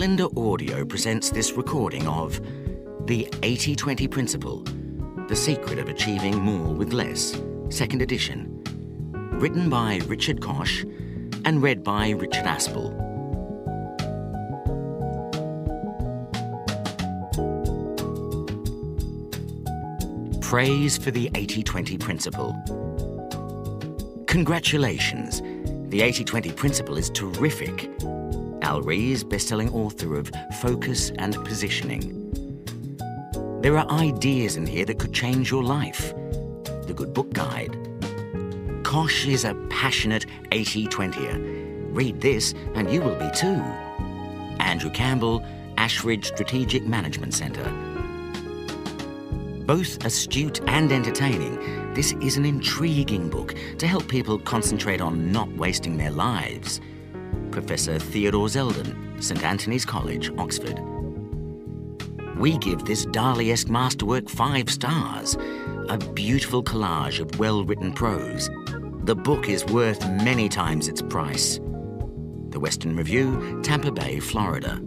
Melinda Audio presents this recording of The 80-20 Principle, The Secret of Achieving More with Less, 2nd edition, written by Richard Koch and read by Richard Aspel. Praise for the 80-20 Principle. Congratulations! The 80-20 Principle is terrific. Al Ries, best-selling author of Focus and Positioning. There are ideas in here that could change your life. The Good Book Guide. Koch is a passionate 80-20er. Read this and you will be too. Andrew Campbell, Ashridge Strategic Management Centre. Both astute and entertaining, this is an intriguing book to help people concentrate on not wasting their lives. Professor Theodore Zeldin, St Anthony's College, Oxford. We give this Dali-esque masterwork 5 stars, a beautiful collage of well-written prose. The book is worth many times its price. The Western Review, Tampa Bay, Florida.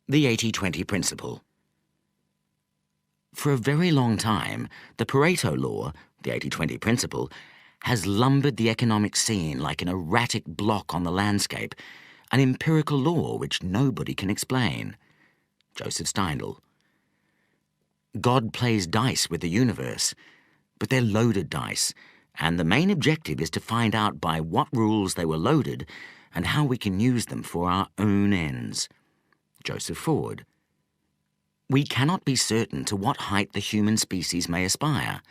The 80-20 Principle. For a very long time, the Pareto Law, the 80-20 Principle, has lumbered the economic scene like an erratic block on the landscape, an empirical law which nobody can explain. Joseph Steindl. God plays dice with the universe, but they're loaded dice, and the main objective is to find out by what rules they were loaded and how we can use them for our own ends. Joseph Ford. We cannot be certain to what height the human species may aspire.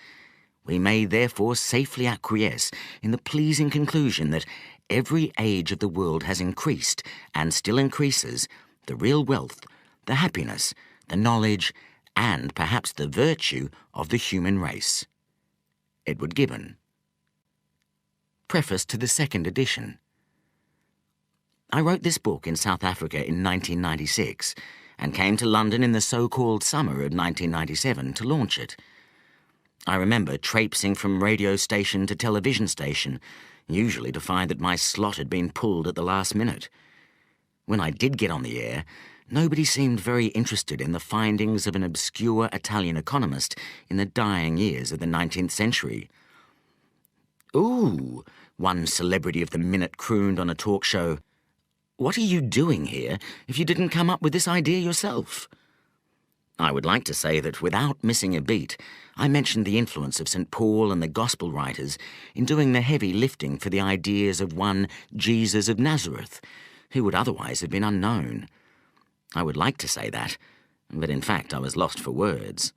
We may therefore safely acquiesce in the pleasing conclusion that every age of the world has increased, and still increases, the real wealth, the happiness, the knowledge, and perhaps the virtue of the human race. Edward Gibbon. Preface to the 2nd edition. I wrote this book in South Africa in 1996 and came to London in the so-called summer of 1997 to launch it. I remember traipsing from radio station to television station, usually to find that my slot had been pulled at the last minute. When I did get on the air, nobody seemed very interested in the findings of an obscure Italian economist in the dying years of the 19th century. "Ooh," one celebrity of the minute crooned on a talk show, "what are you doing here if you didn't come up with this idea yourself?" I would like to say that without missing a beat, I mentioned the influence of St. Paul and the Gospel writers in doing the heavy lifting for the ideas of one Jesus of Nazareth, who would otherwise have been unknown. I would like to say that, but in fact I was lost for words.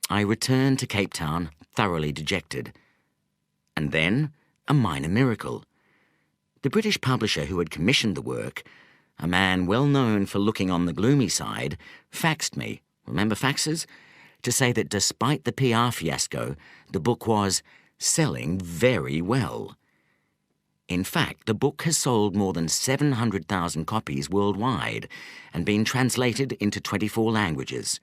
I returned to Cape Town thoroughly dejected. And then, a minor miracle. The British publisher who had commissioned the work, a man well known for looking on the gloomy side, faxed me, remember faxes, to say that despite the PR fiasco, the book was selling very well. In fact, the book has sold more than 700,000 copies worldwide and been translated into 24 languages.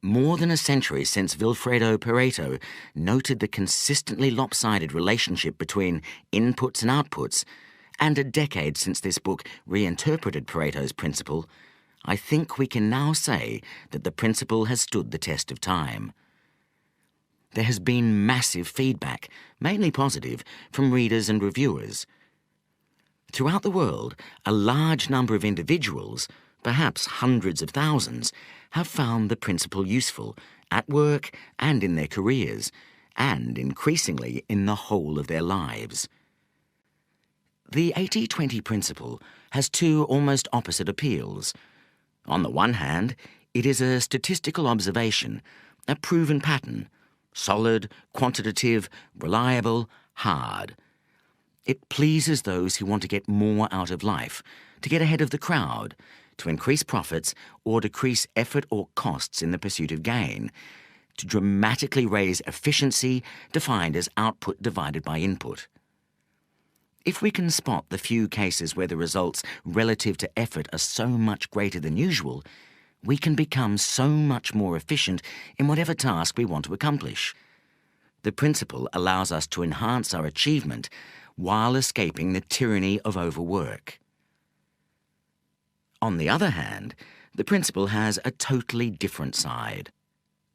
More than a century since Vilfredo Pareto noted the consistently lopsided relationship between inputs and outputs, and a decade since this book reinterpreted Pareto's principle, I think we can now say that the principle has stood the test of time. There has been massive feedback, mainly positive, from readers and reviewers. Throughout the world, a large number of individuals, perhaps hundreds of thousands, have found the principle useful at work and in their careers, and increasingly in the whole of their lives. The 80-20 principle has 2 almost opposite appeals. On the one hand, it is a statistical observation, a proven pattern, solid, quantitative, reliable, hard. It pleases those who want to get more out of life, to get ahead of the crowd, to increase profits or decrease effort or costs in the pursuit of gain, to dramatically raise efficiency, defined as output divided by input. If we can spot the few cases where the results relative to effort are so much greater than usual, we can become so much more efficient in whatever task we want to accomplish. The principle allows us to enhance our achievement while escaping the tyranny of overwork. On the other hand, the principle has a totally different side.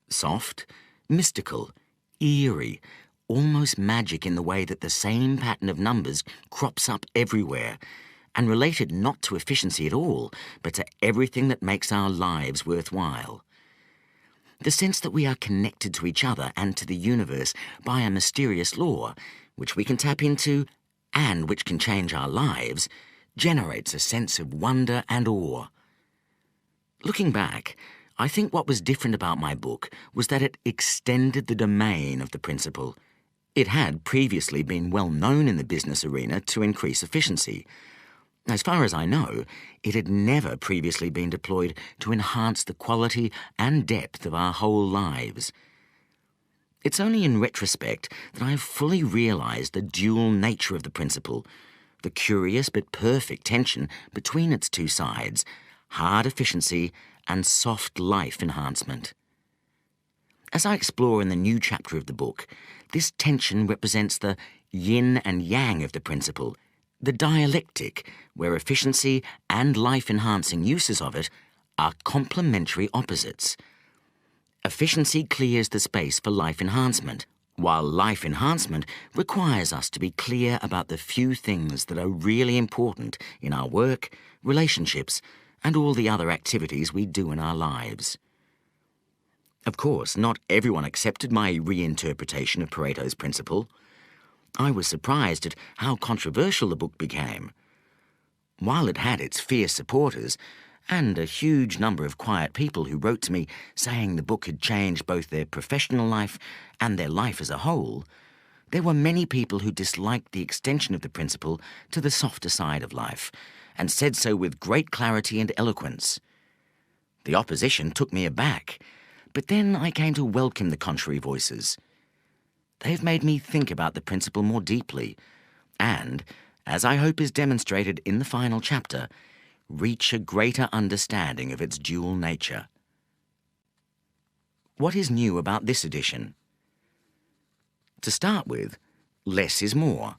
Soft, mystical, eerie, almost magic in the way that the same pattern of numbers crops up everywhere, and related not to efficiency at all, but to everything that makes our lives worthwhile. The sense that we are connected to each other and to the universe by a mysterious law, which we can tap into and which can change our lives, generates a sense of wonder and awe. Looking back, I think what was different about my book was that it extended the domain of the principle. It had previously been well known in the business arena to increase efficiency. As far as I know, it had never previously been deployed to enhance the quality and depth of our whole lives. It's only in retrospect that I have fully realized the dual nature of the principle, the curious but perfect tension between its two sides, hard efficiency and soft life enhancement. As I explore in the new chapter of the book, this tension represents the yin and yang of the principle, the dialectic where efficiency and life-enhancing uses of it are complementary opposites. Efficiency clears the space for life enhancement, while life enhancement requires us to be clear about the few things that are really important in our work, relationships, and all the other activities we do in our lives. Of course, not everyone accepted my reinterpretation of Pareto's principle. I was surprised at how controversial the book became. While it had its fierce supporters, and a huge number of quiet people who wrote to me saying the book had changed both their professional life and their life as a whole, there were many people who disliked the extension of the principle to the softer side of life, and said so with great clarity and eloquence. The opposition took me aback, but then I came to welcome the contrary voices. They've made me think about the principle more deeply, and, as I hope is demonstrated in the final chapter, reach a greater understanding of its dual nature. What is new about this edition? To start with, less is more.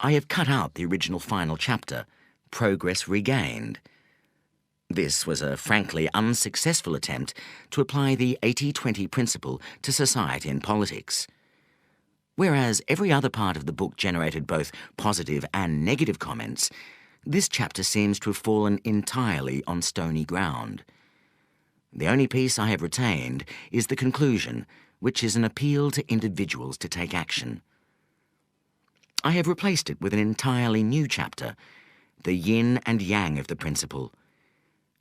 I have cut out the original final chapter, Progress Regained. This was a frankly unsuccessful attempt to apply the 80-20 principle to society and politics. Whereas every other part of the book generated both positive and negative comments, this chapter seems to have fallen entirely on stony ground. The only piece I have retained is the conclusion, which is an appeal to individuals to take action. I have replaced it with an entirely new chapter, the yin and yang of the principle.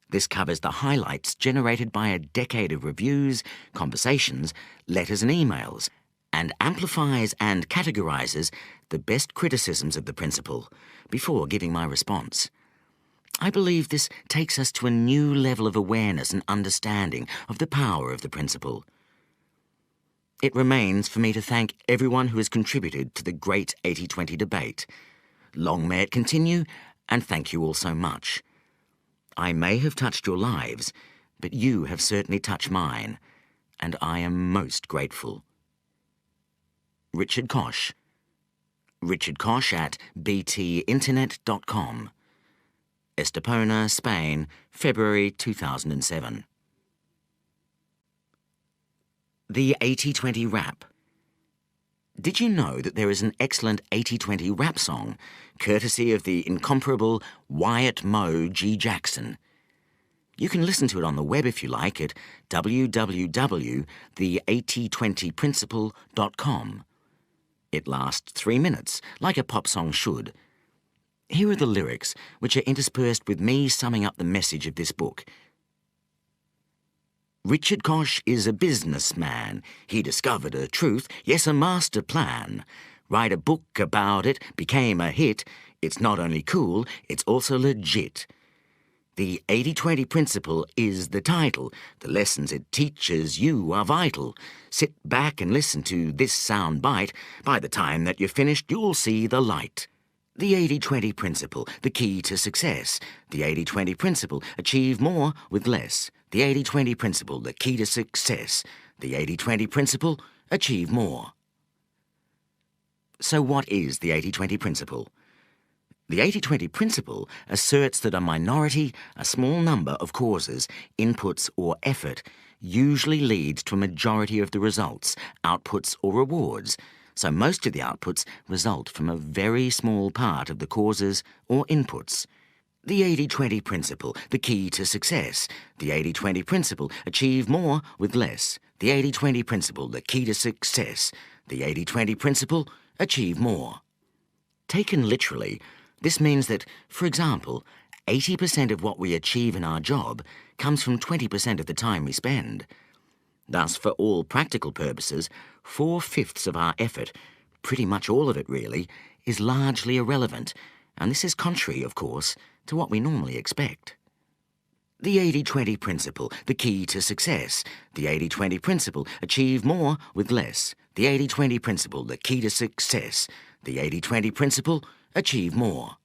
This covers the highlights generated by a decade of reviews, conversations, letters and emails, and amplifies and categorizes the best criticisms of the principle before giving my response. I believe this takes us to a new level of awareness and understanding of the power of the principle. It remains for me to thank everyone who has contributed to the great 80-20 debate. Long may it continue, and thank you all so much. I may have touched your lives, but you have certainly touched mine, and I am most grateful. Richard Koch. Richard Koch at btinternet.com. Estepona, Spain, February 2007. The 80-20 Rap. Did you know that there is an excellent 80-20 rap song, courtesy of the incomparable Wyatt Moe G. Jackson? You can listen to it on the web if you like at www.the8020principle.com. It lasts 3 minutes, like a pop song should. Here are the lyrics, which are interspersed with me summing up the message of this book. Richard Koch is a businessman. He discovered a truth, yes, a master plan. Write a book about it, became a hit. It's not only cool, it's also legit. The 80-20 principle is the title. The lessons it teaches you are vital. Sit back and listen to this sound bite. By the time that you're finished, you'll see the light. The 80-20 principle, the key to success. The 80-20 principle, achieve more with less. The 80-20 principle, the key to success. The 80-20 principle, achieve more. So what is the 80-20 principle? The 80-20 principle asserts that a minority, a small number of causes, inputs or effort usually leads to a majority of the results, outputs or rewards. So most of the outputs result from a very small part of the causes or inputs. The 80-20 principle, the key to success. The 80-20 principle, achieve more with less. The 80-20 principle, the key to success. The 80-20 principle, achieve more. Taken literally, this means that, for example, 80% of what we achieve in our job comes from 20% of the time we spend. Thus, for all practical purposes, 4/5 of our effort, pretty much all of it really, is largely irrelevant, and this is contrary, of course, to what we normally expect. The 80-20 principle, the key to success. The 80-20 principle, achieve more with less. The 80-20 principle, the key to success. The 80-20 principle, achieve more.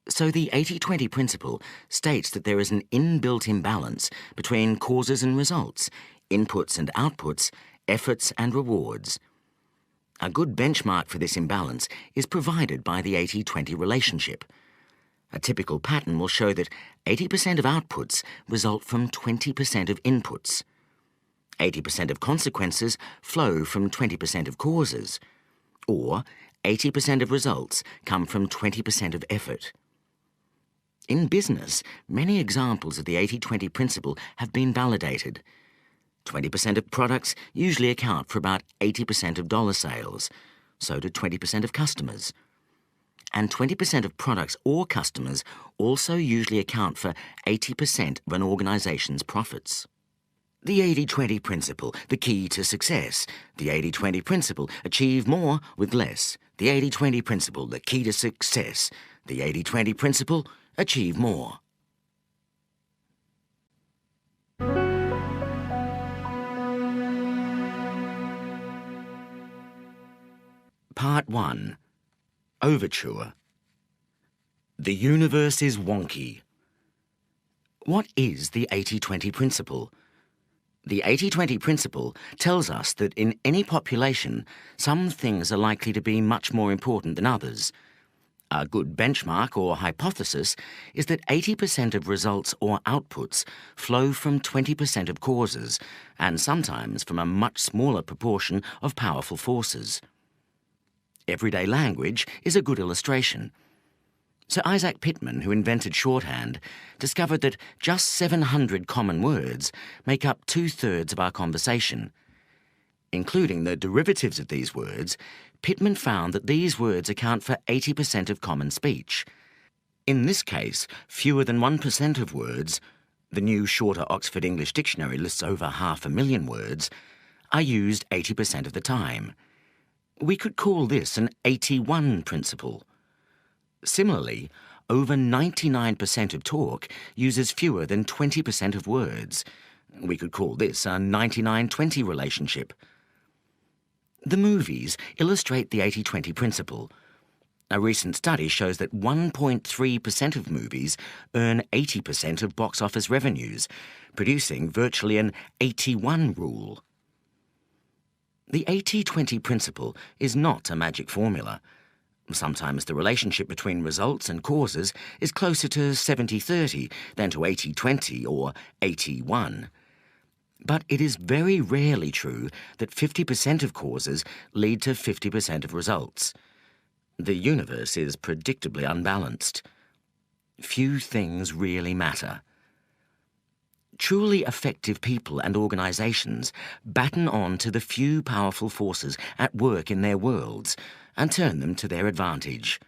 So the 80-20 principle states that there is an inbuilt imbalance between causes and results, inputs and outputs, efforts and rewards. A good benchmark for this imbalance is provided by the 80-20 relationship. A typical pattern will show that 80% of outputs result from 20% of inputs. 80% of consequences flow from 20% of causes, or 80% of results come from 20% of effort. In business, many examples of the 80-20 principle have been validated. 20% of products usually account for about 80% of dollar sales, so do 20% of customers. And 20% of products or customers also usually account for 80% of an organization's profits. The 80-20 principle, the key to success. The 80-20 principle, achieve more with less. The 80-20 principle, the key to success. The 80-20 principle, achieve more. Part 1. Overture. The universe is wonky. What is the 80-20 principle? The 80-20 principle tells us that in any population, some things are likely to be much more important than others. A good benchmark or hypothesis is that 80% of results or outputs flow from 20% of causes, and sometimes from a much smaller proportion of powerful forces. Everyday language is a good illustration. Sir Isaac Pitman, who invented shorthand, discovered that just 700 common words make up 2/3 of our conversation. Including the derivatives of these words, Pitman found that these words account for 80% of common speech. In this case, fewer than 1% of words, the new shorter Oxford English Dictionary lists over 500,000 words, are used 80% of the time. We could call this an 81 principle. Similarly, over 99% of talk uses fewer than 20% of words. We could call this a 99-20 relationship. The movies illustrate the 80-20 principle. A recent study shows that 1.3% of movies earn 80% of box office revenues, producing virtually an 81 rule. The 80-20 principle is not a magic formula. Sometimes the relationship between results and causes is closer to 70-30 than to 80-20 or 81. But it is very rarely true that 50% of causes lead to 50% of results. The universe is predictably unbalanced. Few things really matter. Truly effective people and organizations batten on to the few powerful forces at work in their worlds and turn them to their advantage.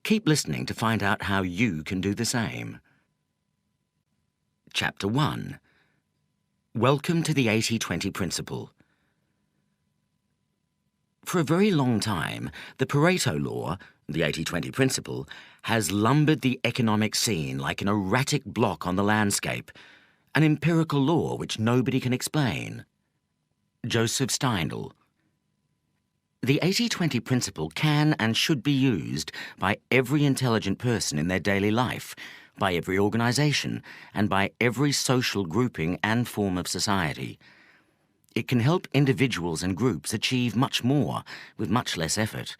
Keep listening to find out how you can do the same. Chapter 1. Welcome to the 80-20 principle. For a very long time, the Pareto law, the 80-20 principle, has lumbered the economic scene like an erratic block on the landscape, an empirical law which nobody can explain. Joseph Steindl. The 80-20 principle can and should be used by every intelligent person in their daily life, by every organisation, and by every social grouping and form of society. It can help individuals and groups achieve much more with much less effort.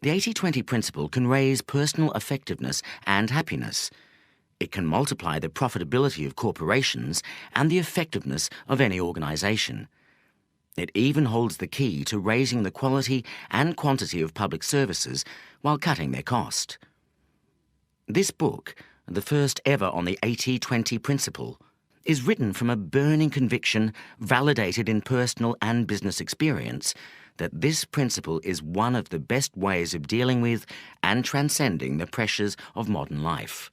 The 80-20 principle can raise personal effectiveness and happiness. It can multiply the profitability of corporations and the effectiveness of any organisation. It even holds the key to raising the quality and quantity of public services while cutting their cost. This book, the first ever on the 80-20 principle, is written from a burning conviction, validated in personal and business experience, that this principle is one of the best ways of dealing with and transcending the pressures of modern life.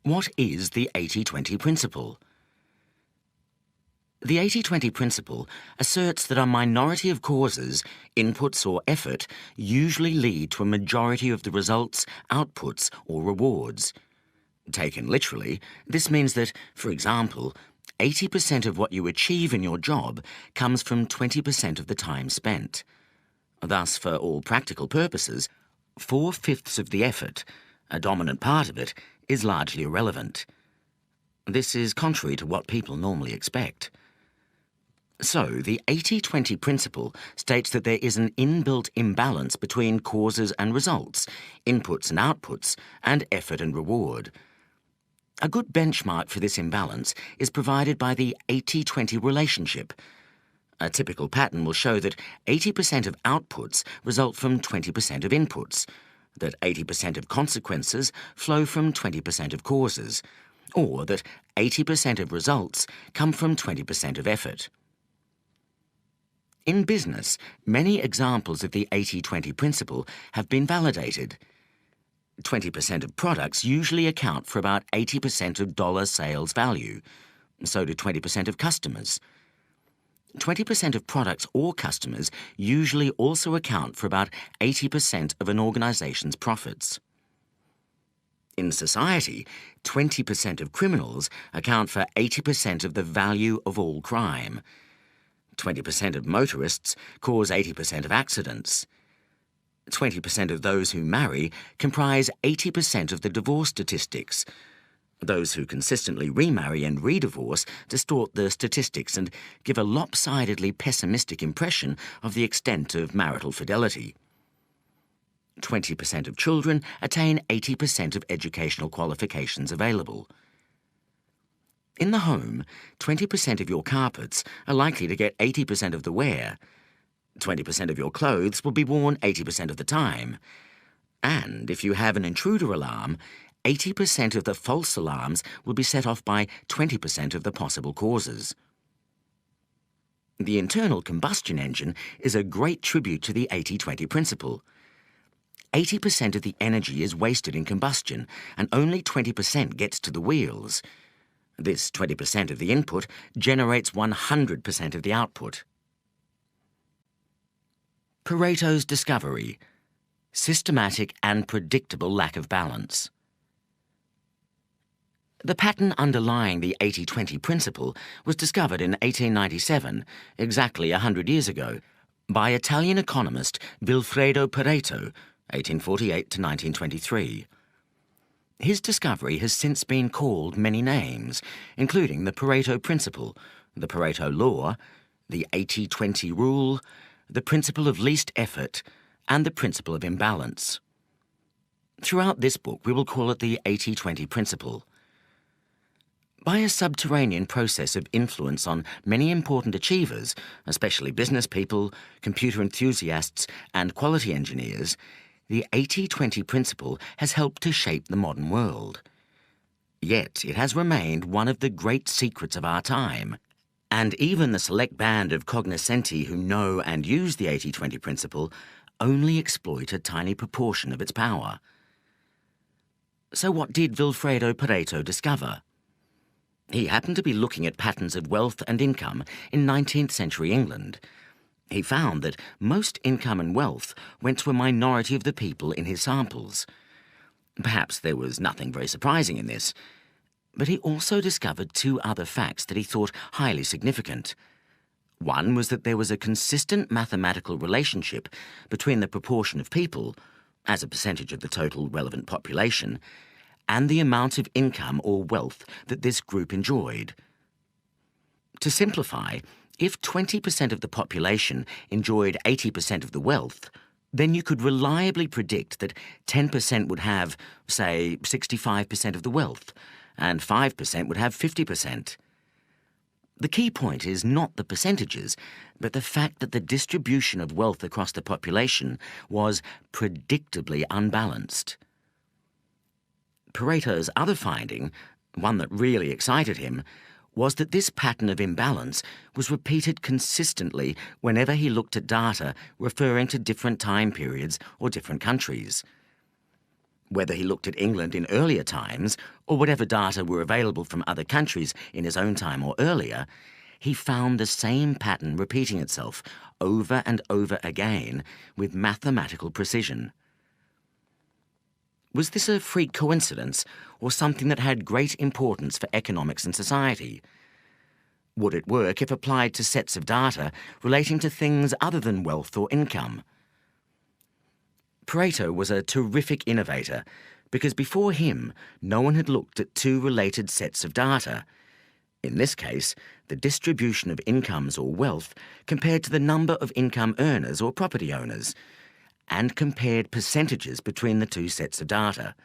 What is the 80-20 principle? The 80-20 principle asserts that a minority of causes, inputs or effort usually lead to a majority of the results, outputs or rewards. Taken literally, this means that, for example, 80% of what you achieve in your job comes from 20% of the time spent. Thus, for all practical purposes, 4/5 of the effort, a dominant part of it, is largely irrelevant. This is contrary to what people normally expect. So, the 80-20 principle states that there is an inbuilt imbalance between causes and results, inputs and outputs, and effort and reward. A good benchmark for this imbalance is provided by the 80-20 relationship. A typical pattern will show that 80% of outputs result from 20% of inputs, that 80% of consequences flow from 20% of causes, or that 80% of results come from 20% of effort. In business, many examples of the 80-20 principle have been validated. 20% of products usually account for about 80% of dollar sales value. So do 20% of customers. 20% of products or customers usually also account for about 80% of an organization's profits. In society, 20% of criminals account for 80% of the value of all crime. 20% of motorists cause 80% of accidents. 20% of those who marry comprise 80% of the divorce statistics. Those who consistently remarry and redivorce distort the statistics and give a lopsidedly pessimistic impression of the extent of marital fidelity. 20% of children attain 80% of educational qualifications available. In the home, 20% of your carpets are likely to get 80% of the wear. 20% of your clothes will be worn 80% of the time. And if you have an intruder alarm, 80% of the false alarms will be set off by 20% of the possible causes. The internal combustion engine is a great tribute to the 80-20 principle. 80% of the energy is wasted in combustion, and only 20% gets to the wheels. This 20% of the input generates 100% of the output. Pareto's discovery: systematic and predictable lack of balance. The pattern underlying the 80-20 principle was discovered in 1897, exactly 100 years ago, by Italian economist Vilfredo Pareto, 1848 to 1923. His discovery has since been called many names, including the Pareto Principle, the Pareto Law, the 80-20 Rule, the Principle of Least Effort, and the Principle of Imbalance. Throughout this book, we will call it the 80-20 Principle. By a subterranean process of influence on many important achievers, especially business people, computer enthusiasts, and quality engineers, the 80-20 principle has helped to shape the modern world. Yet it has remained one of the great secrets of our time, and even the select band of cognoscenti who know and use the 80-20 principle only exploit a tiny proportion of its power. So what did Vilfredo Pareto discover? He happened to be looking at patterns of wealth and income in 19th century England. He found that most income and wealth went to a minority of the people in his samples. Perhaps there was nothing very surprising in this, but he also discovered two other facts that he thought highly significant. One was that there was a consistent mathematical relationship between the proportion of people, as a percentage of the total relevant population, and the amount of income or wealth that this group enjoyed. To simplify, if 20% of the population enjoyed 80% of the wealth, then you could reliably predict that 10% would have, say, 65% of the wealth, and 5% would have 50%. The key point is not the percentages, but the fact that the distribution of wealth across the population was predictably unbalanced. Pareto's other finding, one that really excited him, was that this pattern of imbalance was repeated consistently whenever he looked at data referring to different time periods or different countries. Whether he looked at England in earlier times, or whatever data were available from other countries in his own time or earlier, he found the same pattern repeating itself over and over again with mathematical precision. Was this a freak coincidence, or something that had great importance for economics and society? Would it work if applied to sets of data relating to things other than wealth or income? Pareto was a terrific innovator because before him, no one had looked at two related sets of data. In this case, the distribution of incomes or wealth compared to the number of income earners or property owners, and compared percentages between the two sets of data.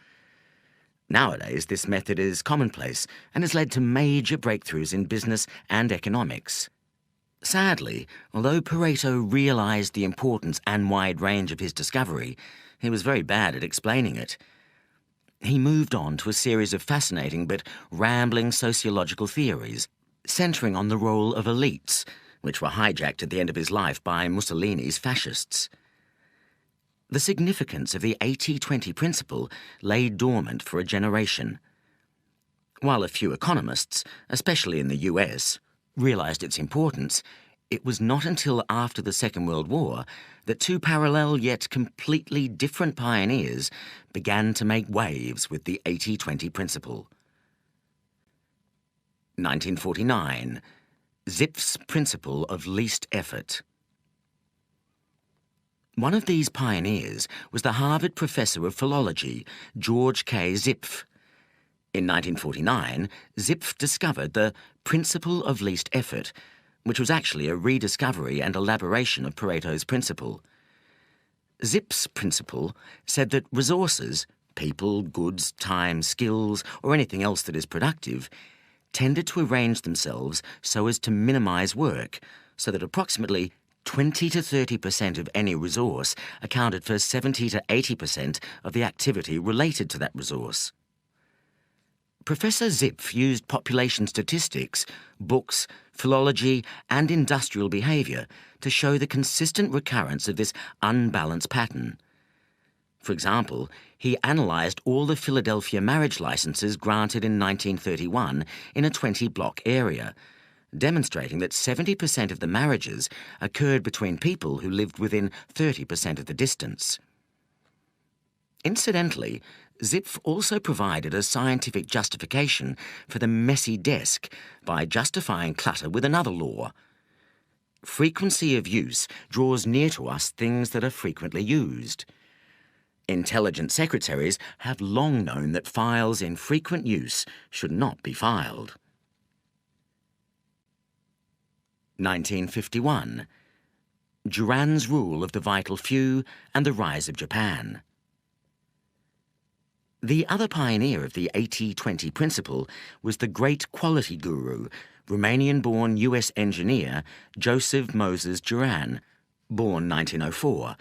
Nowadays, this method is commonplace and has led to major breakthroughs in business and economics. Sadly, although Pareto realized the importance and wide range of his discovery, he was very bad at explaining it. He moved on to a series of fascinating but rambling sociological theories, centering on the role of elites, which were hijacked at the end of his life by Mussolini's fascists. The significance of the 80-20 principle lay dormant for a generation. While a few economists, especially in the US, realized its importance, it was not until after the Second World War that two parallel yet completely different pioneers began to make waves with the 80-20 principle. 1949, Zipf's principle of least effort. One of these pioneers was the Harvard professor of philology, George K. Zipf. In 1949, Zipf discovered the principle of least effort, which was actually a rediscovery and elaboration of Pareto's principle. Zipf's principle said that resources, people, goods, time, skills, or anything else that is productive, tended to arrange themselves so as to minimize work, so that approximately 20 to 30% of any resource accounted for 70 to 80% of the activity related to that resource. Professor Zipf used population statistics, books, philology, and industrial behavior to show the consistent recurrence of this unbalanced pattern. For example, he analyzed all the Philadelphia marriage licenses granted in 1931 in a 20-block area, demonstrating that 70% of the marriages occurred between people who lived within 30% of the distance. Incidentally, Zipf also provided a scientific justification for the messy desk by justifying clutter with another law. Frequency of use draws near to us things that are frequently used. Intelligent secretaries have long known that files in frequent use should not be filed. 1951. Juran's rule of the vital few and the rise of Japan. The other pioneer of the 80-20 principle was the great quality guru, Romanian-born US engineer Joseph Moses Juran, born 1904,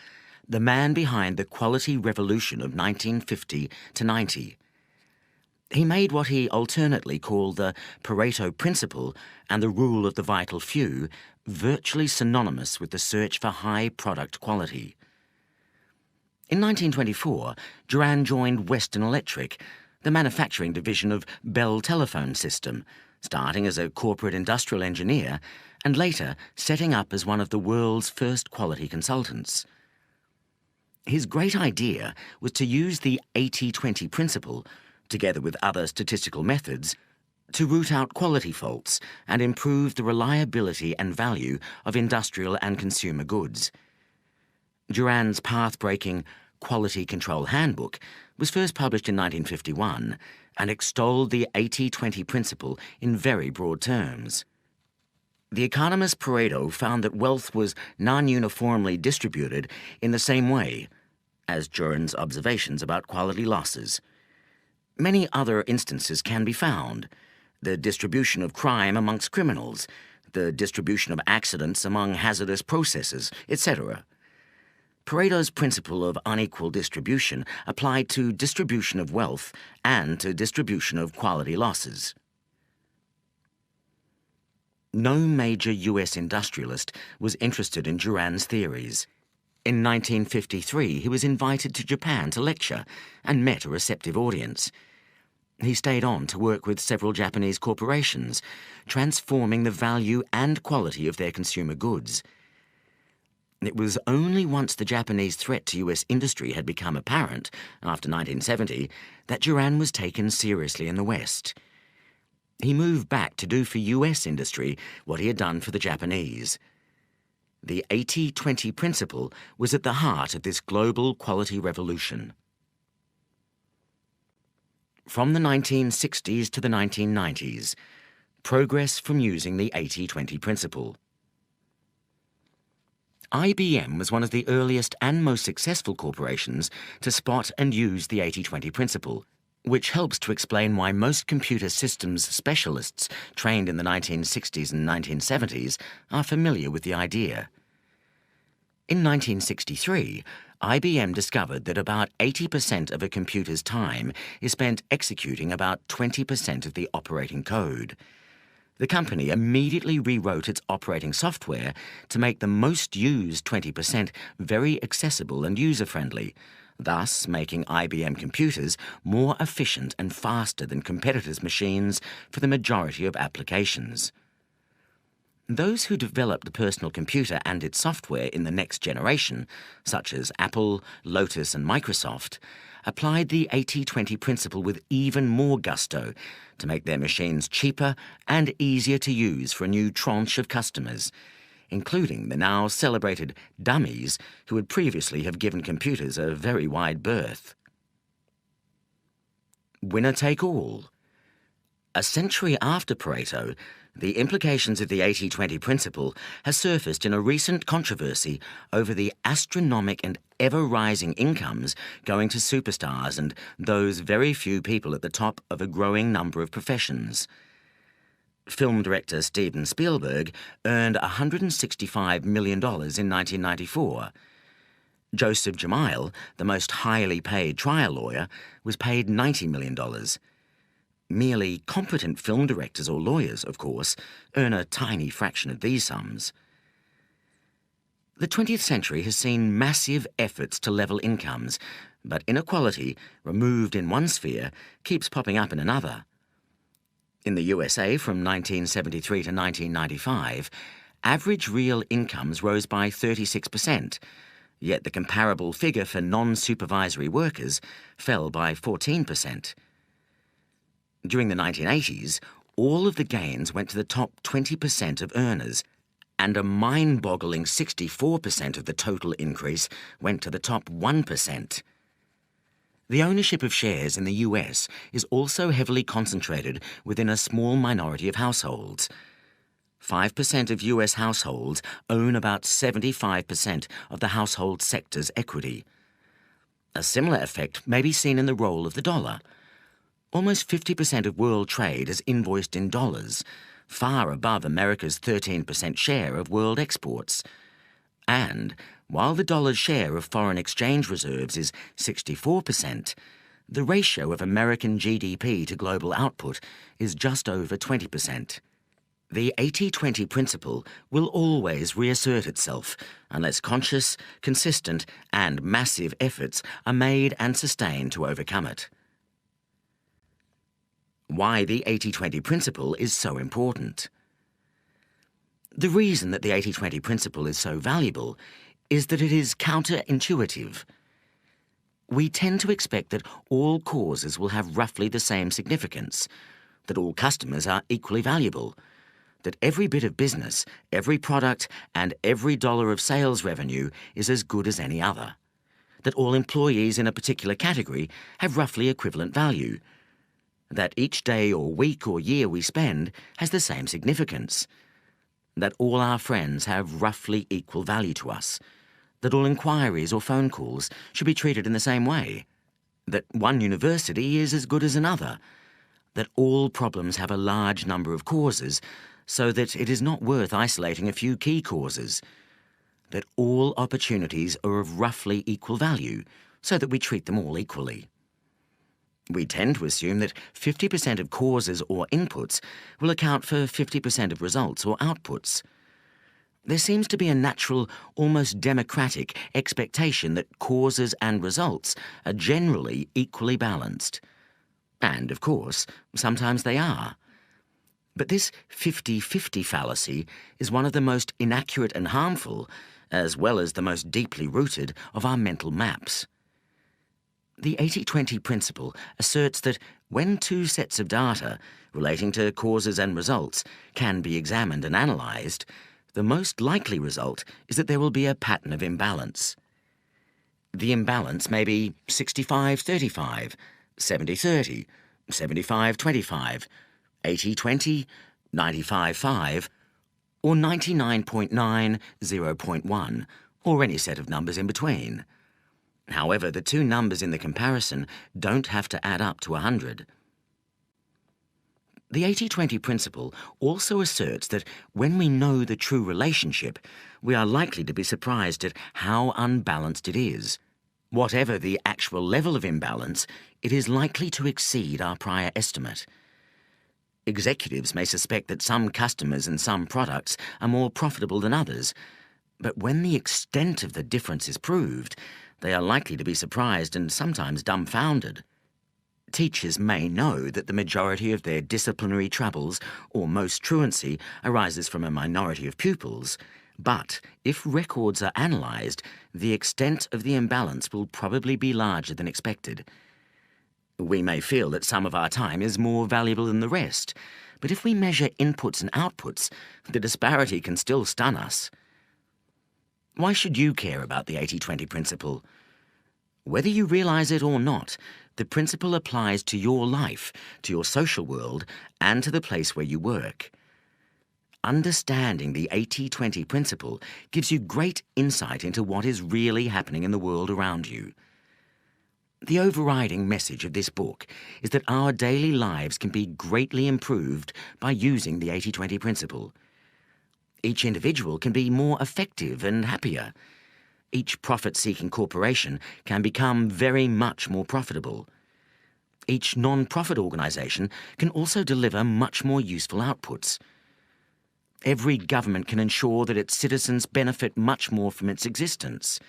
the man behind the quality revolution of 1950 to 90. He made what he alternately called the Pareto principle and the rule of the vital few virtually synonymous with the search for high product quality. In 1924, Juran joined Western Electric, the manufacturing division of Bell Telephone System, starting as a corporate industrial engineer and later setting up as one of the world's first quality consultants. His great idea was to use the 80-20 principle, together with other statistical methods, to root out quality faults and improve the reliability and value of industrial and consumer goods. Juran's path-breaking, Quality Control Handbook, was first published in 1951 and extolled the 80-20 principle in very broad terms. The economist Pareto found that wealth was non-uniformly distributed in the same way as Juran's observations about quality losses. Many other instances can be found: the distribution of crime amongst criminals, the distribution of accidents among hazardous processes, etc. Pareto's principle of unequal distribution applied to distribution of wealth and to distribution of quality losses. No major U.S. industrialist was interested in Juran's theories. In 1953, he was invited to Japan to lecture and met a receptive audience. He stayed on to work with several Japanese corporations, transforming the value and quality of their consumer goods. It was only once the Japanese threat to U.S. industry had become apparent, after 1970, that Juran was taken seriously in the West. He moved back to do for U.S. industry what he had done for the Japanese. The 80-20 principle was at the heart of this global quality revolution. From the 1960s to the 1990s, progress from using the 80-20 principle. IBM was one of the earliest and most successful corporations to spot and use the 80-20 principle, which helps to explain why most computer systems specialists trained in the 1960s and 1970s are familiar with the idea. In 1963, IBM discovered that about 80% of a computer's time is spent executing about 20% of the operating code. The company immediately rewrote its operating software to make the most used 20% very accessible and user-friendly, thus making IBM computers more efficient and faster than competitors' machines for the majority of applications. Those who developed the personal computer and its software in the next generation, such as Apple, Lotus, and Microsoft, applied the 80-20 principle with even more gusto to make their machines cheaper and easier to use for a new tranche of customers, including the now celebrated dummies who would previously have given computers a very wide berth. Winner take all. A century after Pareto, the implications of the 80-20 principle has surfaced in a recent controversy over the astronomic and ever-rising incomes going to superstars and those very few people at the top of a growing number of professions. Film director Steven Spielberg earned $165 million in 1994. Joseph Jamiel, the most highly paid trial lawyer, was paid $90 million. Merely competent film directors or lawyers, of course, earn a tiny fraction of these sums. The 20th century has seen massive efforts to level incomes, but inequality, removed in one sphere, keeps popping up in another. In the USA from 1973 to 1995, average real incomes rose by 36%, yet the comparable figure for non-supervisory workers fell by 14%. During the 1980s, all of the gains went to the top 20% of earners, and a mind-boggling 64% of the total increase went to the top 1%. The ownership of shares in the US is also heavily concentrated within a small minority of households. 5% of US households own about 75% of the household sector's equity. A similar effect may be seen in the role of the dollar. Almost 50% of world trade is invoiced in dollars, far above America's 13% share of world exports. And while the dollar's share of foreign exchange reserves is 64%, the ratio of American GDP to global output is just over 20%. The 80-20 principle will always reassert itself unless conscious, consistent, and massive efforts are made and sustained to overcome it. Why the 80-20 principle is so important. The reason that the 80-20 principle is so valuable is that it is counterintuitive. We tend to expect that all causes will have roughly the same significance, that all customers are equally valuable, that every bit of business, every product, and every dollar of sales revenue is as good as any other, that all employees in a particular category have roughly equivalent value, that each day or week or year we spend has the same significance, that all our friends have roughly equal value to us, that all inquiries or phone calls should be treated in the same way, that one university is as good as another, that all problems have a large number of causes, so that it is not worth isolating a few key causes, that all opportunities are of roughly equal value, so that we treat them all equally. We tend to assume that 50% of causes or inputs will account for 50% of results or outputs. There seems to be a natural, almost democratic expectation that causes and results are generally equally balanced. And, of course, sometimes they are. But this 50-50 fallacy is one of the most inaccurate and harmful, as well as the most deeply rooted, of our mental maps. The 80-20 principle asserts that when two sets of data relating to causes and results can be examined and analysed, the most likely result is that there will be a pattern of imbalance. The imbalance may be 65-35, 70-30, 75-25, 80-20, 95-5, or 99.9, 0.1, or any set of numbers in between. However, the two numbers in the comparison don't have to add up to 100. The 80-20 principle also asserts that when we know the true relationship, we are likely to be surprised at how unbalanced it is. Whatever the actual level of imbalance, it is likely to exceed our prior estimate. Executives may suspect that some customers and some products are more profitable than others, but when the extent of the difference is proved, they are likely to be surprised and sometimes dumbfounded. Teachers may know that the majority of their disciplinary troubles or most truancy arises from a minority of pupils, but if records are analysed, the extent of the imbalance will probably be larger than expected. We may feel that some of our time is more valuable than the rest, but if we measure inputs and outputs, the disparity can still stun us. Why should you care about the 80-20 principle? Whether you realise it or not, the principle applies to your life, to your social world, and to the place where you work. Understanding the 80-20 principle gives you great insight into what is really happening in the world around you. The overriding message of this book is that our daily lives can be greatly improved by using the 80-20 principle. Each individual can be more effective and happier. Each profit-seeking corporation can become very much more profitable. Each non-profit organisation can also deliver much more useful outputs. Every government can ensure that its citizens benefit much more from its existence.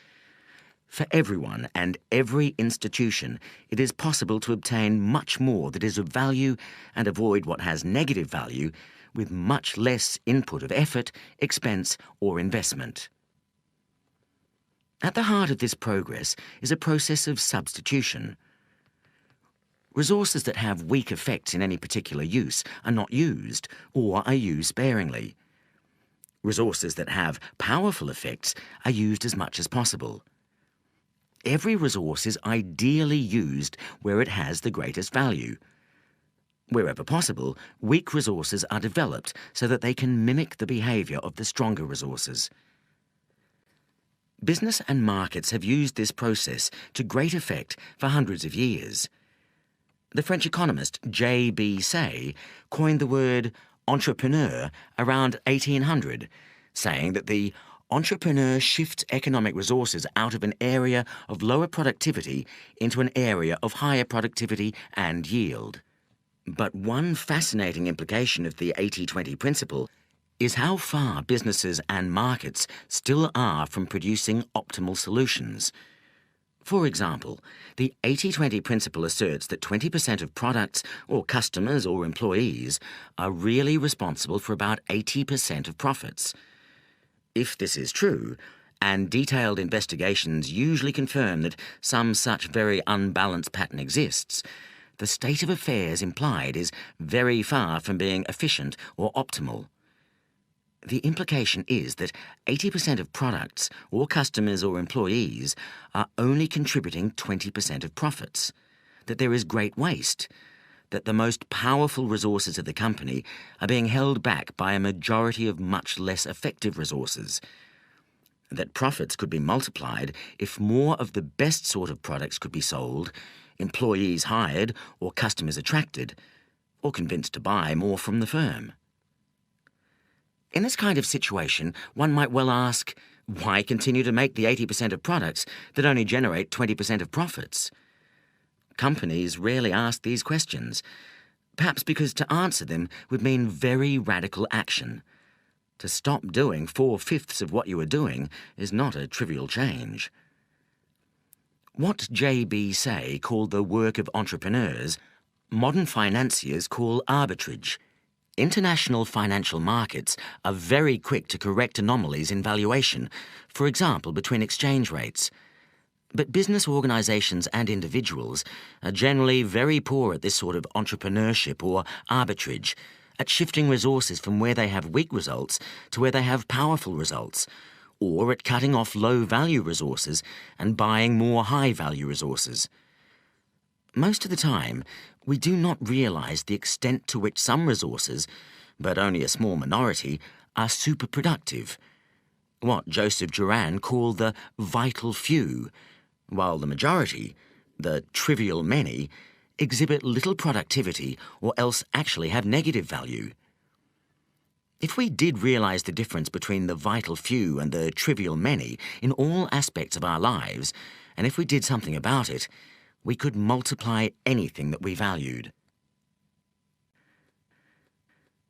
For everyone and every institution, it is possible to obtain much more that is of value and avoid what has negative value with much less input of effort, expense, or investment. At the heart of this progress is a process of substitution. Resources that have weak effects in any particular use are not used, or are used sparingly. Resources that have powerful effects are used as much as possible. Every resource is ideally used where it has the greatest value. Wherever possible, weak resources are developed so that they can mimic the behaviour of the stronger resources. Business and markets have used this process to great effect for hundreds of years. The French economist J.B. Say coined the word entrepreneur around 1800, saying that the entrepreneur shifts economic resources out of an area of lower productivity into an area of higher productivity and yield. But one fascinating implication of the 80-20 principle is how far businesses and markets still are from producing optimal solutions. For example, the 80-20 principle asserts that 20% of products or customers or employees are really responsible for about 80% of profits. If this is true, and detailed investigations usually confirm that some such very unbalanced pattern exists, the state of affairs implied is very far from being efficient or optimal. The implication is that 80% of products, or customers or employees, are only contributing 20% of profits, that there is great waste, that the most powerful resources of the company are being held back by a majority of much less effective resources, that profits could be multiplied if more of the best sort of products could be sold, employees hired or customers attracted, or convinced to buy more from the firm. In this kind of situation, one might well ask, why continue to make the 80% of products that only generate 20% of profits? Companies rarely ask these questions, perhaps because to answer them would mean very radical action. To stop doing 4/5 of what you are doing is not a trivial change. What J.B. Say called the work of entrepreneurs, modern financiers call arbitrage. International financial markets are very quick to correct anomalies in valuation, for example, between exchange rates. But business organizations and individuals are generally very poor at this sort of entrepreneurship or arbitrage, at shifting resources from where they have weak results to where they have powerful results, or at cutting off low-value resources and buying more high-value resources. Most of the time, we do not realize the extent to which some resources, but only a small minority, are superproductive, what Joseph Juran called the vital few, while the majority, the trivial many, exhibit little productivity or else actually have negative value. If we did realize the difference between the vital few and the trivial many in all aspects of our lives, and if we did something about it, we could multiply anything that we valued.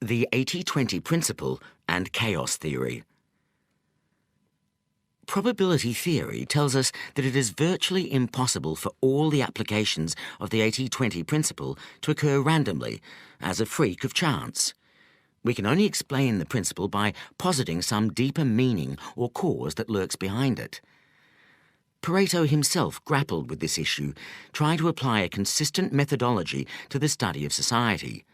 The 80-20 principle and chaos theory. Probability theory tells us that it is virtually impossible for all the applications of the 80-20 principle to occur randomly, as a freak of chance. We can only explain the principle by positing some deeper meaning or cause that lurks behind it. Pareto himself grappled with this issue, trying to apply a consistent methodology to the study of society.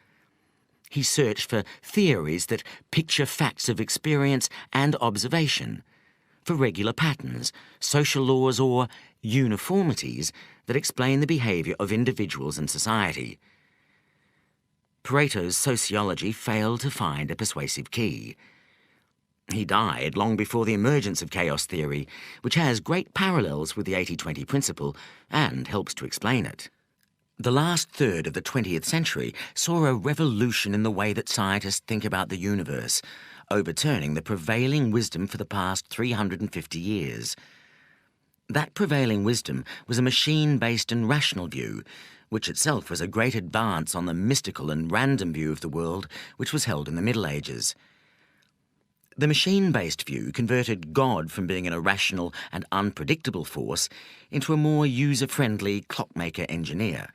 He searched for theories that picture facts of experience and observation, for regular patterns, social laws, or uniformities that explain the behavior of individuals and society. Pareto's sociology failed to find a persuasive key. He died long before the emergence of chaos theory, which has great parallels with the 80-20 principle and helps to explain it. The last third of the 20th century saw a revolution in the way that scientists think about the universe, overturning the prevailing wisdom for the past 350 years. That prevailing wisdom was a machine-based and rational view, which itself was a great advance on the mystical and random view of the world which was held in the Middle Ages. The machine-based view converted God from being an irrational and unpredictable force into a more user-friendly clockmaker engineer.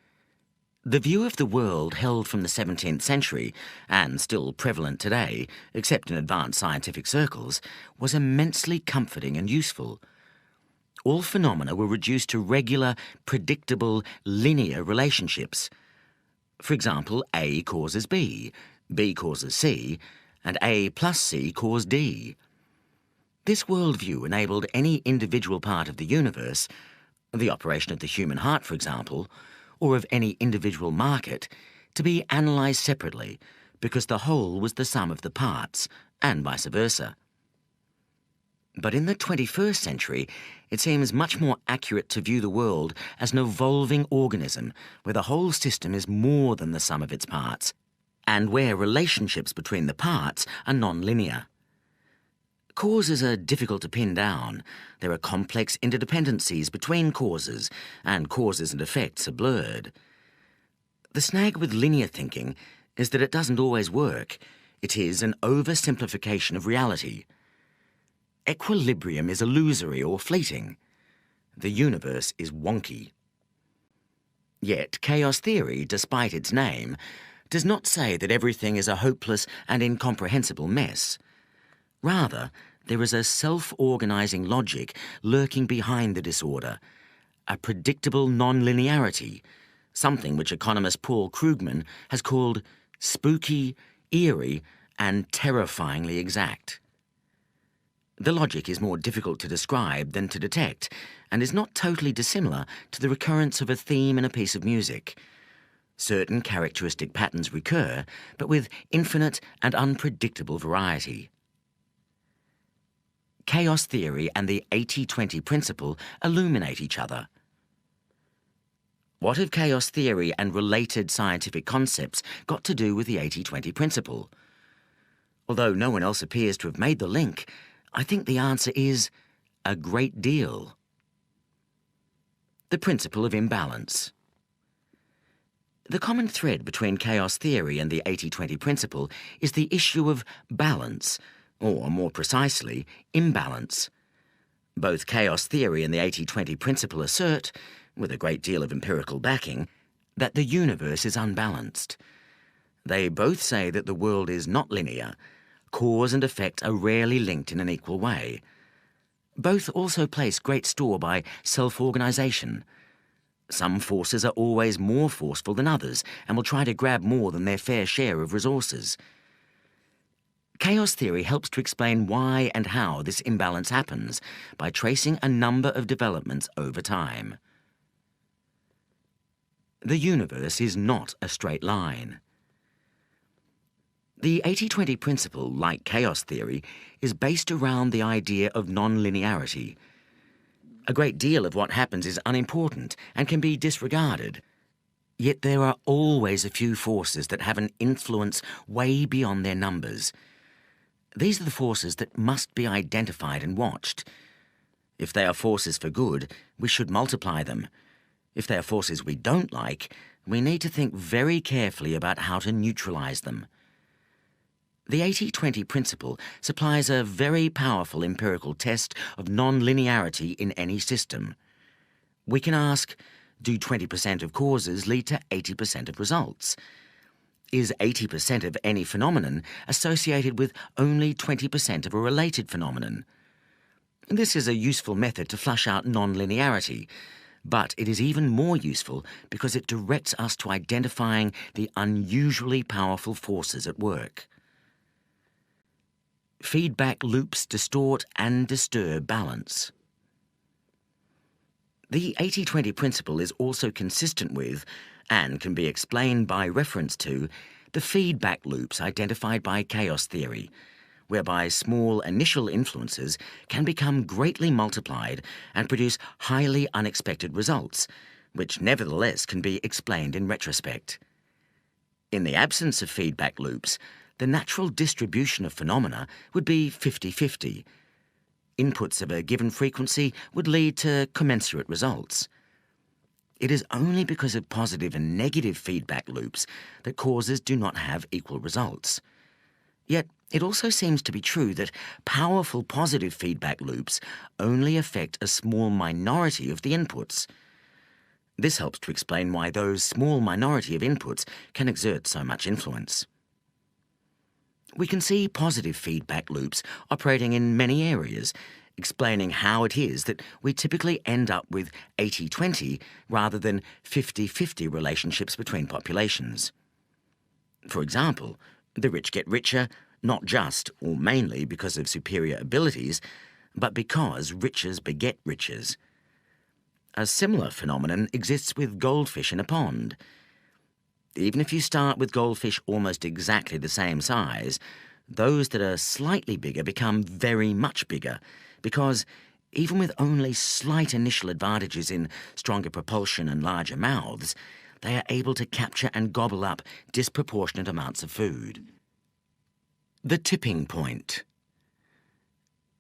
The view of the world held from the 17th century, and still prevalent today, except in advanced scientific circles, was immensely comforting and useful. All phenomena were reduced to regular, predictable, linear relationships. For example, A causes B, B causes C, and A plus C cause D. This worldview enabled any individual part of the universe, the operation of the human heart, for example, or of any individual market, to be analysed separately, because the whole was the sum of the parts, and vice versa. But in the 21st century, it seems much more accurate to view the world as an evolving organism, where the whole system is more than the sum of its parts, and where relationships between the parts are non-linear. Causes are difficult to pin down. There are complex interdependencies between causes, and causes and effects are blurred. The snag with linear thinking is that it doesn't always work. It is an oversimplification of reality. Equilibrium is illusory or fleeting. The universe is wonky. Yet chaos theory, despite its name, does not say that everything is a hopeless and incomprehensible mess. Rather, there is a self-organizing logic lurking behind the disorder, a predictable non-linearity, something which economist Paul Krugman has called spooky, eerie, and terrifyingly exact. The logic is more difficult to describe than to detect, and is not totally dissimilar to the recurrence of a theme in a piece of music. Certain characteristic patterns recur, but with infinite and unpredictable variety. Chaos theory and the 80-20 principle illuminate each other. What have chaos theory and related scientific concepts got to do with the 80-20 principle? Although no one else appears to have made the link, I think the answer is a great deal. The principle of imbalance. The common thread between chaos theory and the 80-20 principle is the issue of balance, or more precisely, imbalance. Both chaos theory and the 80-20 principle assert, with a great deal of empirical backing, that the universe is unbalanced. They both say that the world is not linear. Cause and effect are rarely linked in an equal way. Both also place great store by self-organization. Some forces are always more forceful than others and will try to grab more than their fair share of resources. Chaos theory helps to explain why and how this imbalance happens by tracing a number of developments over time. The universe is not a straight line. The 80-20 principle, like chaos theory, is based around the idea of non-linearity. A great deal of what happens is unimportant and can be disregarded. Yet there are always a few forces that have an influence way beyond their numbers. These are the forces that must be identified and watched. If they are forces for good, we should multiply them. If they are forces we don't like, we need to think very carefully about how to neutralize them. The 80-20 principle supplies a very powerful empirical test of non-linearity in any system. We can ask, do 20% of causes lead to 80% of results? Is 80% of any phenomenon associated with only 20% of a related phenomenon? This is a useful method to flush out non-linearity, but it is even more useful because it directs us to identifying the unusually powerful forces at work. Feedback loops distort and disturb balance. The 80-20 principle is also consistent with, and can be explained by reference to, the feedback loops identified by chaos theory, whereby small initial influences can become greatly multiplied and produce highly unexpected results, which nevertheless can be explained in retrospect. In the absence of feedback loops, the natural distribution of phenomena would be 50-50. Inputs of a given frequency would lead to commensurate results. It is only because of positive and negative feedback loops that causes do not have equal results. Yet, it also seems to be true that powerful positive feedback loops only affect a small minority of the inputs. This helps to explain why those small minority of inputs can exert so much influence. We can see positive feedback loops operating in many areas, explaining how it is that we typically end up with 80-20 rather than 50-50 relationships between populations. For example, the rich get richer, not just or mainly because of superior abilities, but because riches beget riches. A similar phenomenon exists with goldfish in a pond. Even if you start with goldfish almost exactly the same size, those that are slightly bigger become very much bigger, because even with only slight initial advantages in stronger propulsion and larger mouths, they are able to capture and gobble up disproportionate amounts of food. The tipping point.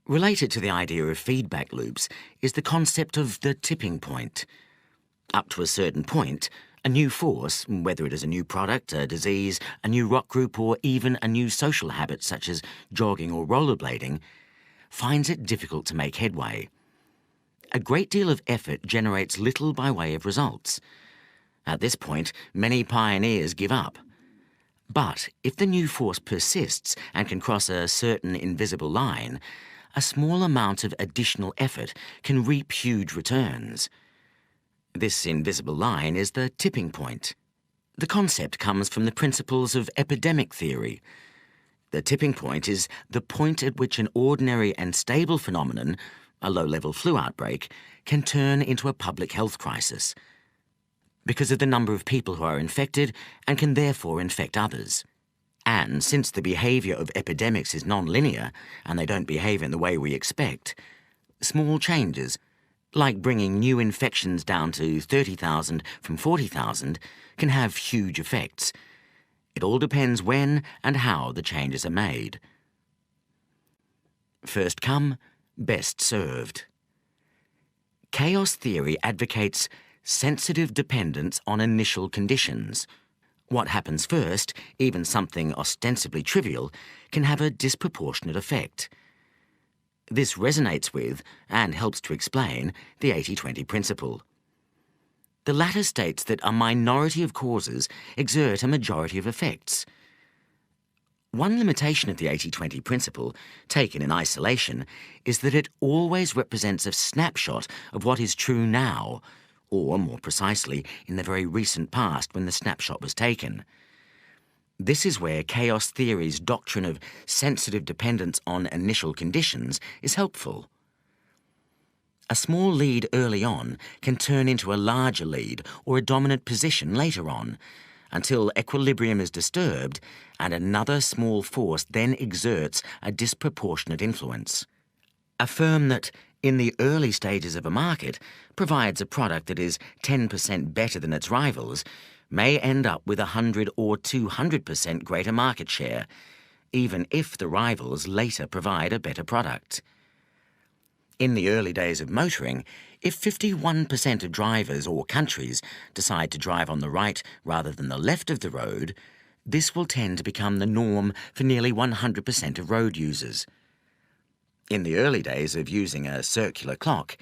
Related to the idea of feedback loops is the concept of the tipping point. Up to a certain point, a new force, whether it is a new product, a disease, a new rock group, or even a new social habit such as jogging or rollerblading, finds it difficult to make headway. A great deal of effort generates little by way of results. At this point, many pioneers give up. But if the new force persists and can cross a certain invisible line, a small amount of additional effort can reap huge returns. This invisible line is the tipping point. The concept comes from the principles of epidemic theory. The tipping point is the point at which an ordinary and stable phenomenon, a low-level flu outbreak, can turn into a public health crisis because of the number of people who are infected and can therefore infect others. And since the behaviour of epidemics is non-linear and they don't behave in the way we expect, small changes, like bringing new infections down to 30,000 from 40,000, can have huge effects. It all depends when and how the changes are made. First come, best served. Chaos theory advocates sensitive dependence on initial conditions. What happens first, even something ostensibly trivial, can have a disproportionate effect. This resonates with, and helps to explain, the 80-20 principle. The latter states that a minority of causes exert a majority of effects. One limitation of the 80-20 principle, taken in isolation, is that it always represents a snapshot of what is true now, or, more precisely, in the very recent past when the snapshot was taken. This is where chaos theory's doctrine of sensitive dependence on initial conditions is helpful. A small lead early on can turn into a larger lead or a dominant position later on, until equilibrium is disturbed and another small force then exerts a disproportionate influence. A firm that, in the early stages of a market, provides a product that is 10% better than its rivals may end up with 100 or 200% greater market share, even if the rivals later provide a better product. In the early days of motoring, if 51% of drivers or countries decide to drive on the right rather than the left of the road, this will tend to become the norm for nearly 100% of road users. In the early days of using a circular clock,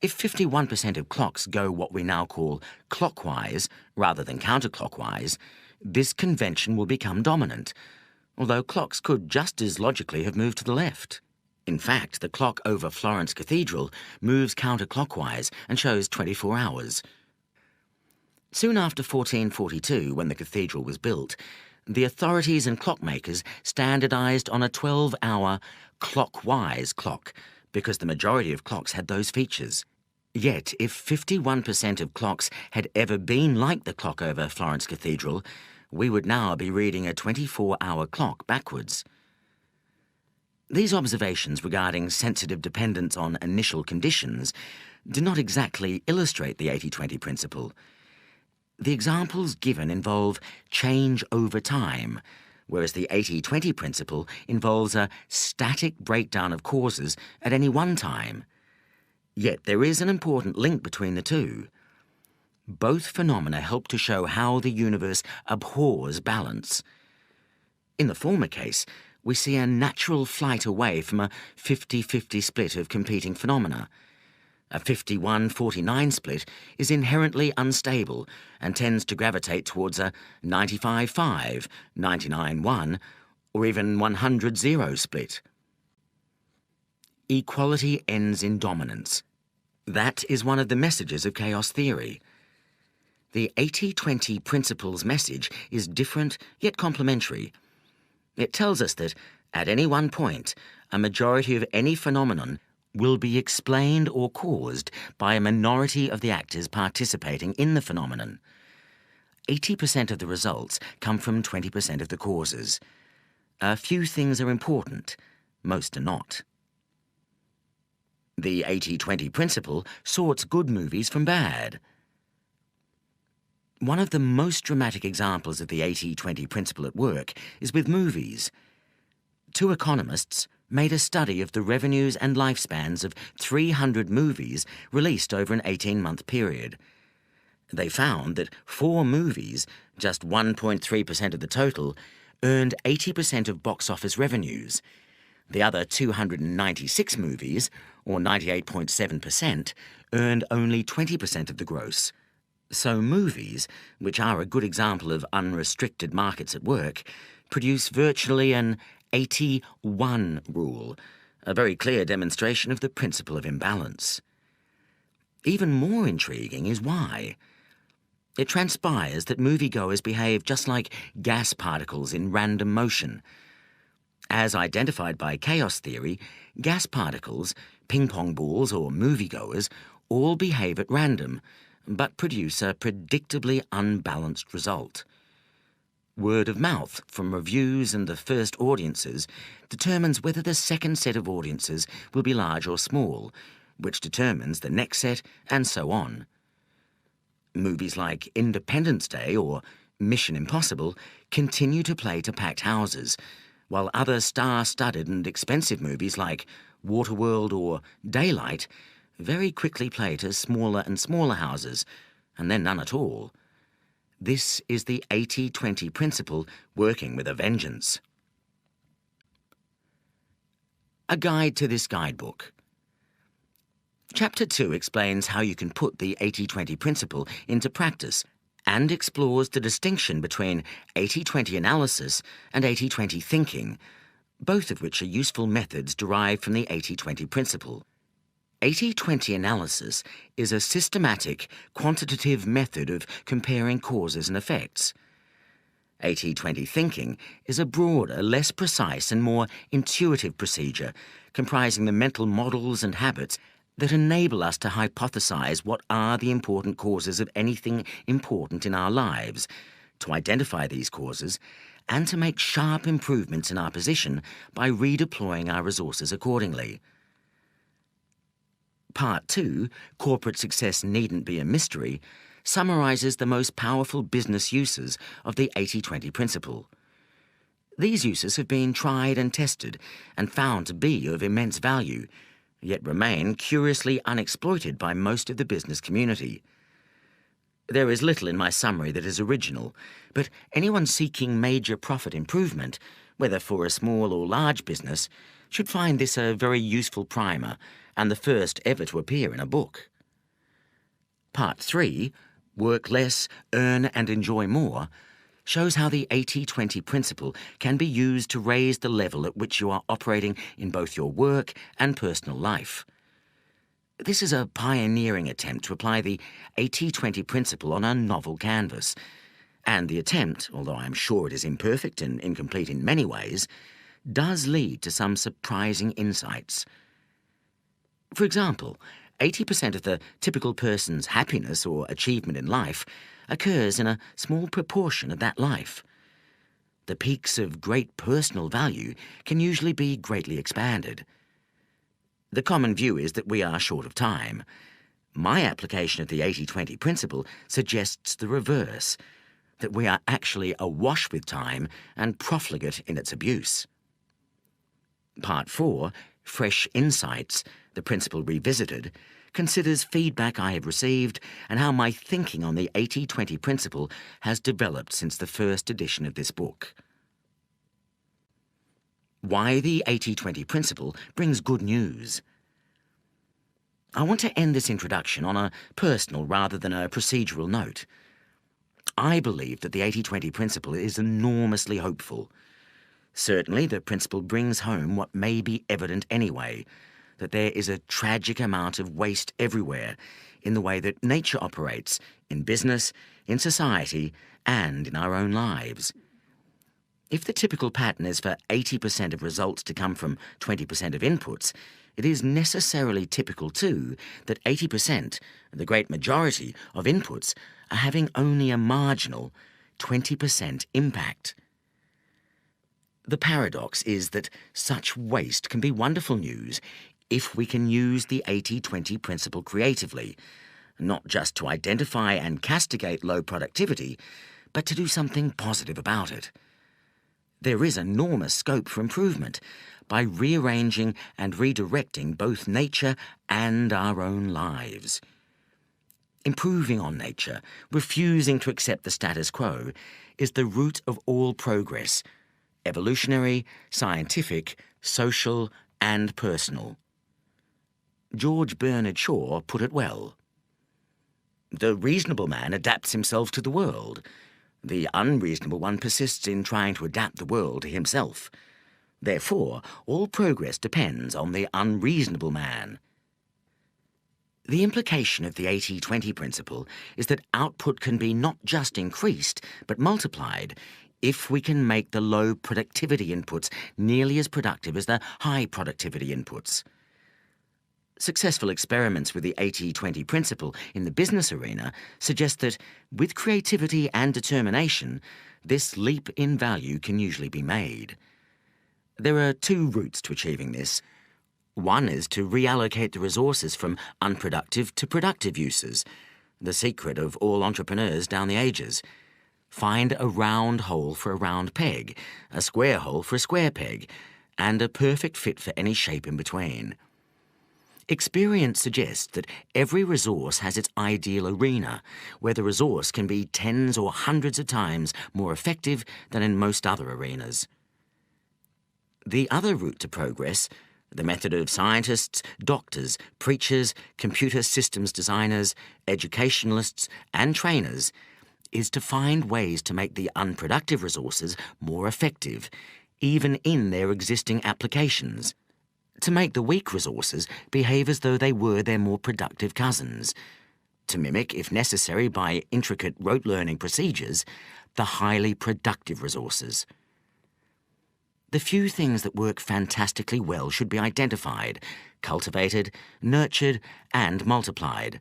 if 51% of clocks go what we now call clockwise rather than counterclockwise, this convention will become dominant, although clocks could just as logically have moved to the left. In fact, the clock over Florence Cathedral moves counterclockwise and shows 24 hours. Soon after 1442, when the cathedral was built, the authorities and clockmakers standardised on a 12-hour clockwise clock because the majority of clocks had those features. Yet, if 51% of clocks had ever been like the clock over Florence Cathedral, we would now be reading a 24-hour clock backwards. These observations regarding sensitive dependence on initial conditions do not exactly illustrate the 80-20 principle. The examples given involve change over time, whereas the 80-20 principle involves a static breakdown of causes at any one time. Yet there is an important link between the two. Both phenomena help to show how the universe abhors balance. In the former case, we see a natural flight away from a 50-50 split of competing phenomena. A 51-49 split is inherently unstable and tends to gravitate towards a 95-5, 99-1, or even 100-0 split. Equality ends in dominance. That is one of the messages of chaos theory. The 80-20 principle's message is different yet complementary. It tells us that, at any one point, a majority of any phenomenon will be explained or caused by a minority of the actors participating in the phenomenon. 80% of the results come from 20% of the causes. A few things are important, most are not. The 80-20 principle sorts good movies from bad. One of the most dramatic examples of the 80-20 principle at work is with movies. Two economists made a study of the revenues and lifespans of 300 movies released over an 18-month period. They found that 4 movies, just 1.3% of the total, earned 80% of box office revenues. The other 296 movies, or 98.7%, earned only 20% of the gross. So movies, which are a good example of unrestricted markets at work, produce virtually an 80-1 rule, a very clear demonstration of the principle of imbalance. Even more intriguing is why. It transpires that moviegoers behave just like gas particles in random motion. As identified by chaos theory, gas particles, ping-pong balls or moviegoers all behave at random, but produce a predictably unbalanced result. Word of mouth from reviews and the first audiences determines whether the second set of audiences will be large or small, which determines the next set, and so on. Movies like Independence Day or Mission Impossible continue to play to packed houses, while other star-studded and expensive movies like Waterworld or Daylight very quickly play to smaller and smaller houses, and then none at all. This is the 80-20 principle working with a vengeance. A guide to this guidebook. Chapter 2 explains how you can put the 80-20 principle into practice and explores the distinction between 80-20 analysis and 80-20 thinking, both of which are useful methods derived from the 80-20 principle. 80-20 analysis is a systematic, quantitative method of comparing causes and effects. 80-20 thinking is a broader, less precise and more intuitive procedure comprising the mental models and habits that enable us to hypothesize what are the important causes of anything important in our lives, to identify these causes, and to make sharp improvements in our position by redeploying our resources accordingly. Part 2, Corporate Success Needn't Be a Mystery, summarizes the most powerful business uses of the 80-20 principle. These uses have been tried and tested and found to be of immense value, yet remain curiously unexploited by most of the business community. There is little in my summary that is original, but anyone seeking major profit improvement, whether for a small or large business, should find this a very useful primer and the first ever to appear in a book. Part 3, Work Less, Earn and Enjoy More, shows how the 80-20 principle can be used to raise the level at which you are operating in both your work and personal life. This is a pioneering attempt to apply the 80-20 principle on a novel canvas, and the attempt, although I am sure it is imperfect and incomplete in many ways, does lead to some surprising insights. For example, 80% of the typical person's happiness or achievement in life occurs in a small proportion of that life. The peaks of great personal value can usually be greatly expanded. The common view is that we are short of time. My application of the 80-20 principle suggests the reverse, that we are actually awash with time and profligate in its abuse. Part 4, Fresh Insights, the principle revisited, considers feedback I have received and how my thinking on the 80-20 principle has developed since the first edition of this book. Why the 80-20 principle brings good news. I want to end this introduction on a personal rather than a procedural note. I believe that the 80-20 principle is enormously hopeful. Certainly, the principle brings home what may be evident anyway, that there is a tragic amount of waste everywhere in the way that nature operates, in business, in society, and in our own lives. If the typical pattern is for 80% of results to come from 20% of inputs, it is necessarily typical, too, that 80%, the great majority, of inputs are having only a marginal 20% impact. The paradox is that such waste can be wonderful news if we can use the 80-20 principle creatively, not just to identify and castigate low productivity, but to do something positive about it. There is enormous scope for improvement by rearranging and redirecting both nature and our own lives. Improving on nature, refusing to accept the status quo, is the root of all progress, evolutionary, scientific, social, and personal. George Bernard Shaw put it well. The reasonable man adapts himself to the world. The unreasonable one persists in trying to adapt the world to himself. Therefore, all progress depends on the unreasonable man. The implication of the 80-20 principle is that output can be not just increased, but multiplied, if we can make the low productivity inputs nearly as productive as the high productivity inputs. Successful experiments with the 80-20 principle in the business arena suggest that, with creativity and determination, this leap in value can usually be made. There are two routes to achieving this. One is to reallocate the resources from unproductive to productive uses, the secret of all entrepreneurs down the ages. Find a round hole for a round peg, a square hole for a square peg, and a perfect fit for any shape in between. Experience suggests that every resource has its ideal arena, where the resource can be tens or hundreds of times more effective than in most other arenas. The other route to progress, the method of scientists, doctors, preachers, computer systems designers, educationalists, and trainers, is to find ways to make the unproductive resources more effective, even in their existing applications. To make the weak resources behave as though they were their more productive cousins. To mimic, if necessary by intricate rote learning procedures, the highly productive resources. The few things that work fantastically well should be identified, cultivated, nurtured, and multiplied.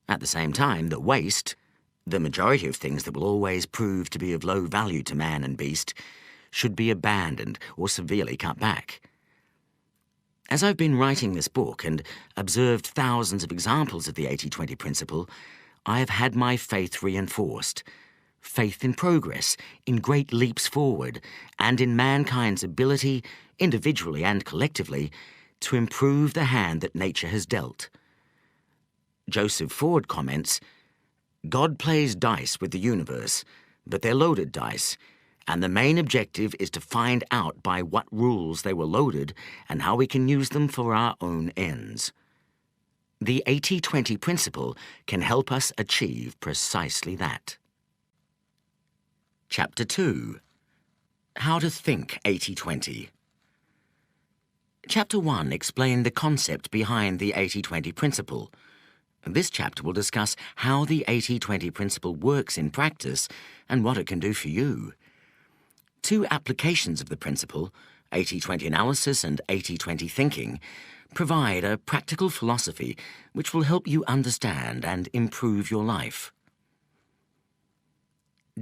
At the same time, the waste, the majority of things that will always prove to be of low value to man and beast, should be abandoned or severely cut back. As I've been writing this book and observed thousands of examples of the 80-20 principle, I have had my faith reinforced. Faith in progress, in great leaps forward, and in mankind's ability, individually and collectively, to improve the hand that nature has dealt. Joseph Ford comments, "God plays dice with the universe, but they're loaded dice, and the main objective is to find out by what rules they were loaded and how we can use them for our own ends." The 80-20 principle can help us achieve precisely that. Chapter 2. How to Think 80-20. Chapter 1 explained the concept behind the 80-20 principle. This chapter will discuss how the 80-20 principle works in practice and what it can do for you. Two applications of the principle, 80-20 analysis and 80-20 thinking, provide a practical philosophy which will help you understand and improve your life.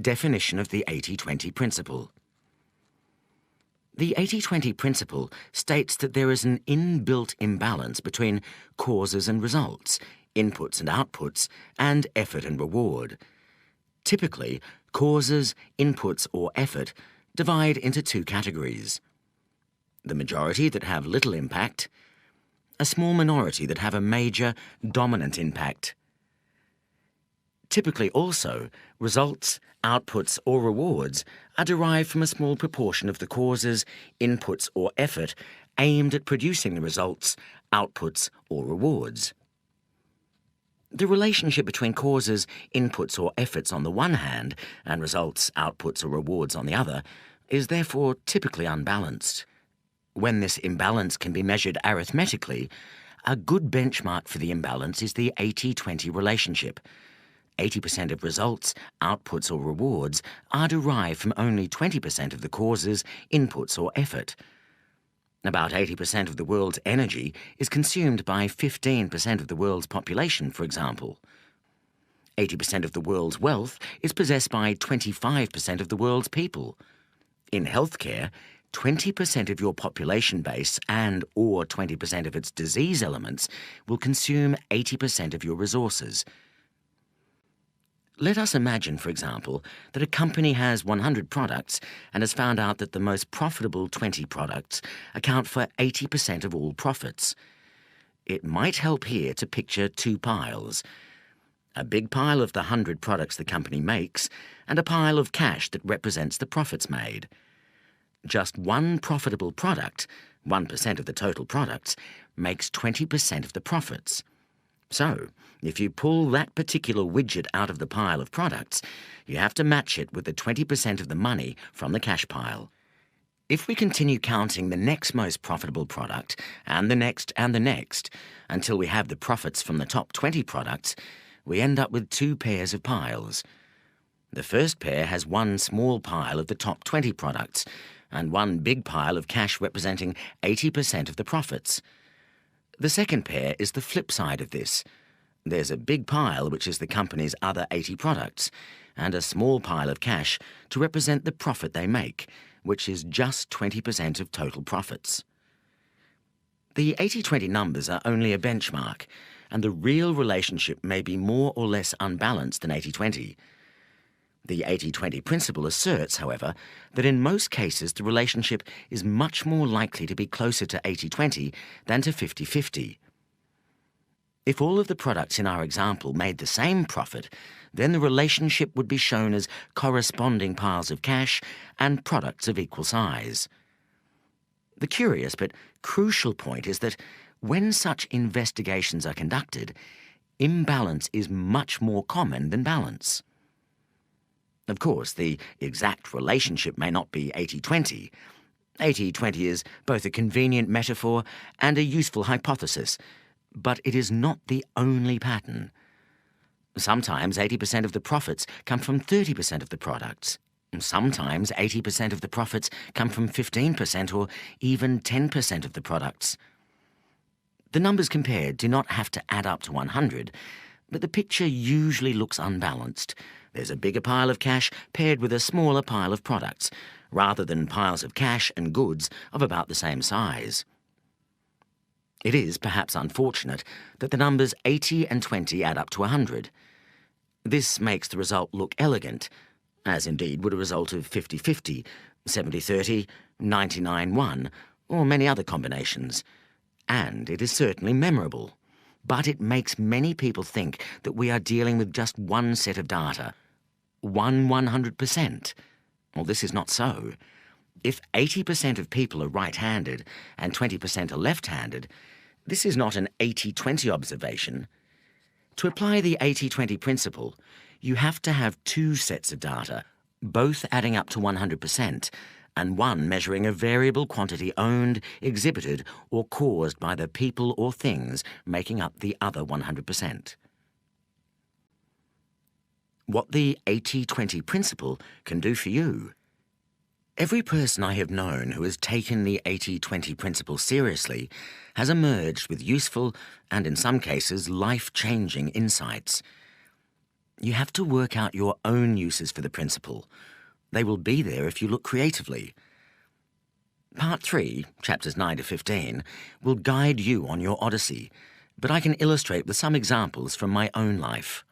Definition of the 80-20 principle. The 80-20 principle states that there is an inbuilt imbalance between causes and results, inputs and outputs, and effort and reward. Typically, causes, inputs, or effort divide into two categories: the majority that have little impact, a small minority that have a major, dominant impact. Typically also, results, outputs, or rewards are derived from a small proportion of the causes, inputs, or effort aimed at producing the results, outputs, or rewards. The relationship between causes, inputs, or efforts on the one hand and results, outputs, or rewards on the other is therefore typically unbalanced. When this imbalance can be measured arithmetically, a good benchmark for the imbalance is the 80-20 relationship. 80% of results, outputs, or rewards are derived from only 20% of the causes, inputs, or effort. About 80% of the world's energy is consumed by 15% of the world's population, for example. 80% of the world's wealth is possessed by 25% of the world's people. In healthcare, 20% of your population base and/or 20% of its disease elements will consume 80% of your resources. Let us imagine, for example, that a company has 100 products and has found out that the most profitable 20 products account for 80% of all profits. It might help here to picture two piles: a big pile of the 100 products the company makes and a pile of cash that represents the profits made. Just one profitable product, 1% of the total products, makes 20% of the profits. So, if you pull that particular widget out of the pile of products, you have to match it with the 20% of the money from the cash pile. If we continue counting the next most profitable product, and the next, until we have the profits from the top 20 products, we end up with two pairs of piles. The first pair has one small pile of the top 20 products and one big pile of cash representing 80% of the profits. The second pair is the flip side of this. There's a big pile which is the company's other 80 products and a small pile of cash to represent the profit they make, which is just 20% of total profits. The 80-20 numbers are only a benchmark, and the real relationship may be more or less unbalanced than 80-20. The 80-20 principle asserts, however, that in most cases the relationship is much more likely to be closer to 80-20 than to 50-50. If all of the products in our example made the same profit, then the relationship would be shown as corresponding piles of cash and products of equal size. The curious but crucial point is that when such investigations are conducted, imbalance is much more common than balance. Of course, the exact relationship may not be 80-20. 80-20 is both a convenient metaphor and a useful hypothesis, but it is not the only pattern. Sometimes 80% of the profits come from 30% of the products. Sometimes 80% of the profits come from 15% or even 10% of the products. The numbers compared do not have to add up to 100, but the picture usually looks unbalanced. There's a bigger pile of cash paired with a smaller pile of products, rather than piles of cash and goods of about the same size. It is perhaps unfortunate that the numbers 80 and 20 add up to 100. This makes the result look elegant, as indeed would a result of 50-50, 70-30, 99-1, or many other combinations. And it is certainly memorable. But it makes many people think that we are dealing with just one set of data, 100%. Well, this is not so. If 80% of people are right-handed and 20% are left-handed, this is not an 80-20 observation. To apply the 80-20 principle, you have to have two sets of data, both adding up to 100%, and one measuring a variable quantity owned, exhibited, or caused by the people or things making up the other 100%. What the 80-20 principle can do for you. Every person I have known who has taken the 80-20 principle seriously has emerged with useful and, in some cases, life-changing insights. You have to work out your own uses for the principle. They will be there if you look creatively. Part 3, chapters 9 to 15, will guide you on your odyssey, but I can illustrate with some examples from my own life.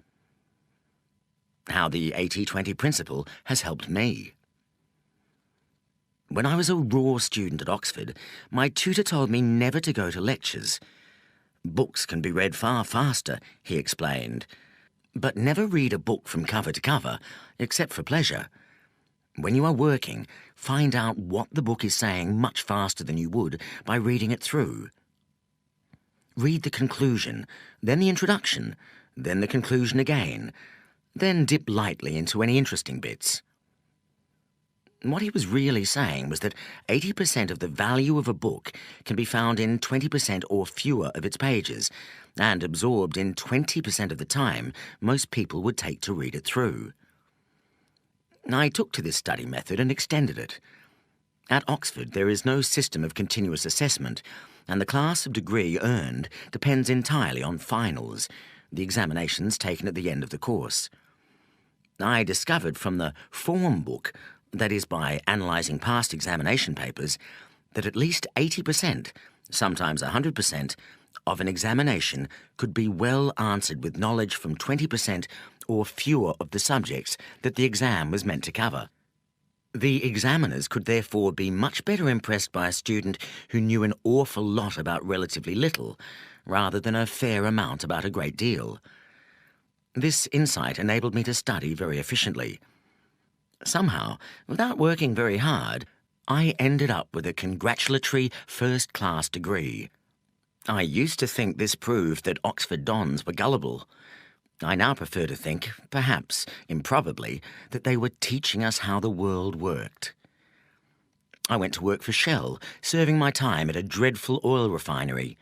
How the 80-20 principle has helped me. When I was a raw student at Oxford, my tutor told me never to go to lectures. Books can be read far faster, he explained, but never read a book from cover to cover, except for pleasure. When you are working, find out what the book is saying much faster than you would by reading it through. Read the conclusion, then the introduction, then the conclusion again, then dip lightly into any interesting bits. What he was really saying was that 80% of the value of a book can be found in 20% or fewer of its pages, and absorbed in 20% of the time most people would take to read it through. I took to this study method and extended it. At Oxford, there is no system of continuous assessment, and the class of degree earned depends entirely on finals, the examinations taken at the end of the course. I discovered from the form book, that is by analysing past examination papers, that at least 80%, sometimes 100%, of an examination could be well answered with knowledge from 20% or fewer of the subjects that the exam was meant to cover. The examiners could therefore be much better impressed by a student who knew an awful lot about relatively little, rather than a fair amount about a great deal. This insight enabled me to study very efficiently. Somehow, without working very hard, I ended up with a congratulatory first-class degree. I used to think this proved that Oxford dons were gullible. I now prefer to think, perhaps improbably, that they were teaching us how the world worked. I went to work for Shell, serving my time at a dreadful oil refinery.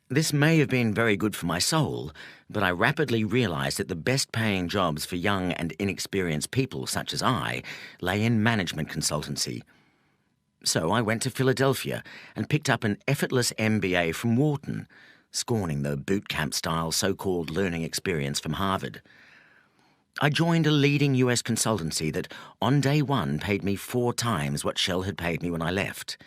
This may have been very good for my soul, but I rapidly realised that the best-paying jobs for young and inexperienced people such as I lay in management consultancy. So I went to Philadelphia and picked up an effortless MBA from Wharton, scorning the boot camp-style so-called learning experience from Harvard. I joined a leading US consultancy that on day one paid me 4 times what Shell had paid me when I left.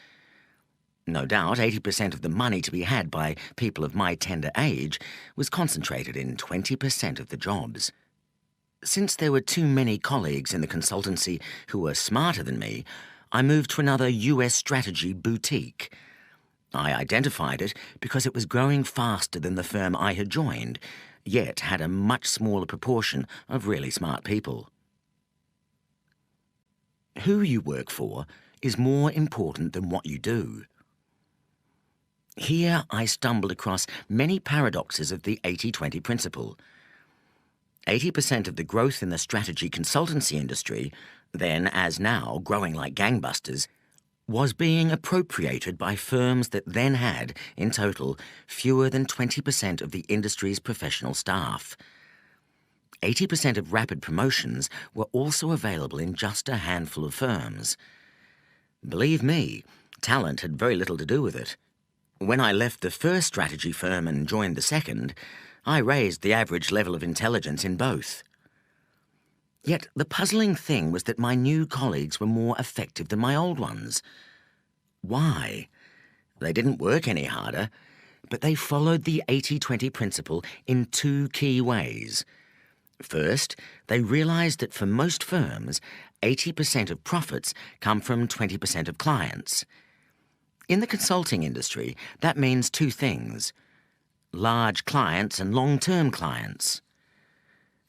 No doubt 80% of the money to be had by people of my tender age was concentrated in 20% of the jobs. Since there were too many colleagues in the consultancy who were smarter than me, I moved to another US strategy boutique. I identified it because it was growing faster than the firm I had joined, yet had a much smaller proportion of really smart people. Who you work for is more important than what you do. Here I stumbled across many paradoxes of the 80-20 principle. 80% of the growth in the strategy consultancy industry, then as now growing like gangbusters, was being appropriated by firms that then had, in total, fewer than 20% of the industry's professional staff. 80% of rapid promotions were also available in just a handful of firms. Believe me, talent had very little to do with it. When I left the first strategy firm and joined the second, I raised the average level of intelligence in both. Yet the puzzling thing was that my new colleagues were more effective than my old ones. Why? They didn't work any harder, but they followed the 80-20 principle in 2 key ways. First, they realized that for most firms, 80% of profits come from 20% of clients. In the consulting industry, that means 2 things: large clients and long-term clients.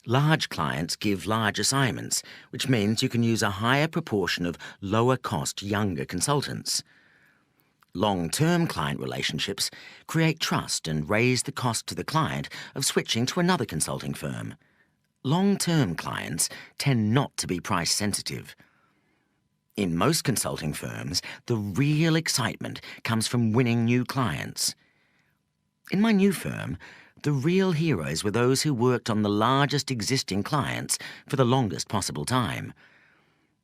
Large clients give large assignments, which means you can use a higher proportion of lower-cost younger consultants. Long-term client relationships create trust and raise the cost to the client of switching to another consulting firm. Long-term clients tend not to be price-sensitive. In most consulting firms, the real excitement comes from winning new clients. In my new firm, the real heroes were those who worked on the largest existing clients for the longest possible time.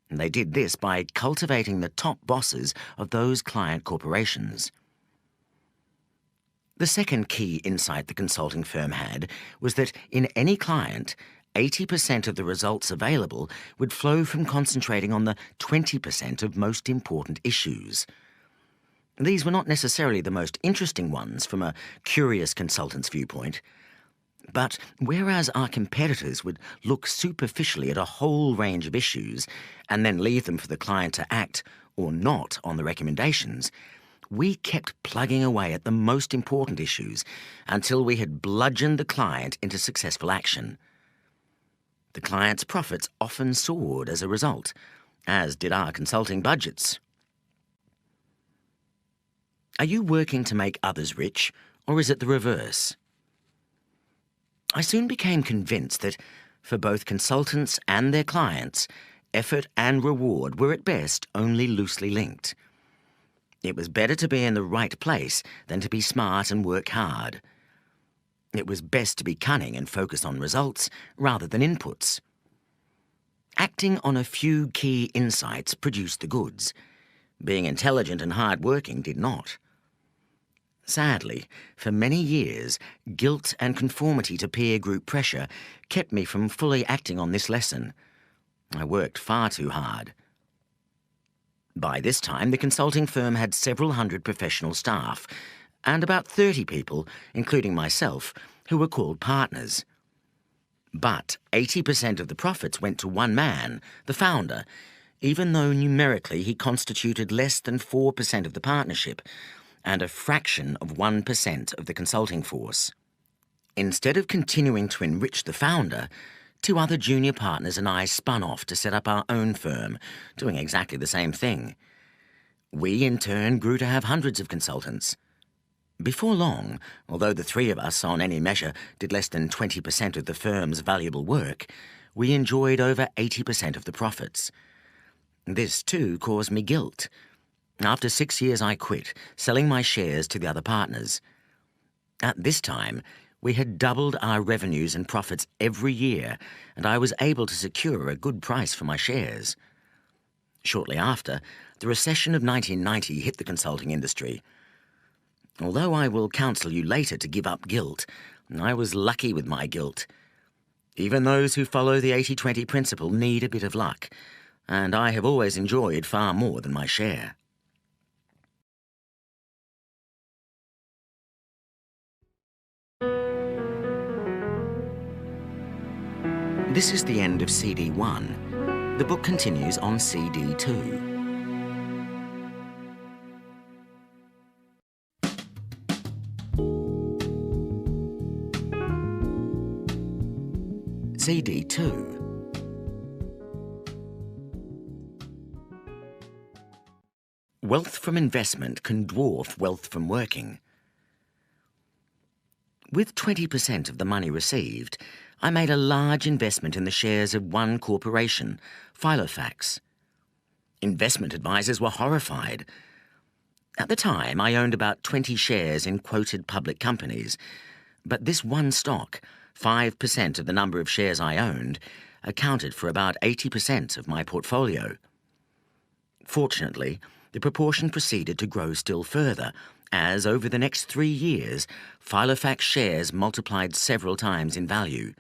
And they did this by cultivating the top bosses of those client corporations. The second key insight the consulting firm had was that in any client, 80% of the results available would flow from concentrating on the 20% of most important issues. These were not necessarily the most interesting ones from a curious consultant's viewpoint, but whereas our competitors would look superficially at a whole range of issues and then leave them for the client to act or not on the recommendations, we kept plugging away at the most important issues until we had bludgeoned the client into successful action. The client's profits often soared as a result, as did our consulting budgets. Are you working to make others rich, or is it the reverse? I soon became convinced that, for both consultants and their clients, effort and reward were at best only loosely linked. It was better to be in the right place than to be smart and work hard. It was best to be cunning and focus on results rather than inputs. Acting on a few key insights produced the goods. Being intelligent and hard-working did not. Sadly, for many years, guilt and conformity to peer group pressure kept me from fully acting on this lesson. I worked far too hard. By this time, the consulting firm had several hundred professional staff, and about 30 people, including myself, who were called partners. But 80% of the profits went to one man, the founder, even though numerically he constituted less than 4% of the partnership and a fraction of 1% of the consulting force. Instead of continuing to enrich the founder, 2 other junior partners and I spun off to set up our own firm, doing exactly the same thing. We, in turn, grew to have hundreds of consultants. Before long, although the 3 of us, on any measure, did less than 20% of the firm's valuable work, we enjoyed over 80% of the profits. This, too, caused me guilt. After 6 years, I quit, selling my shares to the other partners. At this time, we had doubled our revenues and profits every year, and I was able to secure a good price for my shares. Shortly after, the recession of 1990 hit the consulting industry. Although I will counsel you later to give up guilt, I was lucky with my guilt. Even those who follow the 80-20 principle need a bit of luck, and I have always enjoyed far more than my share. This is the end of CD 1. The book continues on CD 2. CD 2. Wealth from investment can dwarf wealth from working. With 20% of the money received, I made a large investment in the shares of one corporation, Filofax. Investment advisors were horrified. At the time, I owned about 20 shares in quoted public companies, but this one stock, 5% of the number of shares I owned, accounted for about 80% of my portfolio. Fortunately, the proportion proceeded to grow still further, as over the next 3 years, Filofax shares multiplied several times in value.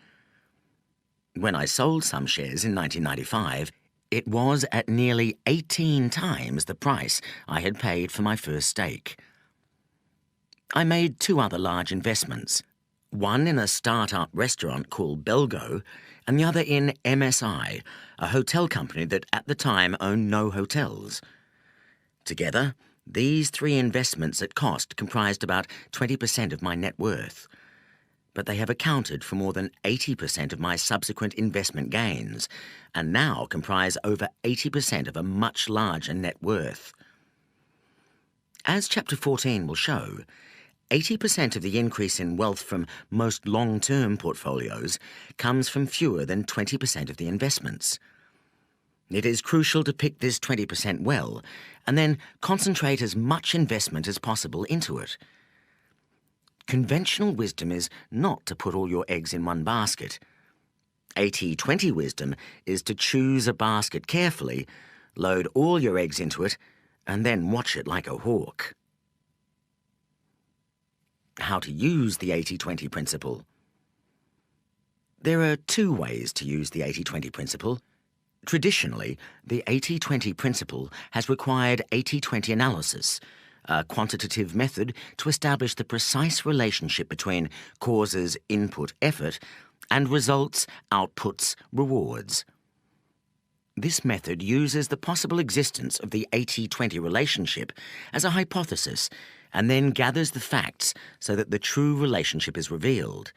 When I sold some shares in 1995, it was at nearly 18 times the price I had paid for my first stake. I made 2 other large investments, one in a start-up restaurant called Belgo, and the other in MSI, a hotel company that at the time owned no hotels. Together, these 3 investments at cost comprised about 20% of my net worth, but they have accounted for more than 80% of my subsequent investment gains, and now comprise over 80% of a much larger net worth. As Chapter 14 will show, 80% of the increase in wealth from most long-term portfolios comes from fewer than 20% of the investments. It is crucial to pick this 20% well, and then concentrate as much investment as possible into it. Conventional wisdom is not to put all your eggs in one basket. 80-20 wisdom is to choose a basket carefully, load all your eggs into it, and then watch it like a hawk. How to use the 80-20 principle. There are 2 ways to use the 80-20 principle. Traditionally, the 80-20 principle has required 80-20 analysis, a quantitative method to establish the precise relationship between causes, input, effort, and results, outputs, rewards. This method uses the possible existence of the 80-20 relationship as a hypothesis and then gathers the facts so that the true relationship is revealed.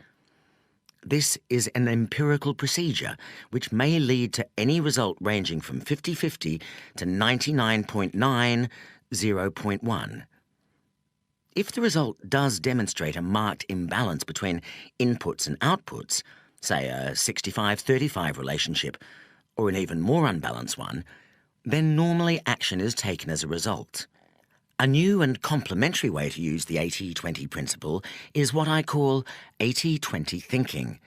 This is an empirical procedure which may lead to any result ranging from 50-50 to 99.90.1. If the result does demonstrate a marked imbalance between inputs and outputs, say a 65-35 relationship, or an even more unbalanced one, then normally action is taken as a result. A new and complementary way to use the 80-20 principle is what I call 80-20 thinking.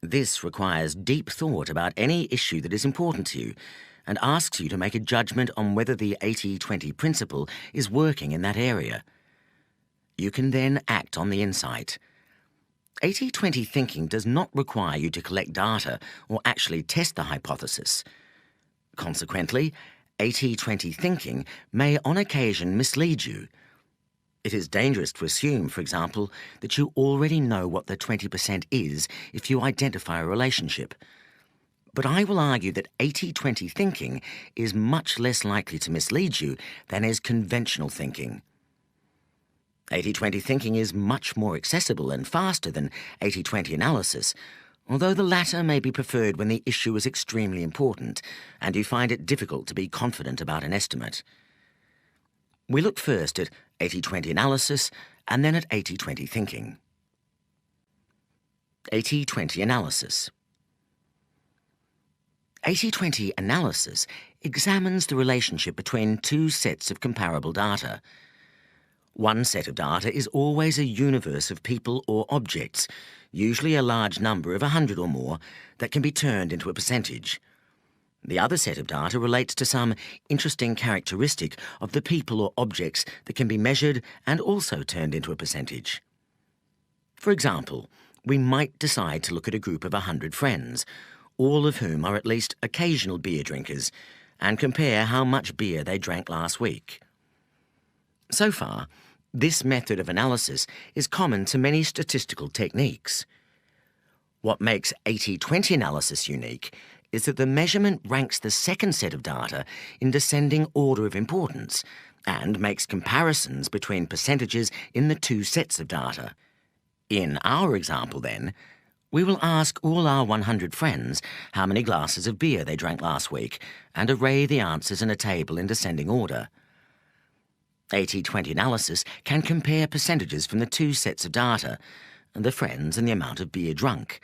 This requires deep thought about any issue that is important to you and asks you to make a judgment on whether the 80-20 principle is working in that area. You can then act on the insight. 80-20 thinking does not require you to collect data or actually test the hypothesis. Consequently, 80-20 thinking may on occasion mislead you. It is dangerous to assume, for example, that you already know what the 20% is if you identify a relationship. But I will argue that 80-20 thinking is much less likely to mislead you than is conventional thinking. 80-20 thinking is much more accessible and faster than 80-20 analysis, although the latter may be preferred when the issue is extremely important and you find it difficult to be confident about an estimate. We look first at 80-20 analysis and then at 80-20 thinking. 80-20 analysis. 80-20 analysis examines the relationship between 2 sets of comparable data. One set of data is always a universe of people or objects, usually a large number of 100 or more, that can be turned into a percentage. The other set of data relates to some interesting characteristic of the people or objects that can be measured and also turned into a percentage. For example, we might decide to look at a group of 100 friends, all of whom are at least occasional beer drinkers, and compare how much beer they drank last week. So far, this method of analysis is common to many statistical techniques. What makes 80-20 analysis unique is that the measurement ranks the second set of data in descending order of importance and makes comparisons between percentages in the two sets of data. In our example, then, we will ask all our 100 friends how many glasses of beer they drank last week and array the answers in a table in descending order. 80-20 analysis can compare percentages from the two sets of data, the friends and the amount of beer drunk.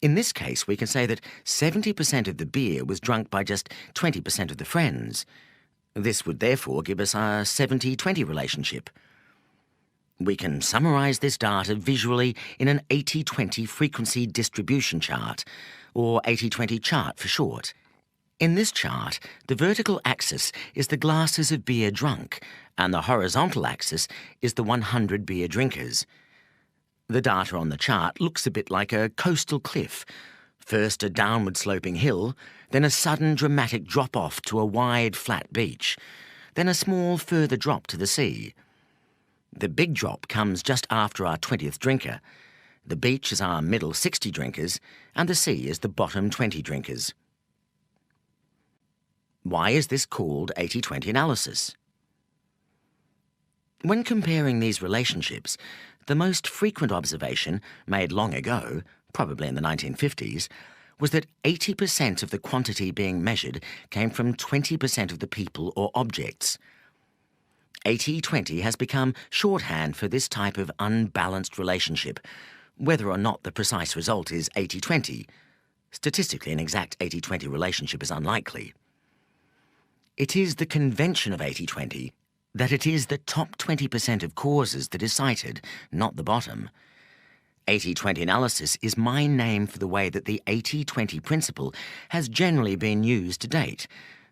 In this case, we can say that 70% of the beer was drunk by just 20% of the friends. This would therefore give us a 70-20 relationship. We can summarise this data visually in an 80-20 frequency distribution chart, or 80-20 chart for short. In this chart, the vertical axis is the glasses of beer drunk, and the horizontal axis is the 100 beer drinkers. The data on the chart looks a bit like a coastal cliff. First a downward sloping hill, then a sudden dramatic drop off to a wide flat beach, then a small further drop to the sea. The big drop comes just after our 20th drinker. The beach is our middle 60 drinkers, and the sea is the bottom 20 drinkers. Why is this called 80-20 analysis? When comparing these relationships, the most frequent observation, made long ago, probably in the 1950s, was that 80% of the quantity being measured came from 20% of the people or objects. 80-20 has become shorthand for this type of unbalanced relationship, whether or not the precise result is 80-20. Statistically, an exact 80-20 relationship is unlikely. It is the convention of 80-20 that it is the top 20% of causes that is cited, not the bottom. 80-20 analysis is my name for the way that the 80-20 principle has generally been used to date,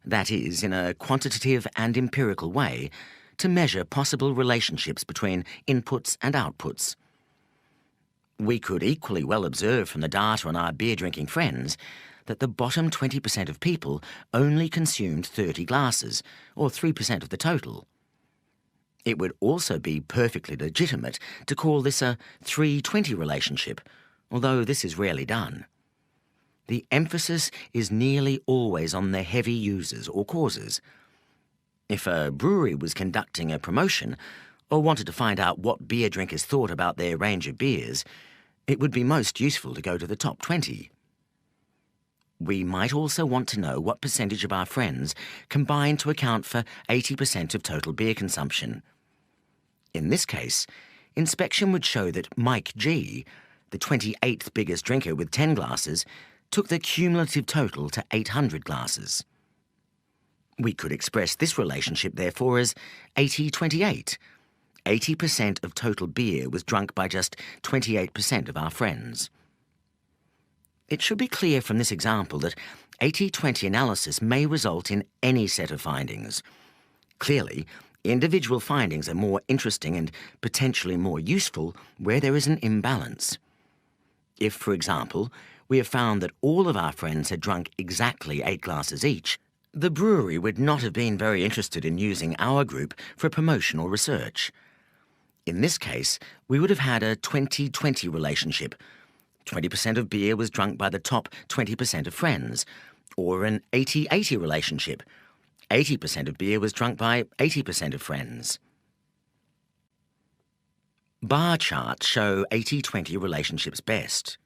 that is, in a quantitative and empirical way, to measure possible relationships between inputs and outputs. We could equally well observe from the data on our beer-drinking friends that the bottom 20% of people only consumed 30 glasses, or 3% of the total. It would also be perfectly legitimate to call this a 3-20 relationship, although this is rarely done. The emphasis is nearly always on the heavy users or causes. If a brewery was conducting a promotion or wanted to find out what beer drinkers thought about their range of beers, it would be most useful to go to the top 20. We might also want to know what percentage of our friends combine to account for 80% of total beer consumption. In this case, inspection would show that Mike G, the 28th biggest drinker with 10 glasses, took the cumulative total to 800 glasses. We could express this relationship, therefore, as 80-28. 80% of total beer was drunk by just 28% of our friends. It should be clear from this example that 80-20 analysis may result in any set of findings. Clearly, individual findings are more interesting and potentially more useful where there is an imbalance. If, for example, we have found that all of our friends had drunk exactly 8 glasses each, the brewery would not have been very interested in using our group for promotion or research. In this case, we would have had a 20-20 relationship. 20% of beer was drunk by the top 20% of friends, or an 80-80 relationship. 80% of beer was drunk by 80% of friends. Bar charts show 80-20 relationships best.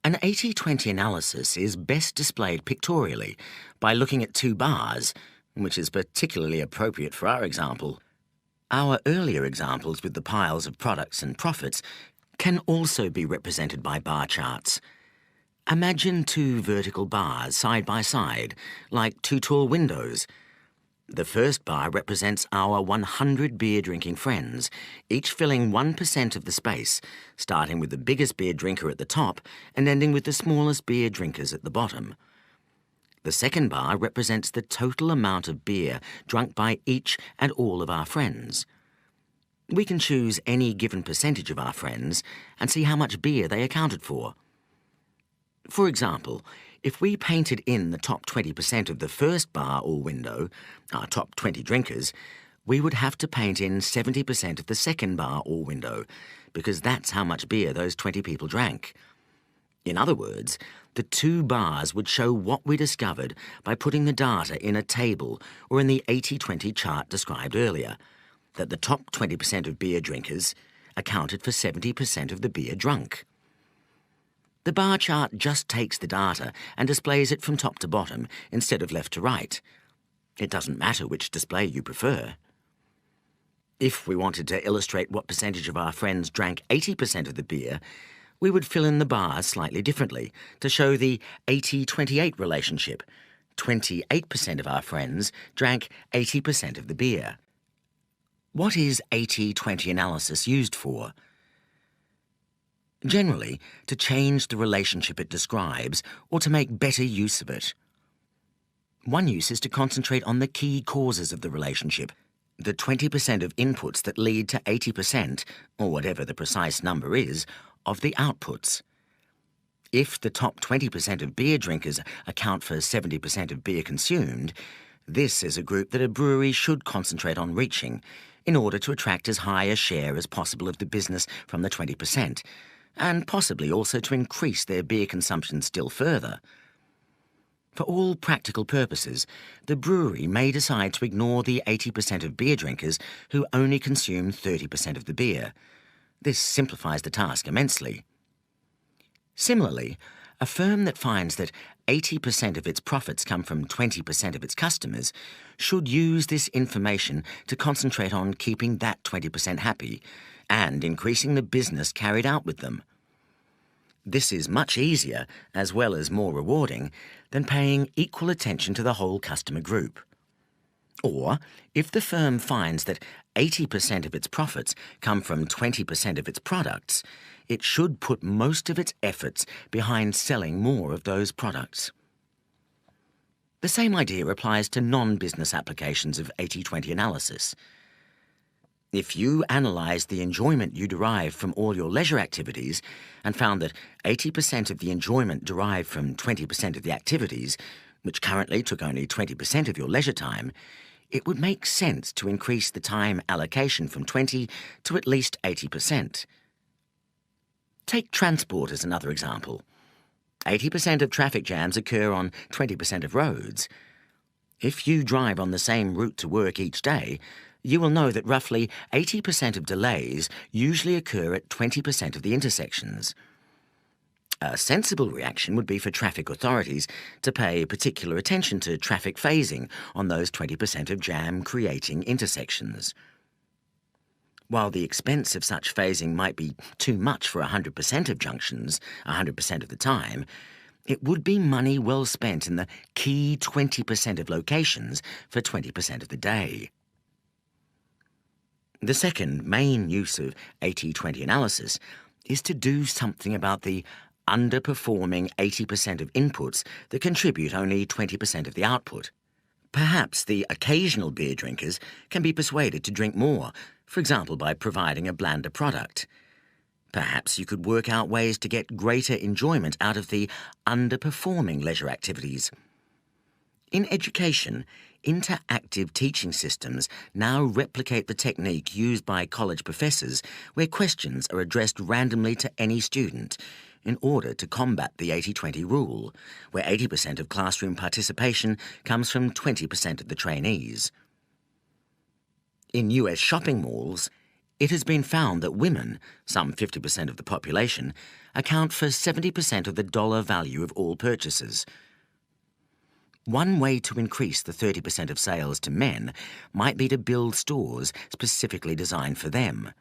An 80-20 analysis is best displayed pictorially by looking at 2 bars, which is particularly appropriate for our example. Our earlier examples with the piles of products and profits can also be represented by bar charts. Imagine 2 vertical bars side by side, like 2 tall windows. The first bar represents our 100 beer-drinking friends, each filling 1% of the space, starting with the biggest beer drinker at the top and ending with the smallest beer drinkers at the bottom. The second bar represents the total amount of beer drunk by each and all of our friends. We can choose any given percentage of our friends and see how much beer they accounted for. For example, if we painted in the top 20% of the first bar or window, our top 20 drinkers, we would have to paint in 70% of the second bar or window, because that's how much beer those 20 people drank. In other words, the two bars would show what we discovered by putting the data in a table or in the 80-20 chart described earlier, that the top 20% of beer drinkers accounted for 70% of the beer drunk. The bar chart just takes the data and displays it from top to bottom instead of left to right. It doesn't matter which display you prefer. If we wanted to illustrate what percentage of our friends drank 80% of the beer, we would fill in the bars slightly differently to show the 80-28 relationship. 28% of our friends drank 80% of the beer. What is 80-20 analysis used for? Generally, to change the relationship it describes or to make better use of it. One use is to concentrate on the key causes of the relationship, the 20% of inputs that lead to 80%, or whatever the precise number is, of the outputs. If the top 20% of beer drinkers account for 70% of beer consumed, this is a group that a brewery should concentrate on reaching in order to attract as high a share as possible of the business from the 20%. And possibly also to increase their beer consumption still further. For all practical purposes, the brewery may decide to ignore the 80% of beer drinkers who only consume 30% of the beer. This simplifies the task immensely. Similarly, a firm that finds that 80% of its profits come from 20% of its customers should use this information to concentrate on keeping that 20% happy and increasing the business carried out with them. This is much easier, as well as more rewarding, than paying equal attention to the whole customer group. Or, if the firm finds that 80% of its profits come from 20% of its products, it should put most of its efforts behind selling more of those products. The same idea applies to non-business applications of 80-20 analysis. If you analysed the enjoyment you derive from all your leisure activities and found that 80% of the enjoyment derived from 20% of the activities, which currently took only 20% of your leisure time, it would make sense to increase the time allocation from 20 to at least 80%. Take transport as another example. 80% of traffic jams occur on 20% of roads. If you drive on the same route to work each day, you will know that roughly 80% of delays usually occur at 20% of the intersections. A sensible reaction would be for traffic authorities to pay particular attention to traffic phasing on those 20% of jam-creating intersections. While the expense of such phasing might be too much for 100% of junctions, 100% of the time, it would be money well spent in the key 20% of locations for 20% of the day. The second main use of 80-20 analysis is to do something about the underperforming 80% of inputs that contribute only 20% of the output. Perhaps the occasional beer drinkers can be persuaded to drink more, for example by providing a blander product. Perhaps you could work out ways to get greater enjoyment out of the underperforming leisure activities. In education, interactive teaching systems now replicate the technique used by college professors where questions are addressed randomly to any student in order to combat the 80-20 rule, where 80% of classroom participation comes from 20% of the trainees. In US shopping malls, it has been found that women, some 50% of the population, account for 70% of the dollar value of all purchases. One way to increase the 30% of sales to men might be to build stores specifically designed for them.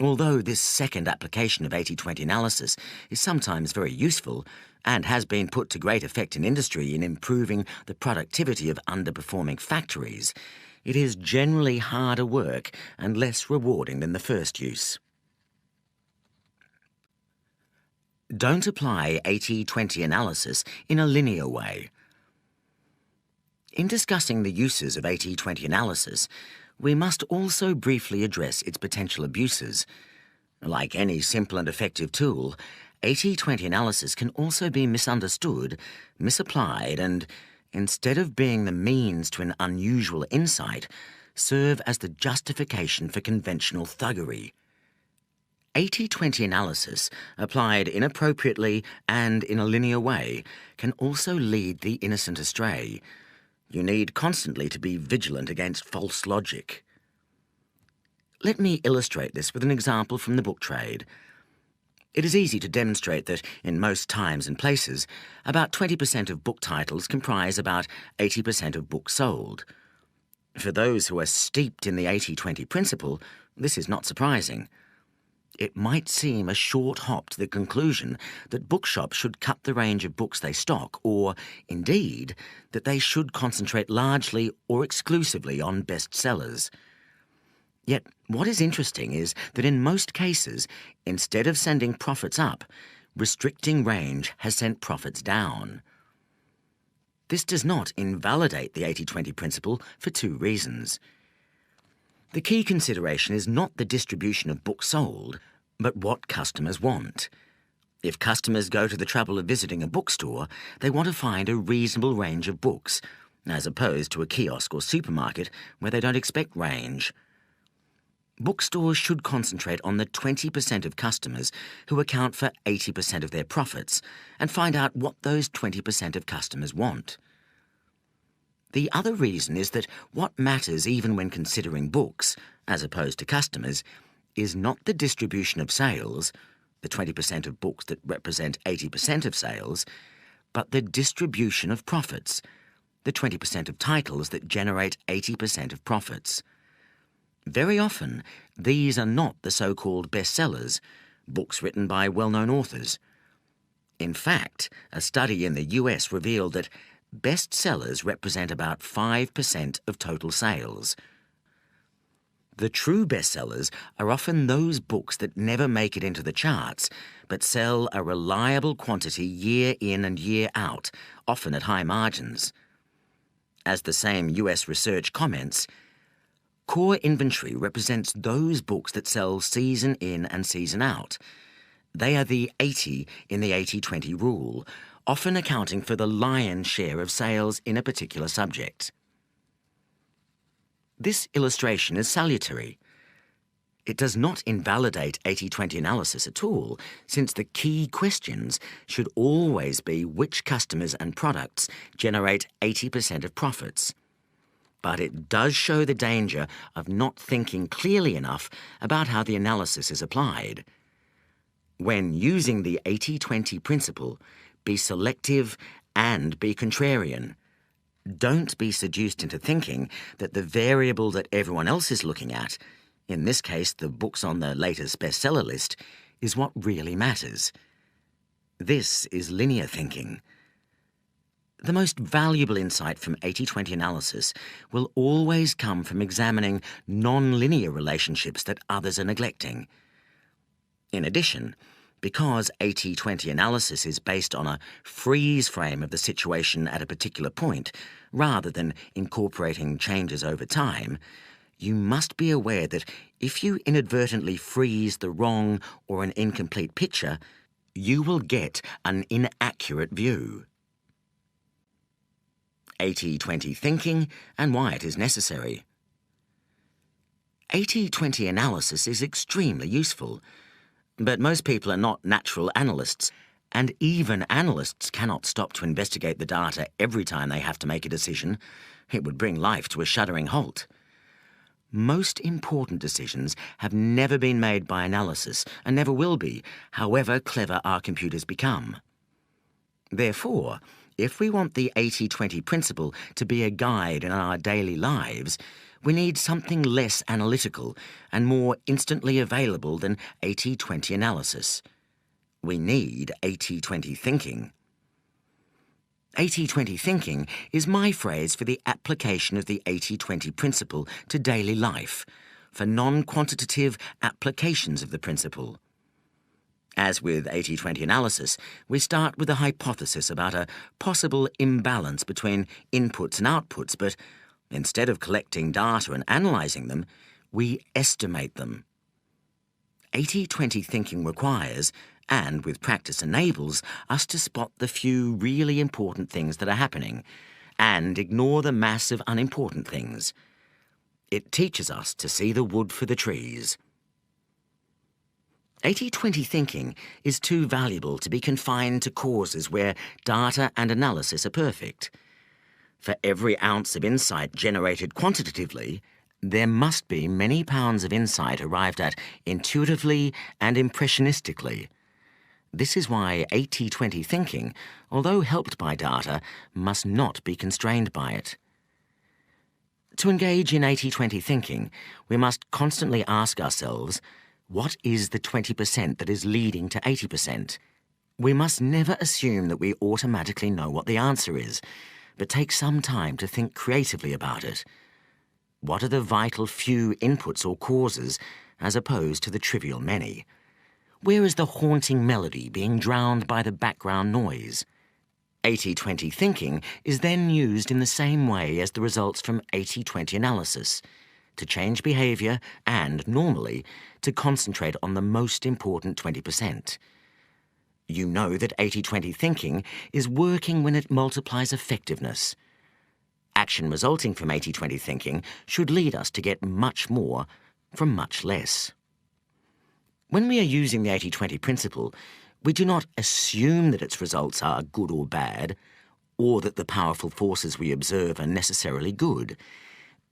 Although this second application of 80-20 analysis is sometimes very useful and has been put to great effect in industry in improving the productivity of underperforming factories, it is generally harder work and less rewarding than the first use. Don't apply 80-20 analysis in a linear way. In discussing the uses of 80-20 analysis, we must also briefly address its potential abuses. Like any simple and effective tool, 80-20 analysis can also be misunderstood, misapplied, and, instead of being the means to an unusual insight, serve as the justification for conventional thuggery. 80-20 analysis, applied inappropriately and in a linear way, can also lead the innocent astray. You need constantly to be vigilant against false logic. Let me illustrate this with an example from the book trade. It is easy to demonstrate that in most times and places, about 20% of book titles comprise about 80% of books sold. For those who are steeped in the 80-20 principle, this is not surprising. It might seem a short hop to the conclusion that bookshops should cut the range of books they stock, or, indeed, that they should concentrate largely or exclusively on bestsellers. Yet, what is interesting is that in most cases, instead of sending profits up, restricting range has sent profits down. This does not invalidate the 80-20 principle for two reasons. The key consideration is not the distribution of books sold, but what customers want. If customers go to the trouble of visiting a bookstore, they want to find a reasonable range of books, as opposed to a kiosk or supermarket where they don't expect range. Bookstores should concentrate on the 20% of customers who account for 80% of their profits and find out what those 20% of customers want. The other reason is that what matters even when considering books, as opposed to customers, is not the distribution of sales, the 20% of books that represent 80% of sales, but the distribution of profits, the 20% of titles that generate 80% of profits. Very often, these are not the so-called bestsellers, books written by well-known authors. In fact, a study in the US revealed that bestsellers represent about 5% of total sales. The true bestsellers are often those books that never make it into the charts, but sell a reliable quantity year in and year out, often at high margins. As the same US research comments, core inventory represents those books that sell season in and season out. They are the 80 in the 80-20 rule, often accounting for the lion's share of sales in a particular subject. This illustration is salutary. It does not invalidate 80-20 analysis at all, since the key questions should always be which customers and products generate 80% of profits. But it does show the danger of not thinking clearly enough about how the analysis is applied. When using the 80-20 principle, be selective and be contrarian. Don't be seduced into thinking that the variable that everyone else is looking at, in this case the books on the latest bestseller list, is what really matters. This is linear thinking. The most valuable insight from 80-20 analysis will always come from examining non-linear relationships that others are neglecting. In addition, because 80-20 analysis is based on a freeze frame of the situation at a particular point, rather than incorporating changes over time, you must be aware that if you inadvertently freeze the wrong or an incomplete picture, you will get an inaccurate view. 80-20 thinking and why it is necessary. 80-20 analysis is extremely useful, but most people are not natural analysts, and even analysts cannot stop to investigate the data every time they have to make a decision. It would bring life to a shuddering halt. Most important decisions have never been made by analysis and never will be, however clever our computers become. Therefore, if we want the 80-20 principle to be a guide in our daily lives, We need something less analytical and more instantly available than 80-20 analysis. We need 80-20 thinking. 80-20 thinking is my phrase for the application of the 80-20 principle to daily life, for non-quantitative applications of the principle. As with 80-20 analysis, we start with a hypothesis about a possible imbalance between inputs and outputs, but instead of collecting data and analysing them, we estimate them. 80-20 thinking requires, and with practice enables, us to spot the few really important things that are happening and ignore the mass of unimportant things. It teaches us to see the wood for the trees. 80-20 thinking is too valuable to be confined to causes where data and analysis are perfect. For every ounce of insight generated quantitatively, there must be many pounds of insight arrived at intuitively and impressionistically. This is why 80-20 thinking, although helped by data, must not be constrained by it. To engage in 80-20 thinking, we must constantly ask ourselves, what is the 20% that is leading to 80%? We must never assume that we automatically know what the answer is, but take some time to think creatively about it. What are the vital few inputs or causes as opposed to the trivial many? Where is the haunting melody being drowned by the background noise? 80-20 thinking is then used in the same way as the results from 80-20 analysis, to change behaviour and, normally, to concentrate on the most important 20%. You know that 80-20 thinking is working when it multiplies effectiveness. Action resulting from 80-20 thinking should lead us to get much more from much less. When we are using the 80-20 principle, we do not assume that its results are good or bad, or that the powerful forces we observe are necessarily good.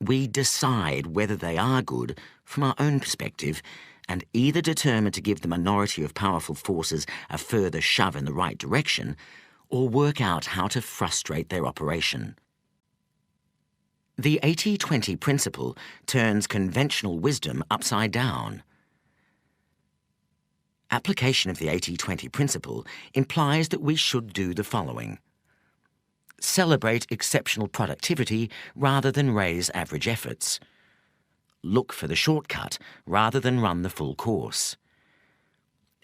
We decide whether they are good from our own perspective and either determine to give the minority of powerful forces a further shove in the right direction or work out how to frustrate their operation. The 80-20 principle turns conventional wisdom upside down. Application of the 80-20 principle implies that we should do the following. Celebrate exceptional productivity rather than raise average efforts. Look for the shortcut rather than run the full course.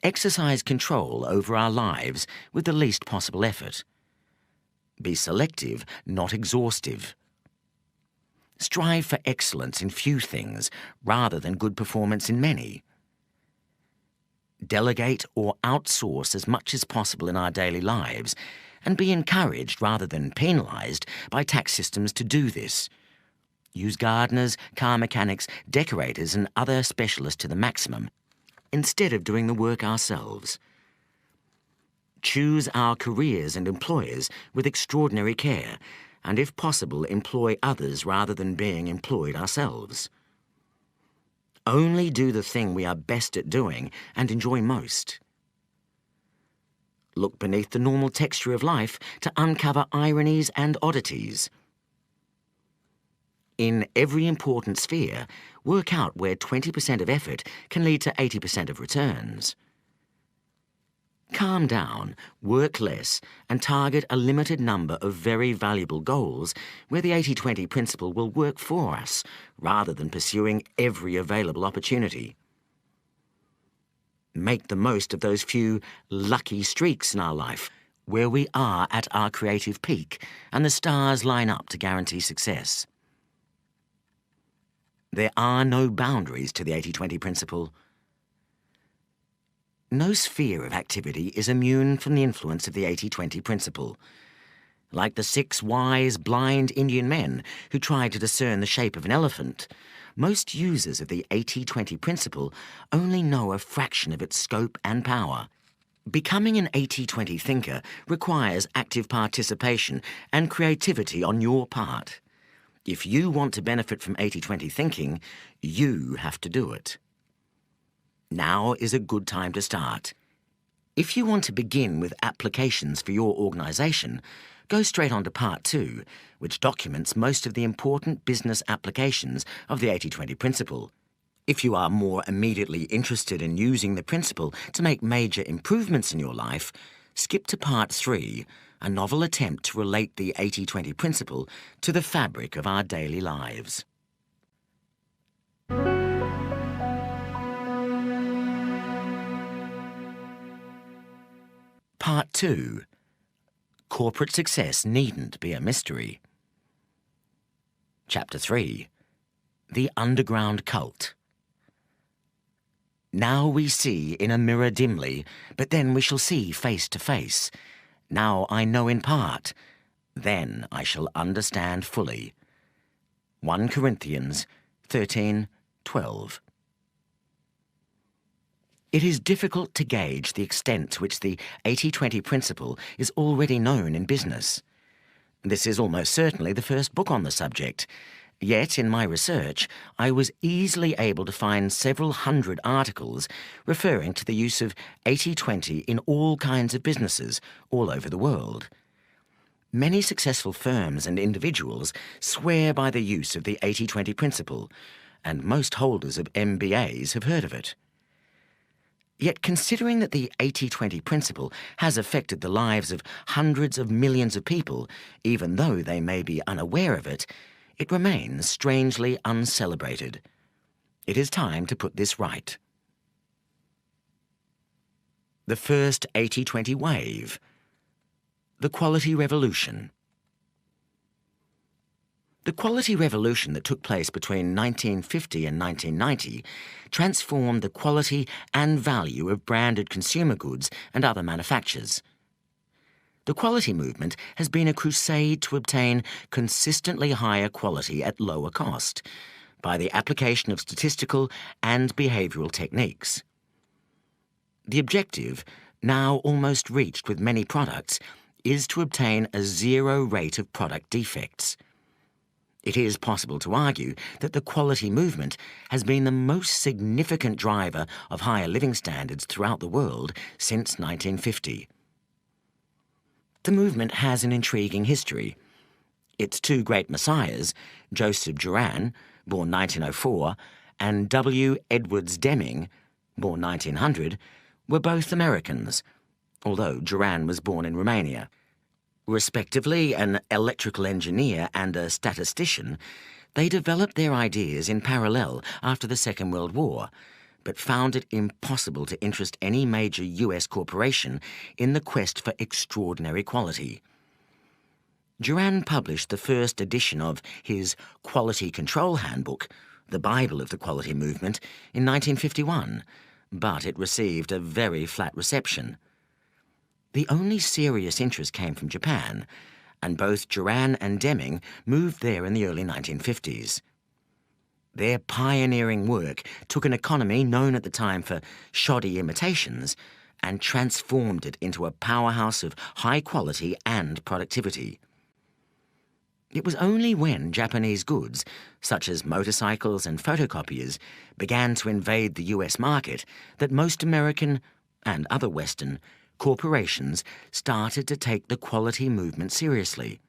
Exercise control over our lives with the least possible effort. Be selective, not exhaustive. Strive for excellence in few things rather than good performance in many. Delegate or outsource as much as possible in our daily lives and be encouraged rather than penalised by tax systems to do this. Use gardeners, car mechanics, decorators and other specialists to the maximum, instead of doing the work ourselves. Choose our careers and employers with extraordinary care, and if possible employ others rather than being employed ourselves. Only do the thing we are best at doing and enjoy most. Look beneath the normal texture of life to uncover ironies and oddities. In every important sphere, work out where 20% of effort can lead to 80% of returns. Calm down, work less, and target a limited number of very valuable goals where the 80-20 principle will work for us, rather than pursuing every available opportunity. Make the most of those few lucky streaks in our life, where we are at our creative peak and the stars line up to guarantee success. There are no boundaries to the 80-20 principle. No sphere of activity is immune from the influence of the 80-20 principle. Like the 6 wise, blind Indian men who tried to discern the shape of an elephant, most users of the 80-20 principle only know a fraction of its scope and power. Becoming an 80-20 thinker requires active participation and creativity on your part. If you want to benefit from 80-20 thinking, you have to do it. Now is a good time to start. If you want to begin with applications for your organisation, go straight on to Part 2, which documents most of the important business applications of the 80-20 principle. If you are more immediately interested in using the principle to make major improvements in your life, skip to Part 3, a novel attempt to relate the 80-20 principle to the fabric of our daily lives. Part 2. Corporate success needn't be a mystery. Chapter 3. The Underground Cult. Now we see in a mirror dimly, but then we shall see face to face. Now I know in part, then I shall understand fully. 1 Corinthians 13:12. It is difficult to gauge the extent to which the 80-20 principle is already known in business. This is almost certainly the first book on the subject. Yet, in my research, I was easily able to find several hundred articles referring to the use of 80-20 in all kinds of businesses all over the world. Many successful firms and individuals swear by the use of the 80-20 principle, and most holders of MBAs have heard of it. Yet considering that the 80-20 principle has affected the lives of hundreds of millions of people, even though they may be unaware of it, it remains strangely uncelebrated. It is time to put this right. The first 80-20 wave. The Quality Revolution. The Quality Revolution that took place between 1950 and 1990 transformed the quality and value of branded consumer goods and other manufactures. The quality movement has been a crusade to obtain consistently higher quality at lower cost by the application of statistical and behavioral techniques. The objective, now almost reached with many products, is to obtain a zero rate of product defects. It is possible to argue that the quality movement has been the most significant driver of higher living standards throughout the world since 1950. The movement has an intriguing history. Its 2 great messiahs, Joseph Juran, born 1904, and W. Edwards Deming, born 1900, were both Americans, although Juran was born in Romania. Respectively an electrical engineer and a statistician, they developed their ideas in parallel after the Second World War, but found it impossible to interest any major US corporation in the quest for extraordinary quality. Juran published the first edition of his Quality Control Handbook, the Bible of the quality movement, in 1951, but it received a very flat reception. The only serious interest came from Japan, and both Juran and Deming moved there in the early 1950s. Their pioneering work took an economy known at the time for shoddy imitations and transformed it into a powerhouse of high quality and productivity. It was only when Japanese goods, such as motorcycles and photocopiers, began to invade the US market that most American, and other Western, corporations started to take the quality movement seriously.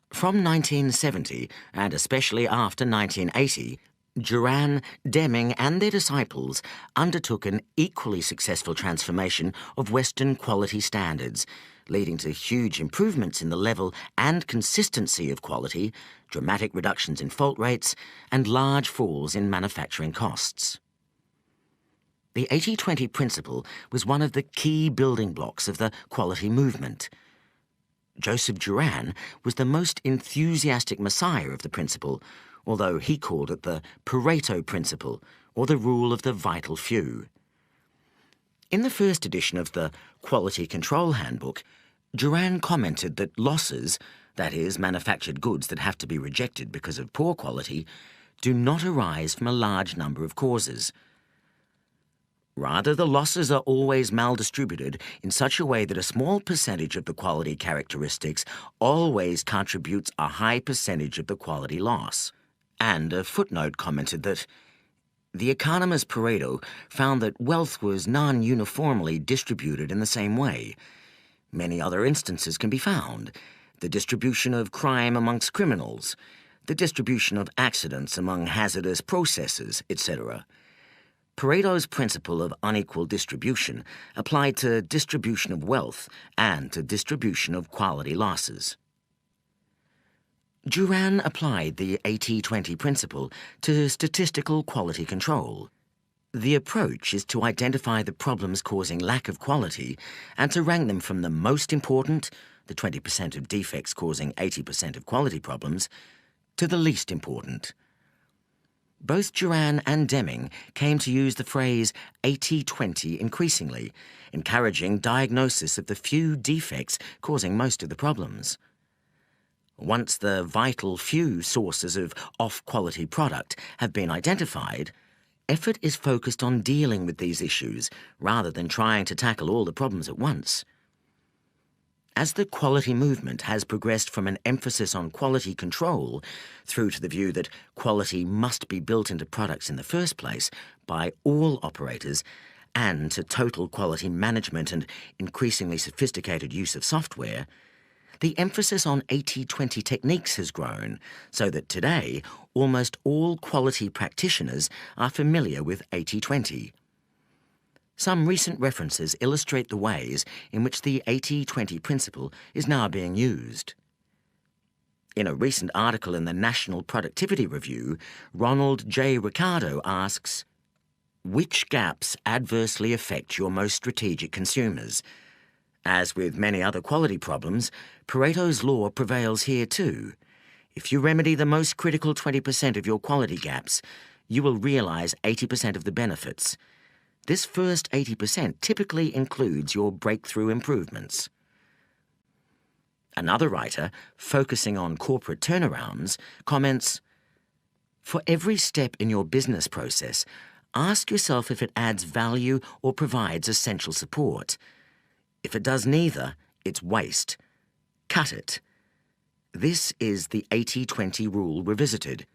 From 1970, and especially after 1980, Juran, Deming and their disciples undertook an equally successful transformation of Western quality standards, leading to huge improvements in the level and consistency of quality, dramatic reductions in fault rates, and large falls in manufacturing costs. The 80-20 principle was one of the key building blocks of the quality movement. Joseph Juran was the most enthusiastic messiah of the principle, although he called it the Pareto principle, or the rule of the vital few. In the first edition of the Quality Control Handbook, Juran commented that losses, that is, manufactured goods that have to be rejected because of poor quality, do not arise from a large number of causes. Rather, the losses are always maldistributed in such a way that a small percentage of the quality characteristics always contributes a high percentage of the quality loss. And a footnote commented that the economist Pareto found that wealth was non-uniformly distributed in the same way. Many other instances can be found. the distribution of crime amongst criminals, the distribution of accidents among hazardous processes, etc. Pareto's principle of unequal distribution applied to distribution of wealth and to distribution of quality losses. Juran applied the 80-20 principle to statistical quality control. The approach is to identify the problems causing lack of quality and to rank them from the most important, the 20% of defects causing 80% of quality problems, to the least important. Both Juran and Deming came to use the phrase 80-20 increasingly, encouraging diagnosis of the few defects causing most of the problems. Once the vital few sources of off-quality product have been identified, effort is focused on dealing with these issues rather than trying to tackle all the problems at once. As the quality movement has progressed from an emphasis on quality control through to the view that quality must be built into products in the first place by all operators, and to total quality management and increasingly sophisticated use of software, the emphasis on 80-20 techniques has grown so that today almost all quality practitioners are familiar with 80-20. Some recent references illustrate the ways in which the 80-20 principle is now being used. In a recent article in the National Productivity Review, Ronald J. Ricardo asks, "Which gaps adversely affect your most strategic consumers?" As with many other quality problems, Pareto's law prevails here too. If you remedy the most critical 20% of your quality gaps, you will realize 80% of the benefits. This first 80% typically includes your breakthrough improvements. Another writer, focusing on corporate turnarounds, comments, "For every step in your business process, ask yourself if it adds value or provides essential support. If it does neither, it's waste. Cut it." This is the 80-20 rule revisited.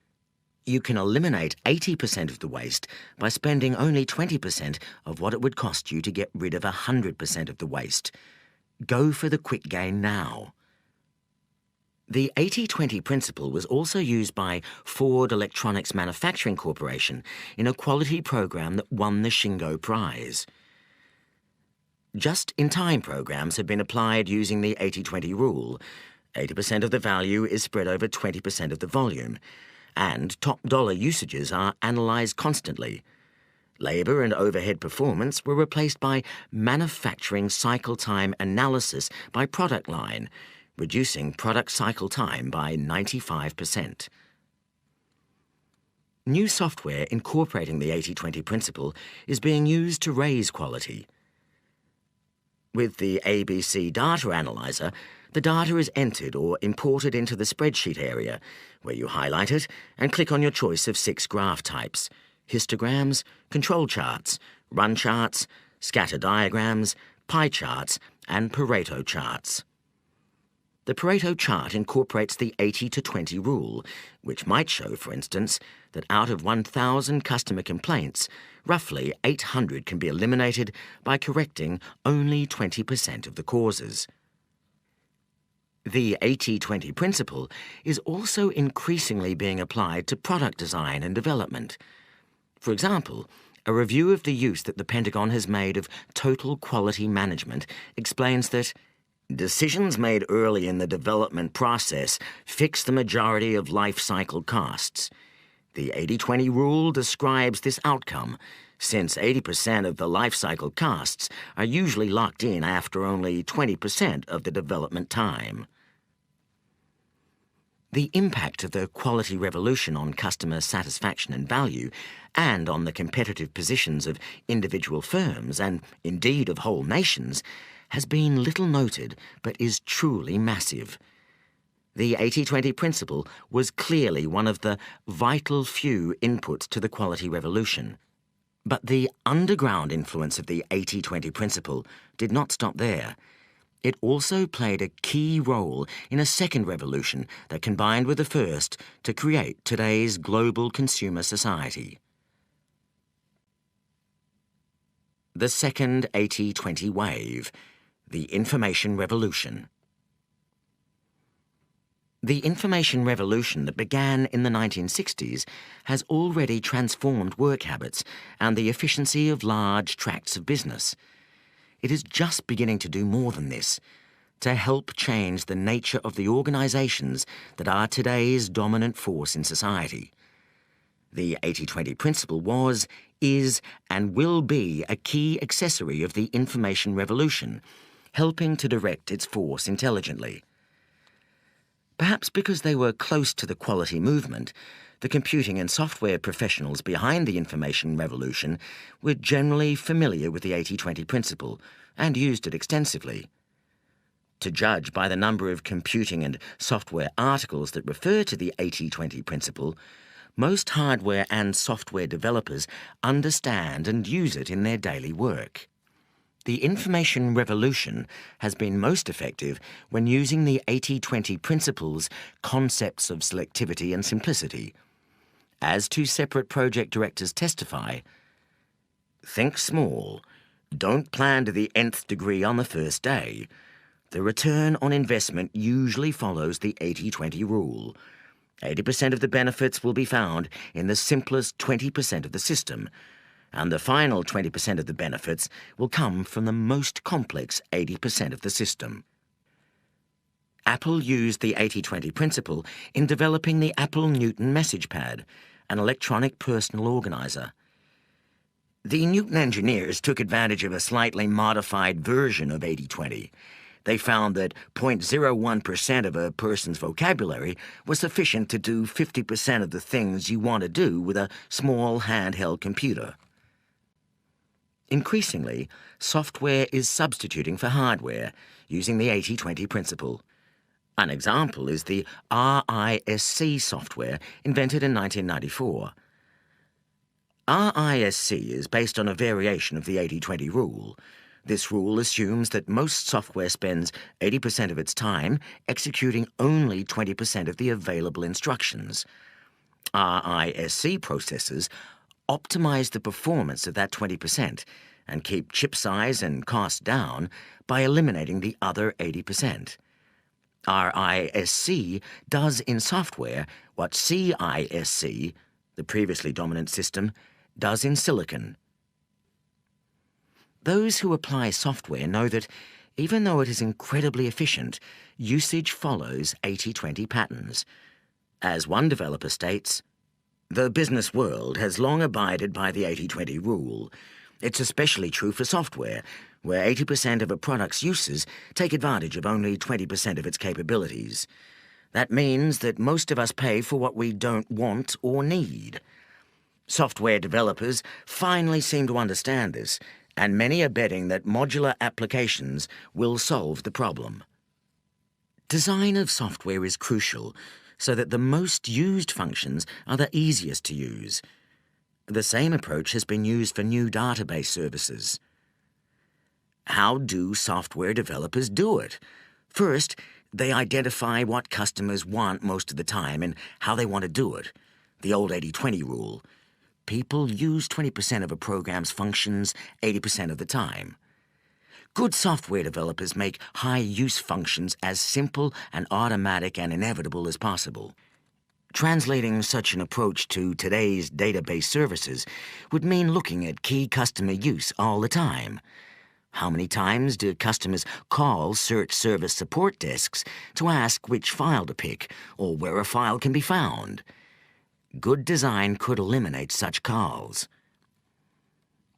You can eliminate 80% of the waste by spending only 20% of what it would cost you to get rid of 100% of the waste. Go for the quick gain now. The 80-20 principle was also used by Ford Electronics Manufacturing Corporation in a quality program that won the Shingo Prize. Just-in-time programs have been applied using the 80-20 rule. 80% of the value is spread over 20% of the volume, and top-dollar usages are analysed constantly. Labour and overhead performance were replaced by manufacturing cycle time analysis by product line, reducing product cycle time by 95%. New software incorporating the 80-20 principle is being used to raise quality. With the ABC Data Analyzer, the data is entered or imported into the spreadsheet area, where you highlight it and click on your choice of 6 graph types: histograms, control charts, run charts, scatter diagrams, pie charts, and Pareto charts. The Pareto chart incorporates the 80-20 rule, which might show, for instance, that out of 1,000 customer complaints, roughly 800 can be eliminated by correcting only 20% of the causes. The 80-20 principle is also increasingly being applied to product design and development. For example, a review of the use that the Pentagon has made of total quality management explains that decisions made early in the development process fix the majority of life cycle costs. The 80-20 rule describes this outcome, since 80% of the life cycle costs are usually locked in after only 20% of the development time. The impact of the quality revolution on customer satisfaction and value, and on the competitive positions of individual firms and indeed of whole nations, has been little noted but is truly massive. The 80-20 principle was clearly one of the vital few inputs to the quality revolution. But the underground influence of the 80-20 principle did not stop there. It also played a key role in a second revolution that combined with the first to create today's global consumer society. The second 80-20 wave, the information revolution. The information revolution that began in the 1960s has already transformed work habits and the efficiency of large tracts of business. It is just beginning to do more than this, to help change the nature of the organizations that are today's dominant force in society. The 80-20 principle was, is, and will be a key accessory of the information revolution, helping to direct its force intelligently. Perhaps because they were close to the quality movement, the computing and software professionals behind the information revolution were generally familiar with the 80-20 principle and used it extensively. To judge by the number of computing and software articles that refer to the 80-20 principle, most hardware and software developers understand and use it in their daily work. The information revolution has been most effective when using the 80-20 principle's concepts of selectivity and simplicity. As two separate project directors testify, think small, don't plan to the nth degree on the first day. The return on investment usually follows the 80-20 rule. 80% of the benefits will be found in the simplest 20% of the system, and the final 20% of the benefits will come from the most complex 80% of the system. Apple used the 80-20 principle in developing the Apple Newton Message Pad, an electronic personal organizer. The Newton engineers took advantage of a slightly modified version of 80-20. They found that 0.01% of a person's vocabulary was sufficient to do 50% of the things you want to do with a small handheld computer. Increasingly, software is substituting for hardware using the 80-20 principle. An example is the RISC software invented in 1994. RISC is based on a variation of the 80-20 rule. This rule assumes that most software spends 80% of its time executing only 20% of the available instructions. RISC processors optimize the performance of that 20% and keep chip size and cost down by eliminating the other 80%. RISC does in software what CISC, the previously dominant system, does in silicon. Those who apply software know that, even though it is incredibly efficient, usage follows 80-20 patterns. As one developer states, "The business world has long abided by the 80-20 rule. It's especially true for software, where 80% of a product's uses take advantage of only 20% of its capabilities. That means that most of us pay for what we don't want or need." Software developers finally seem to understand this, and many are betting that modular applications will solve the problem. Design of software is crucial, so that the most used functions are the easiest to use. The same approach has been used for new database services. How do software developers do it? First, they identify what customers want most of the time and how they want to do it. The old 80-20 rule. People use 20% of a program's functions 80% of the time. Good software developers make high-use functions as simple and automatic and inevitable as possible. Translating such an approach to today's database services would mean looking at key customer use all the time. How many times do customers call search service support desks to ask which file to pick or where a file can be found? Good design could eliminate such calls.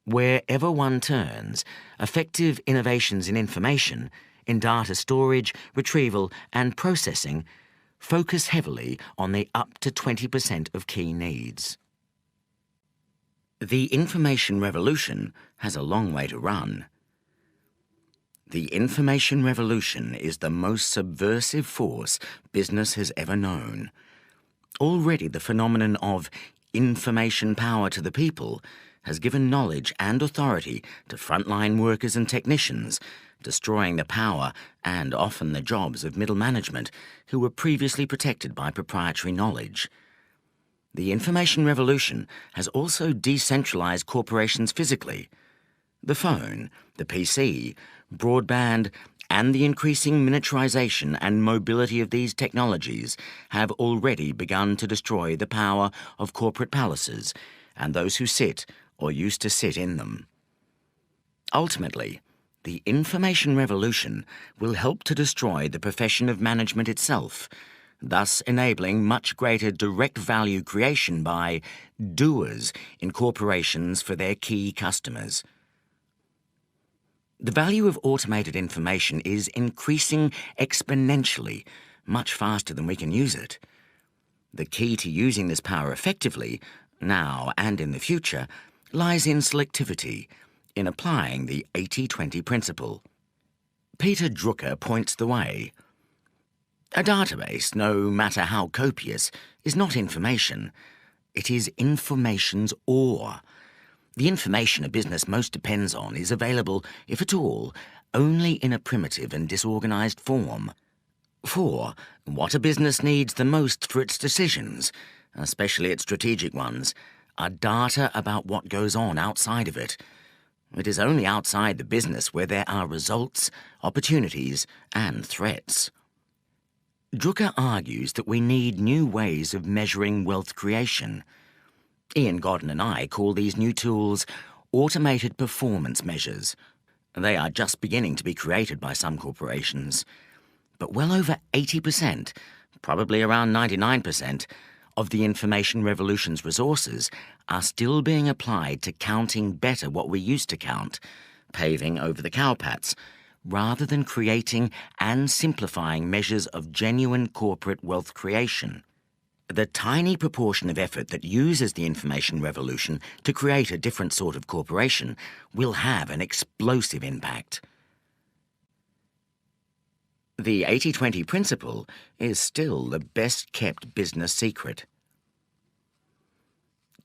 Wherever one turns, effective innovations in information, in data storage, retrieval, and processing focus heavily on the up to 20% of key needs. The information revolution has a long way to run. The information revolution is the most subversive force business has ever known. Already the phenomenon of information power to the people has given knowledge and authority to frontline workers and technicians, destroying the power and often the jobs of middle management who were previously protected by proprietary knowledge. The information revolution has also decentralized corporations physically. The phone, the PC, broadband, and the increasing miniaturization and mobility of these technologies have already begun to destroy the power of corporate palaces and those who sit or used to sit in them. Ultimately, the information revolution will help to destroy the profession of management itself, thus enabling much greater direct value creation by doers in corporations for their key customers. The value of automated information is increasing exponentially, much faster than we can use it. The key to using this power effectively, now and in the future, lies in selectivity, in applying the 80-20 principle. Peter Drucker points the way. A database, no matter how copious, is not information. It is information's ore. The information a business most depends on is available, if at all, only in a primitive and disorganized form. For what a business needs the most for its decisions, especially its strategic ones, are data about what goes on outside of it. It is only outside the business where there are results, opportunities, and threats. Drucker argues that we need new ways of measuring wealth creation. Ian Godden and I call these new tools automated performance measures. They are just beginning to be created by some corporations. But well over 80%, probably around 99%, of the information revolution's resources are still being applied to counting better what we used to count, paving over the cowpats, rather than creating and simplifying measures of genuine corporate wealth creation. The tiny proportion of effort that uses the information revolution to create a different sort of corporation will have an explosive impact. The 80-20 principle is still the best-kept business secret.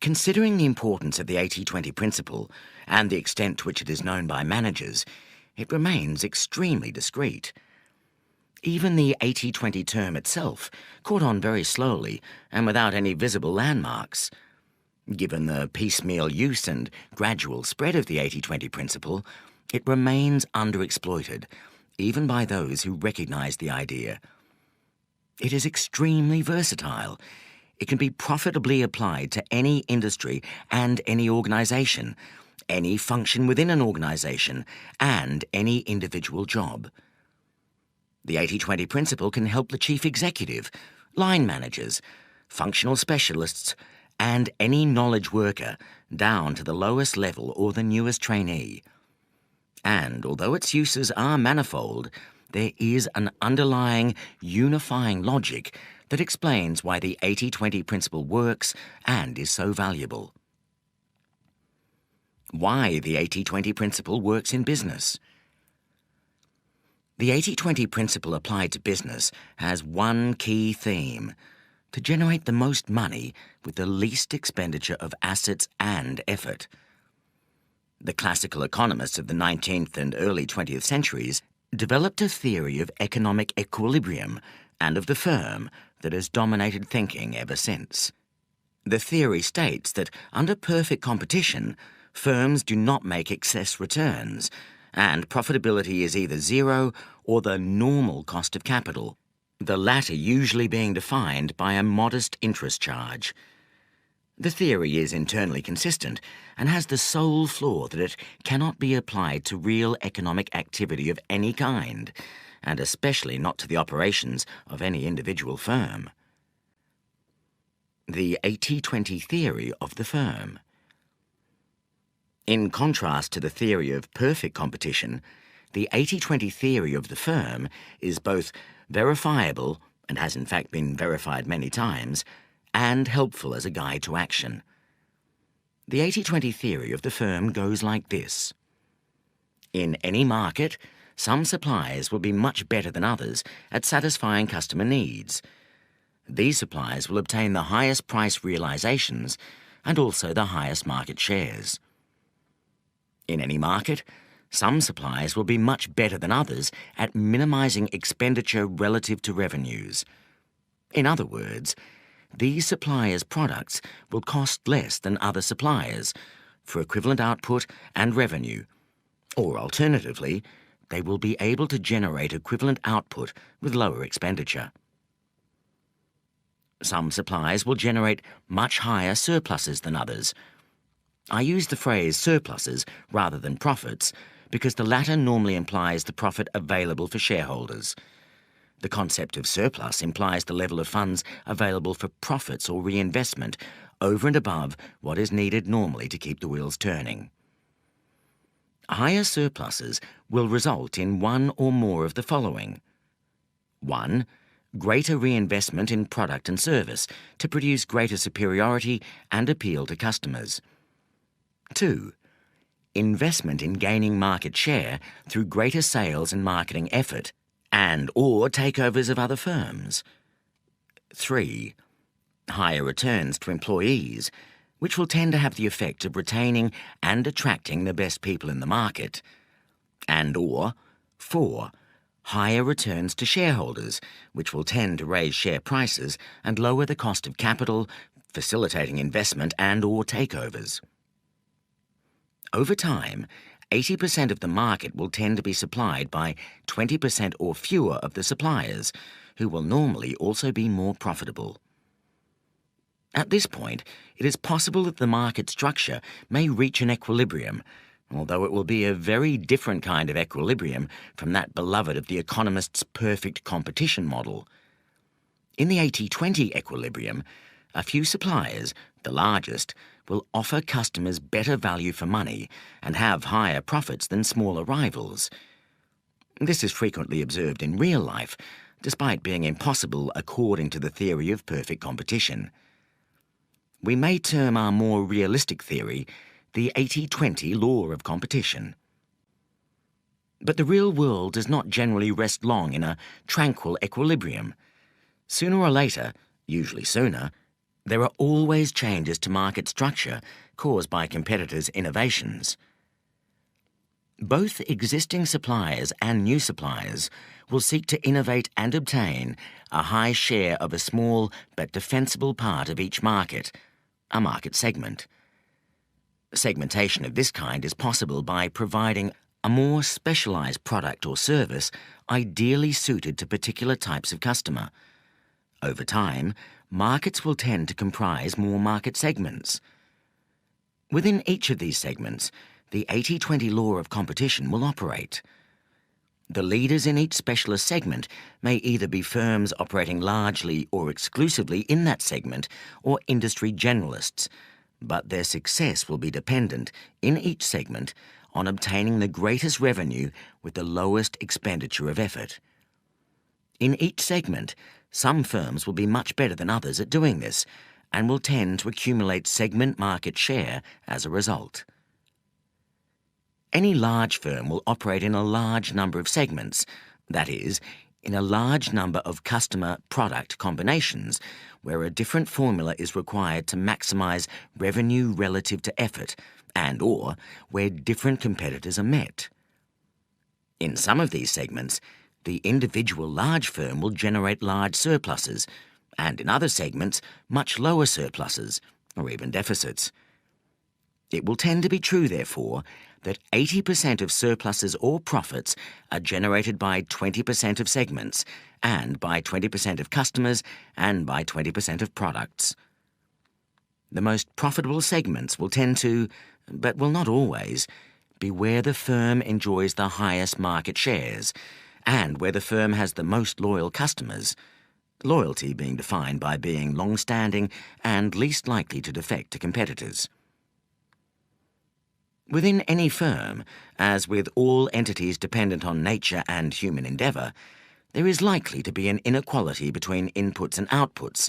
Considering the importance of the 80-20 principle and the extent to which it is known by managers, it remains extremely discreet. Even the 80-20 term itself caught on very slowly and without any visible landmarks. Given the piecemeal use and gradual spread of the 80-20 principle, it remains underexploited, even by those who recognize the idea. It is extremely versatile. It can be profitably applied to any industry and any organization, any function within an organization, and any individual job. The 80-20 principle can help the chief executive, line managers, functional specialists, and any knowledge worker down to the lowest level or the newest trainee. And although its uses are manifold, there is an underlying, unifying logic that explains why the 80-20 principle works and is so valuable. Why the 80-20 principle works in business. The 80-20 principle applied to business has one key theme: to generate the most money with the least expenditure of assets and effort. The classical economists of the 19th and early 20th centuries developed a theory of economic equilibrium and of the firm that has dominated thinking ever since. The theory states that under perfect competition, firms do not make excess returns, and profitability is either zero or the normal cost of capital, the latter usually being defined by a modest interest charge. The theory is internally consistent and has the sole flaw that it cannot be applied to real economic activity of any kind, and especially not to the operations of any individual firm. The 80-20 theory of the firm. In contrast to the theory of perfect competition, the 80-20 theory of the firm is both verifiable, and has in fact been verified many times, and helpful as a guide to action. The 80-20 theory of the firm goes like this. In any market, some suppliers will be much better than others at satisfying customer needs. These suppliers will obtain the highest price realizations and also the highest market shares. In any market, some suppliers will be much better than others at minimizing expenditure relative to revenues. In other words, these suppliers' products will cost less than other suppliers for equivalent output and revenue, or alternatively, they will be able to generate equivalent output with lower expenditure. Some suppliers will generate much higher surpluses than others. I use the phrase surpluses rather than profits because the latter normally implies the profit available for shareholders. The concept of surplus implies the level of funds available for profits or reinvestment over and above what is needed normally to keep the wheels turning. Higher surpluses will result in one or more of the following. 1. Greater reinvestment in product and service to produce greater superiority and appeal to customers. 2. Investment in gaining market share through greater sales and marketing effort and/or takeovers of other firms. 3. Higher returns to employees, which will tend to have the effect of retaining and attracting the best people in the market. And/or 4. Higher returns to shareholders, which will tend to raise share prices and lower the cost of capital, facilitating investment and/or takeovers. Over time, 80% of the market will tend to be supplied by 20% or fewer of the suppliers, who will normally also be more profitable. At this point, it is possible that the market structure may reach an equilibrium, although it will be a very different kind of equilibrium from that beloved of the economist's perfect competition model. In the 80-20 equilibrium, a few suppliers, the largest, will offer customers better value for money and have higher profits than smaller rivals. This is frequently observed in real life, despite being impossible according to the theory of perfect competition. We may term our more realistic theory the 80-20 law of competition. But the real world does not generally rest long in a tranquil equilibrium. Sooner or later, usually sooner, there are always changes to market structure caused by competitors' innovations. Both existing suppliers and new suppliers will seek to innovate and obtain a high share of a small but defensible part of each market, a market segment. Segmentation of this kind is possible by providing a more specialized product or service ideally suited to particular types of customer. Over time, markets will tend to comprise more market segments. Within each of these segments, the 80-20 law of competition will operate. The leaders in each specialist segment may either be firms operating largely or exclusively in that segment or industry generalists, but their success will be dependent, in each segment, on obtaining the greatest revenue with the lowest expenditure of effort. In each segment, some firms will be much better than others at doing this and will tend to accumulate segment market share as a result. Any large firm will operate in a large number of segments, that is, in a large number of customer-product combinations where a different formula is required to maximize revenue relative to effort and/or where different competitors are met. In some of these segments, the individual large firm will generate large surpluses, and in other segments, much lower surpluses, or even deficits. It will tend to be true, therefore, that 80% of surpluses or profits are generated by 20% of segments, and by 20% of customers, and by 20% of products. The most profitable segments will tend to, but will not always, be where the firm enjoys the highest market shares, and where the firm has the most loyal customers, loyalty being defined by being long-standing and least likely to defect to competitors. Within any firm, as with all entities dependent on nature and human endeavour, there is likely to be an inequality between inputs and outputs,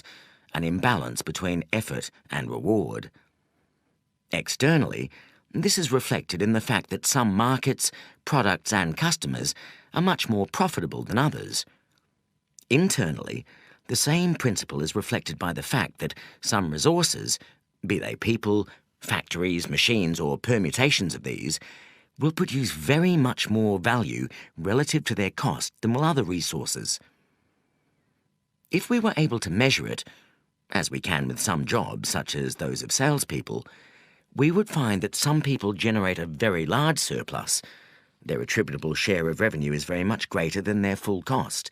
an imbalance between effort and reward. Externally, this is reflected in the fact that some markets, products and customers are much more profitable than others. Internally, the same principle is reflected by the fact that some resources, be they people, factories, machines or permutations of these, will produce very much more value relative to their cost than will other resources. If we were able to measure it, as we can with some jobs such as those of salespeople, we would find that some people generate a very large surplus, Their attributable share of revenue is very much greater than their full cost,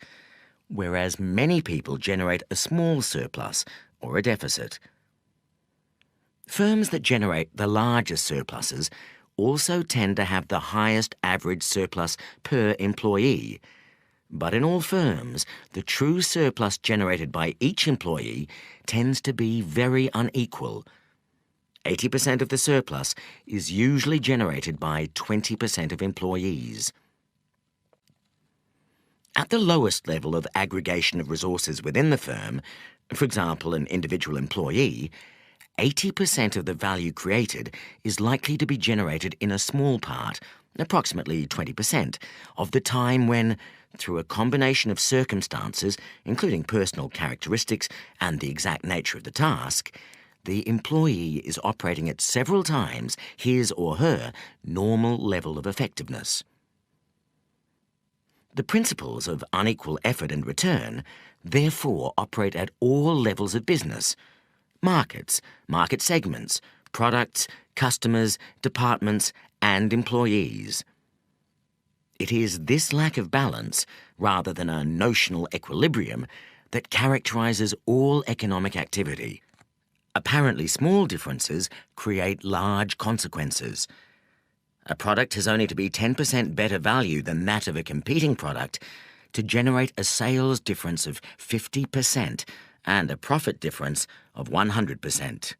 whereas many people generate a small surplus or a deficit. Firms that generate the largest surpluses also tend to have the highest average surplus per employee. But in all firms, the true surplus generated by each employee tends to be very unequal. 80% of the surplus is usually generated by 20% of employees. At the lowest level of aggregation of resources within the firm, for example, an individual employee, 80% of the value created is likely to be generated in a small part, approximately 20%, of the time when, through a combination of circumstances, including personal characteristics and the exact nature of the task, the employee is operating at several times his or her normal level of effectiveness. The principles of unequal effort and return therefore operate at all levels of business: markets, market segments, products, customers, departments, and employees. It is this lack of balance, rather than a notional equilibrium, that characterizes all economic activity. Apparently small differences create large consequences. A product has only to be 10% better value than that of a competing product to generate a sales difference of 50% and a profit difference of 100%.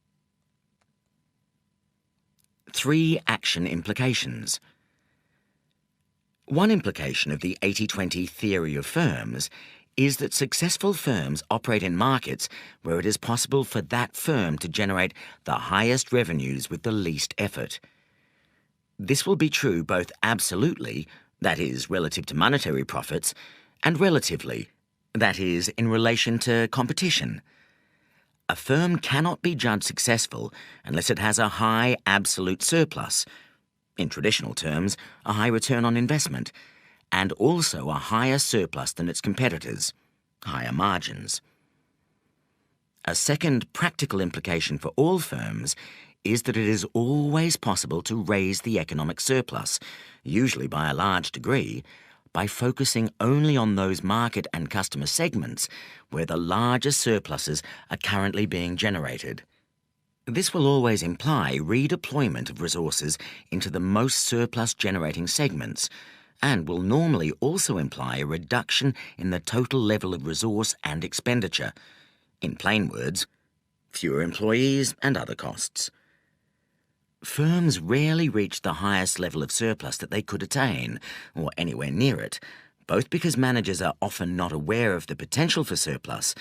3 action implications. One implication of the 80-20 theory of firms is that successful firms operate in markets where it is possible for that firm to generate the highest revenues with the least effort. This will be true both absolutely, that is, relative to monetary profits, and relatively, that is, in relation to competition. A firm cannot be judged successful unless it has a high absolute surplus, in traditional terms, a high return on investment, and also a higher surplus than its competitors, higher margins. A second practical implication for all firms is that it is always possible to raise the economic surplus, usually by a large degree, by focusing only on those market and customer segments where the largest surpluses are currently being generated. This will always imply redeployment of resources into the most surplus-generating segments, and will normally also imply a reduction in the total level of resource and expenditure. In plain words, fewer employees and other costs. Firms rarely reach the highest level of surplus that they could attain, or anywhere near it, both because managers are often not aware of the potential for surplus,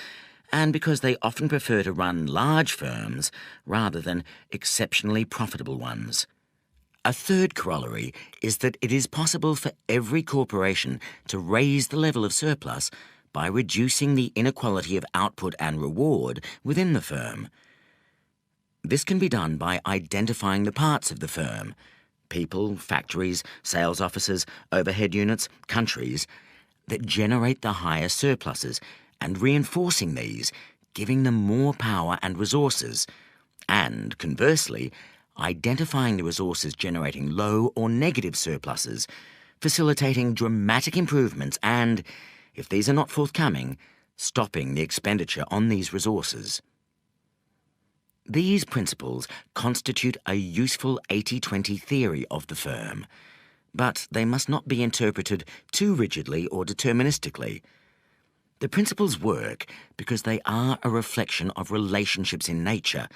and because they often prefer to run large firms rather than exceptionally profitable ones. A third corollary is that it is possible for every corporation to raise the level of surplus by reducing the inequality of output and reward within the firm. This can be done by identifying the parts of the firm, people, factories, sales offices, overhead units, countries, that generate the highest surpluses, and reinforcing these, giving them more power and resources, and, conversely, identifying the resources generating low or negative surpluses, facilitating dramatic improvements and, if these are not forthcoming, stopping the expenditure on these resources. These principles constitute a useful 80-20 theory of the firm, but they must not be interpreted too rigidly or deterministically. The principles work because they are a reflection of relationships in nature,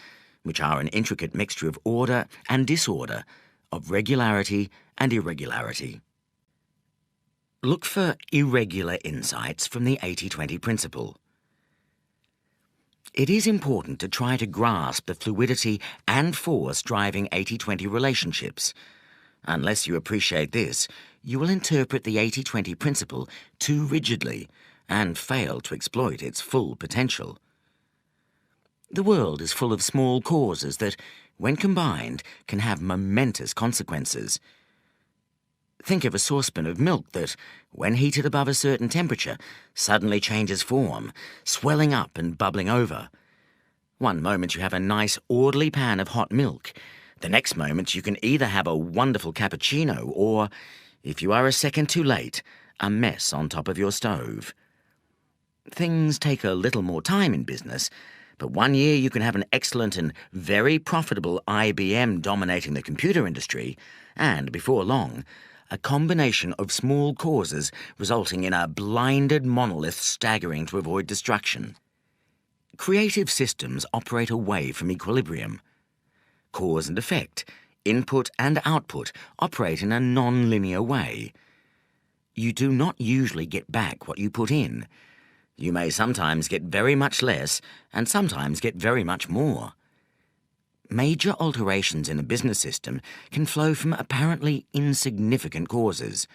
which are an intricate mixture of order and disorder, of regularity and irregularity. Look for irregular insights from the 80-20 principle. It is important to try to grasp the fluidity and force driving 80-20 relationships. Unless you appreciate this, you will interpret the 80-20 principle too rigidly and fail to exploit its full potential. The world is full of small causes that, when combined, can have momentous consequences. Think of a saucepan of milk that, when heated above a certain temperature, suddenly changes form, swelling up and bubbling over. One moment you have a nice, orderly pan of hot milk. The next moment you can either have a wonderful cappuccino or, If you are a second too late, a mess on top of your stove. Things take a little more time in business, but 1 year you can have an excellent and very profitable IBM dominating the computer industry, and before long, a combination of small causes resulting in a blinded monolith staggering to avoid destruction. Creative systems operate away from equilibrium. Cause and effect, input and output, operate in a non-linear way. You do not usually get back what you put in. You may sometimes get very much less and sometimes get very much more. Major alterations in a business system can flow from apparently insignificant causes.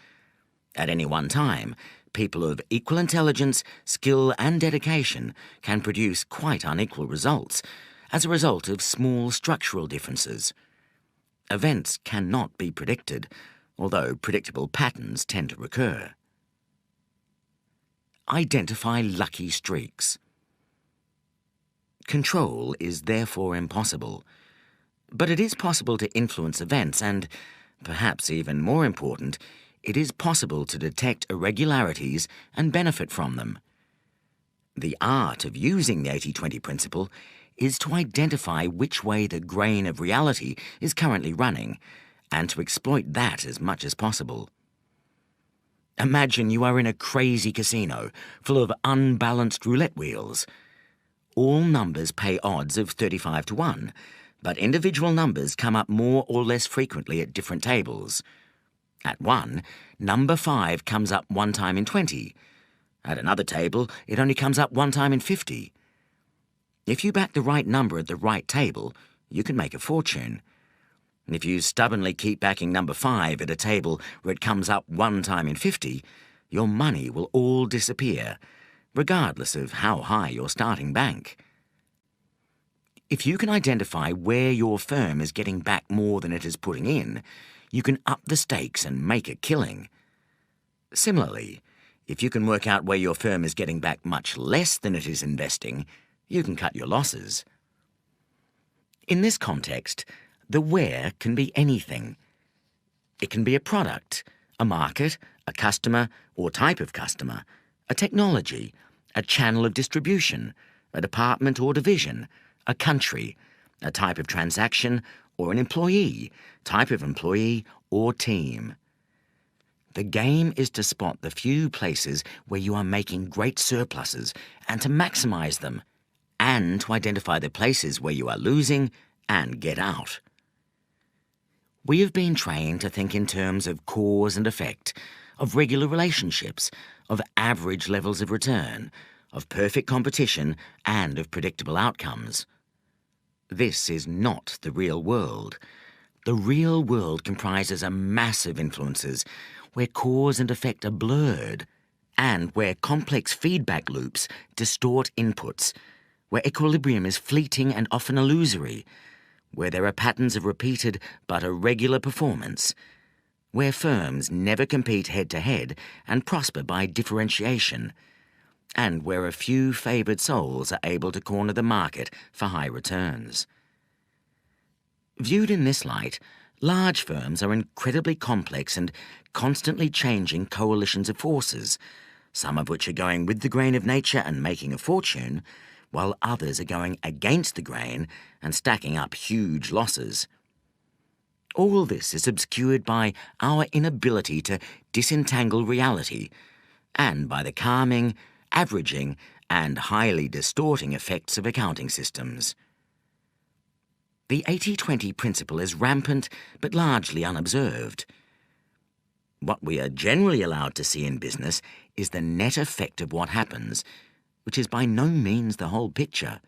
At any one time, people of equal intelligence, skill and dedication can produce quite unequal results as a result of small structural differences. Events cannot be predicted, although predictable patterns tend to recur. Identify lucky streaks. Control is therefore impossible, but it is possible to influence events and, perhaps even more important, it is possible to detect irregularities and benefit from them. The art of using the 80-20 principle is to identify which way the grain of reality is currently running and to exploit that as much as possible. Imagine you are in a crazy casino full of unbalanced roulette wheels. All numbers pay odds of 35 to 1, but individual numbers come up more or less frequently at different tables. At 1, number 5 comes up 1 time in 20. At another table, it only comes up 1 time in 50. If you back the right number at the right table, you can make a fortune. If you stubbornly keep backing number 5 at a table where it comes up 1 time in 50, your money will all disappear, regardless of how high your starting bank. If you can identify where your firm is getting back more than it is putting in, you can up the stakes and make a killing. Similarly, if you can work out where your firm is getting back much less than it is investing, you can cut your losses. In this context, the where can be anything. It can be a product, a market, a customer or type of customer, a technology, a channel of distribution, a department or division, a country, a type of transaction, or an employee, type of employee, or team. The game is to spot the few places where you are making great surpluses and to maximize them, and to identify the places where you are losing and get out. We have been trained to think in terms of cause and effect, of regular relationships, of average levels of return, of perfect competition, and of predictable outcomes. This is not the real world. The real world comprises a mass of influences where cause and effect are blurred, and where complex feedback loops distort inputs, where equilibrium is fleeting and often illusory, where there are patterns of repeated but irregular performance, where firms never compete head-to-head and prosper by differentiation, and where a few favoured souls are able to corner the market for high returns. Viewed in this light, large firms are incredibly complex and constantly changing coalitions of forces, some of which are going with the grain of nature and making a fortune, while others are going against the grain and stacking up huge losses. All this is obscured by our inability to disentangle reality, and by the calming, averaging, and highly distorting effects of accounting systems. The 80-20 principle is rampant but largely unobserved. What we are generally allowed to see in business is the net effect of what happens, which is by no means the whole picture.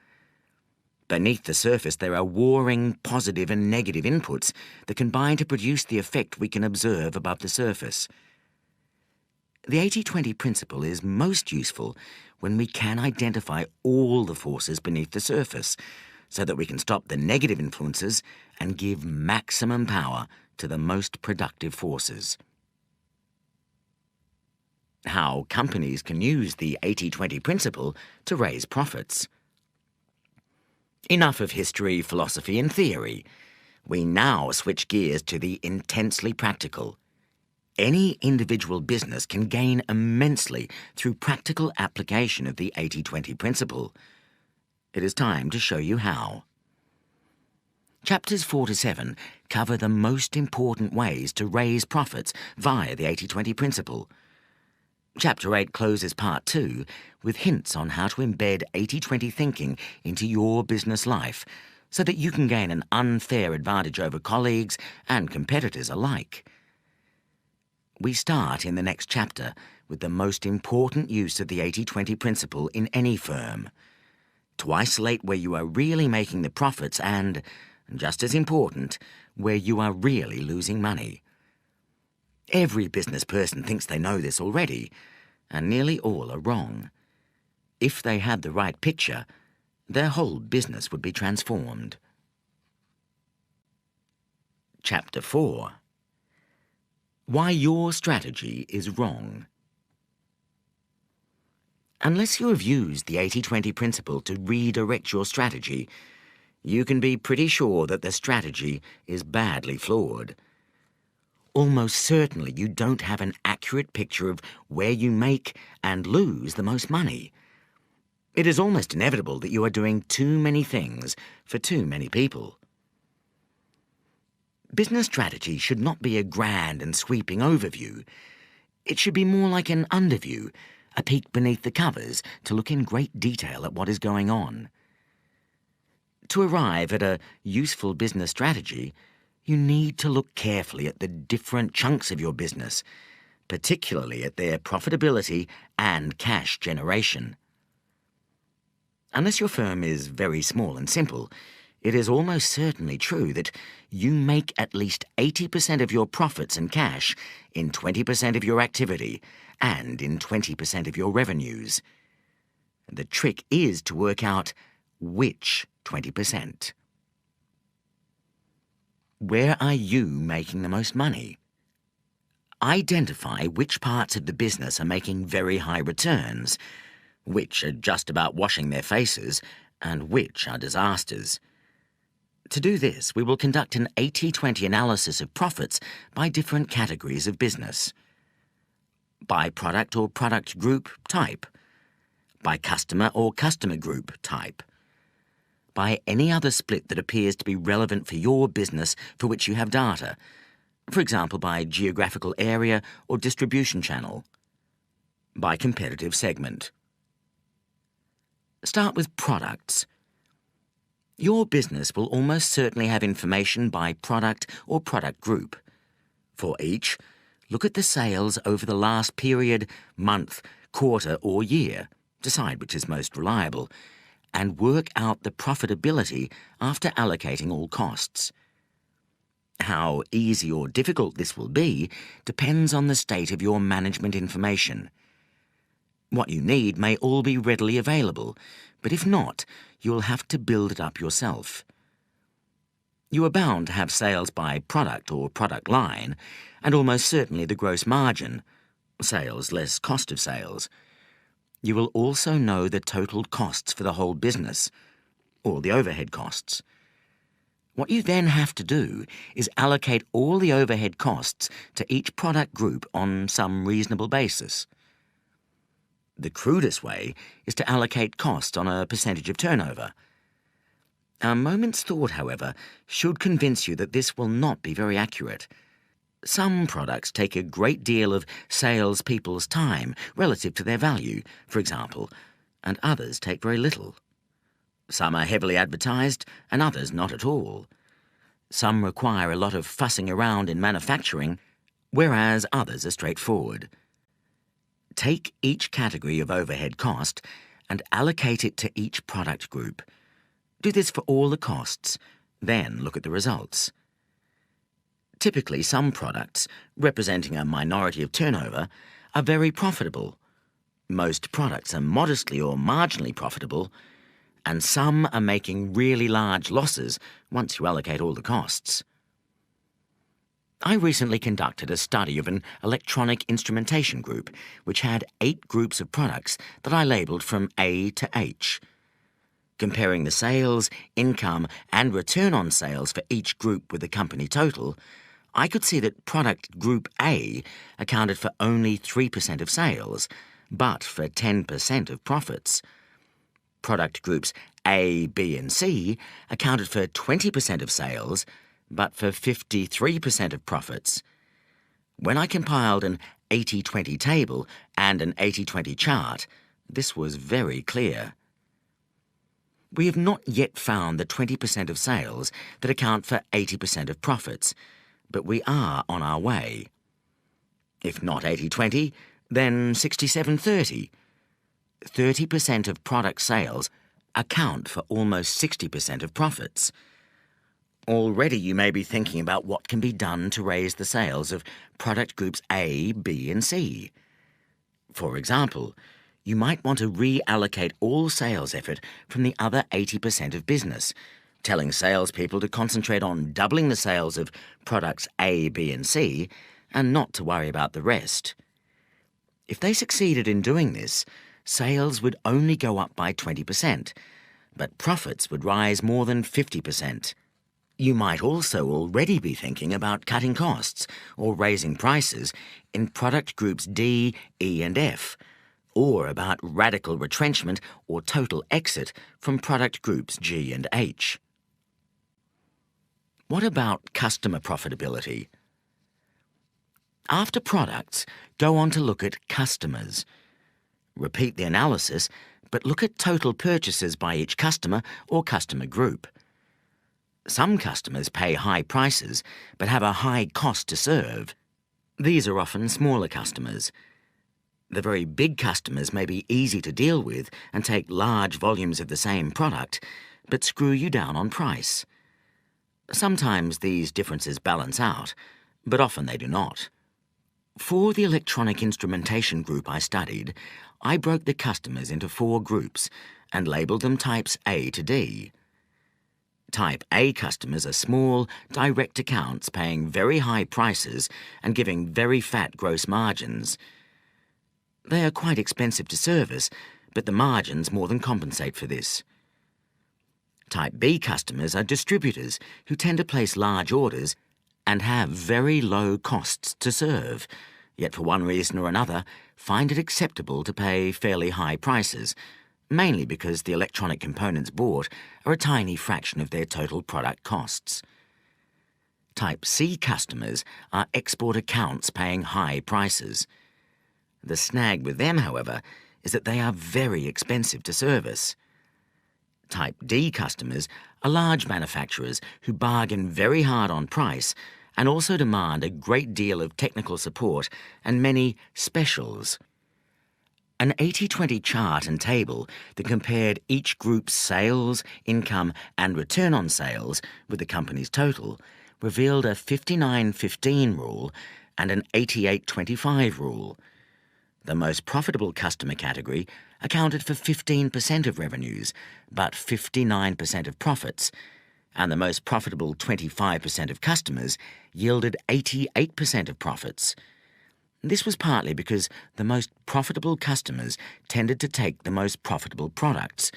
Beneath the surface there are warring positive and negative inputs that combine to produce the effect we can observe above the surface. The 80-20 principle is most useful when we can identify all the forces beneath the surface, so that we can stop the negative influences and give maximum power to the most productive forces. How companies can use the 80-20 principle to raise profits. Enough of history, philosophy, and theory. We now switch gears to the intensely practical. Any individual business can gain immensely through practical application of the 80-20 principle. It is time to show you how. Chapters 4 to 7 cover the most important ways to raise profits via the 80-20 principle. Chapter 8 closes Part 2 with hints on how to embed 80-20 thinking into your business life so that you can gain an unfair advantage over colleagues and competitors alike. We start in the next chapter with the most important use of the 80-20 principle in any firm, to isolate where you are really making the profits and, just as important, where you are really losing money. Every business person thinks they know this already, and nearly all are wrong. If they had the right picture, their whole business would be transformed. Chapter 4. Why your strategy is wrong. Unless you have used the 80-20 principle to redirect your strategy, you can be pretty sure that the strategy is badly flawed. Almost certainly you don't have an accurate picture of where you make and lose the most money. It is almost inevitable that you are doing too many things for too many people. Business strategy should not be a grand and sweeping overview. It should be more like an underview, a peek beneath the covers to look in great detail at what is going on. To arrive at a useful business strategy, you need to look carefully at the different chunks of your business, particularly at their profitability and cash generation. Unless your firm is very small and simple, it is almost certainly true that you make at least 80% of your profits and cash in 20% of your activity and in 20% of your revenues. The trick is to work out which 20%. Where are you making the most money? Identify which parts of the business are making very high returns, which are just about washing their faces, and which are disasters. To do this, we will conduct an 80-20 analysis of profits by different categories of business. By product or product group type. By customer or customer group type. By any other split that appears to be relevant for your business for which you have data, for example by geographical area or distribution channel. By competitive segment. Start with products. Your business will almost certainly have information by product or product group. For each, look at the sales over the last period, month, quarter or year, decide which is most reliable, and work out the profitability after allocating all costs. How easy or difficult this will be depends on the state of your management information. What you need may all be readily available, but if not, you'll have to build it up yourself. You are bound to have sales by product or product line, and almost certainly the gross margin, sales less cost of sales. You will also know the total costs for the whole business, or the overhead costs. What you then have to do is allocate all the overhead costs to each product group on some reasonable basis. The crudest way is to allocate cost on a percentage of turnover. A moment's thought, however, should convince you that this will not be very accurate. Some products take a great deal of salespeople's time relative to their value, for example, and others take very little. Some are heavily advertised and others not at all. Some require a lot of fussing around in manufacturing, whereas others are straightforward. Take each category of overhead cost and allocate it to each product group. Do this for all the costs, then look at the results. Typically, some products, representing a minority of turnover, are very profitable. Most products are modestly or marginally profitable, and some are making really large losses once you allocate all the costs. I recently conducted a study of an electronic instrumentation group, which had 8 groups of products that I labelled from A to H. Comparing the sales, income, and return on sales for each group with the company total, I could see that product group A accounted for only 3% of sales, but for 10% of profits. Product groups A, B and C accounted for 20% of sales, but for 53% of profits. When I compiled an 80-20 table and an 80-20 chart, this was very clear. We have not yet found the 20% of sales that account for 80% of profits, but we are on our way. If not 80-20, then 67-30. 30% of product sales account for almost 60% of profits. Already you may be thinking about what can be done to raise the sales of product groups A, B and C. For example, you might want to reallocate all sales effort from the other 80% of business, telling salespeople to concentrate on doubling the sales of products A, B and C and not to worry about the rest. If they succeeded in doing this, sales would only go up by 20%, but profits would rise more than 50%. You might also already be thinking about cutting costs or raising prices in product groups D, E and F, or about radical retrenchment or total exit from product groups G and H. What about customer profitability? After products, go on to look at customers. Repeat the analysis, but look at total purchases by each customer or customer group. Some customers pay high prices but have a high cost to serve. These are often smaller customers. The very big customers may be easy to deal with and take large volumes of the same product, but screw you down on price. Sometimes these differences balance out, but often they do not. For the electronic instrumentation group I studied, I broke the customers into 4 groups and labelled them types A to D. Type A customers are small, direct accounts paying very high prices and giving very fat gross margins. They are quite expensive to service, but the margins more than compensate for this. Type B customers are distributors who tend to place large orders and have very low costs to serve, yet for one reason or another find it acceptable to pay fairly high prices, mainly because the electronic components bought are a tiny fraction of their total product costs. Type C customers are export accounts paying high prices. The snag with them, however, is that they are very expensive to service. Type D customers are large manufacturers who bargain very hard on price and also demand a great deal of technical support and many specials. An 80-20 chart and table that compared each group's sales, income and return on sales with the company's total revealed a 59-15 rule and an 88-25 rule. The most profitable customer category accounted for 15% of revenues, but 59% of profits, and the most profitable 25% of customers yielded 88% of profits. This was partly because the most profitable customers tended to take the most profitable products,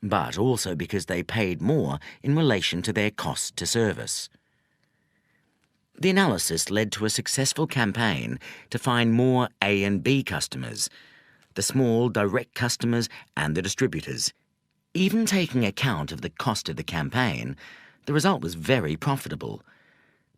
but also because they paid more in relation to their cost to service. The analysis led to a successful campaign to find more A and B customers, the small direct customers and the distributors. Even taking account of the cost of the campaign, the result was very profitable.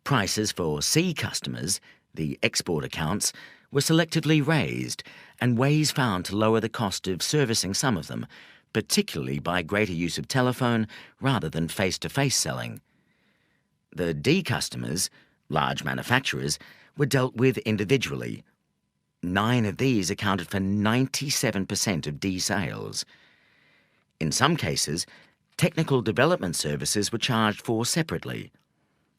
Prices for C customers, the export accounts, were selectively raised and ways found to lower the cost of servicing some of them, particularly by greater use of telephone rather than face-to-face selling. The D customers, large manufacturers, were dealt with individually. 9 of these accounted for 97% of D sales. In some cases, technical development services were charged for separately.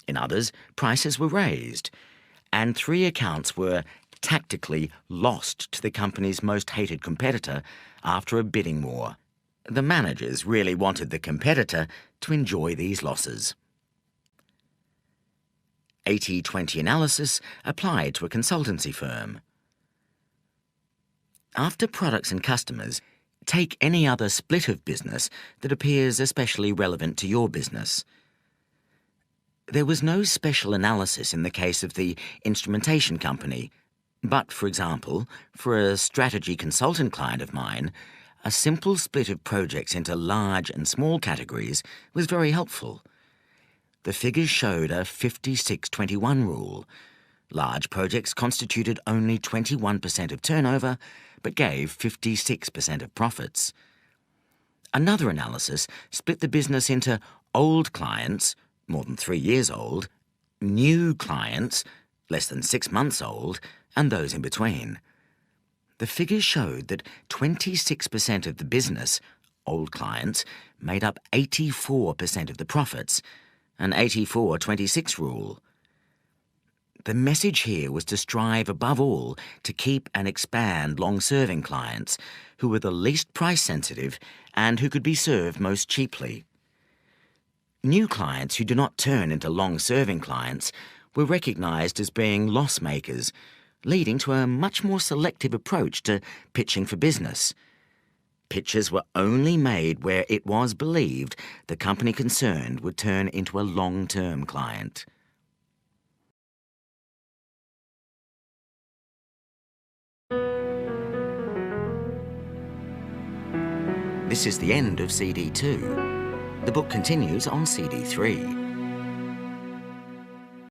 In others, prices were raised, and 3 accounts were tactically lost to the company's most hated competitor after a bidding war. The managers really wanted the competitor to enjoy these losses. 80-20 analysis applied to a consultancy firm. After products and customers, take any other split of business that appears especially relevant to your business. There was no special analysis in the case of the instrumentation company, but, for example, for a strategy consultant client of mine, a simple split of projects into large and small categories was very helpful. The figures showed a 56-21 rule. Large projects constituted only 21% of turnover, but gave 56% of profits. Another analysis split the business into old clients, more than 3 years old, new clients, less than 6 months old, and those in between. The figures showed that 26% of the business, old clients, made up 84% of the profits, an 84-26 rule. The message here was to strive above all to keep and expand long-serving clients who were the least price-sensitive and who could be served most cheaply. New clients who do not turn into long-serving clients were recognised as being loss-makers, leading to a much more selective approach to pitching for business. Pitches were only made where it was believed the company concerned would turn into a long-term client. This is the end of CD2. The book continues on CD3.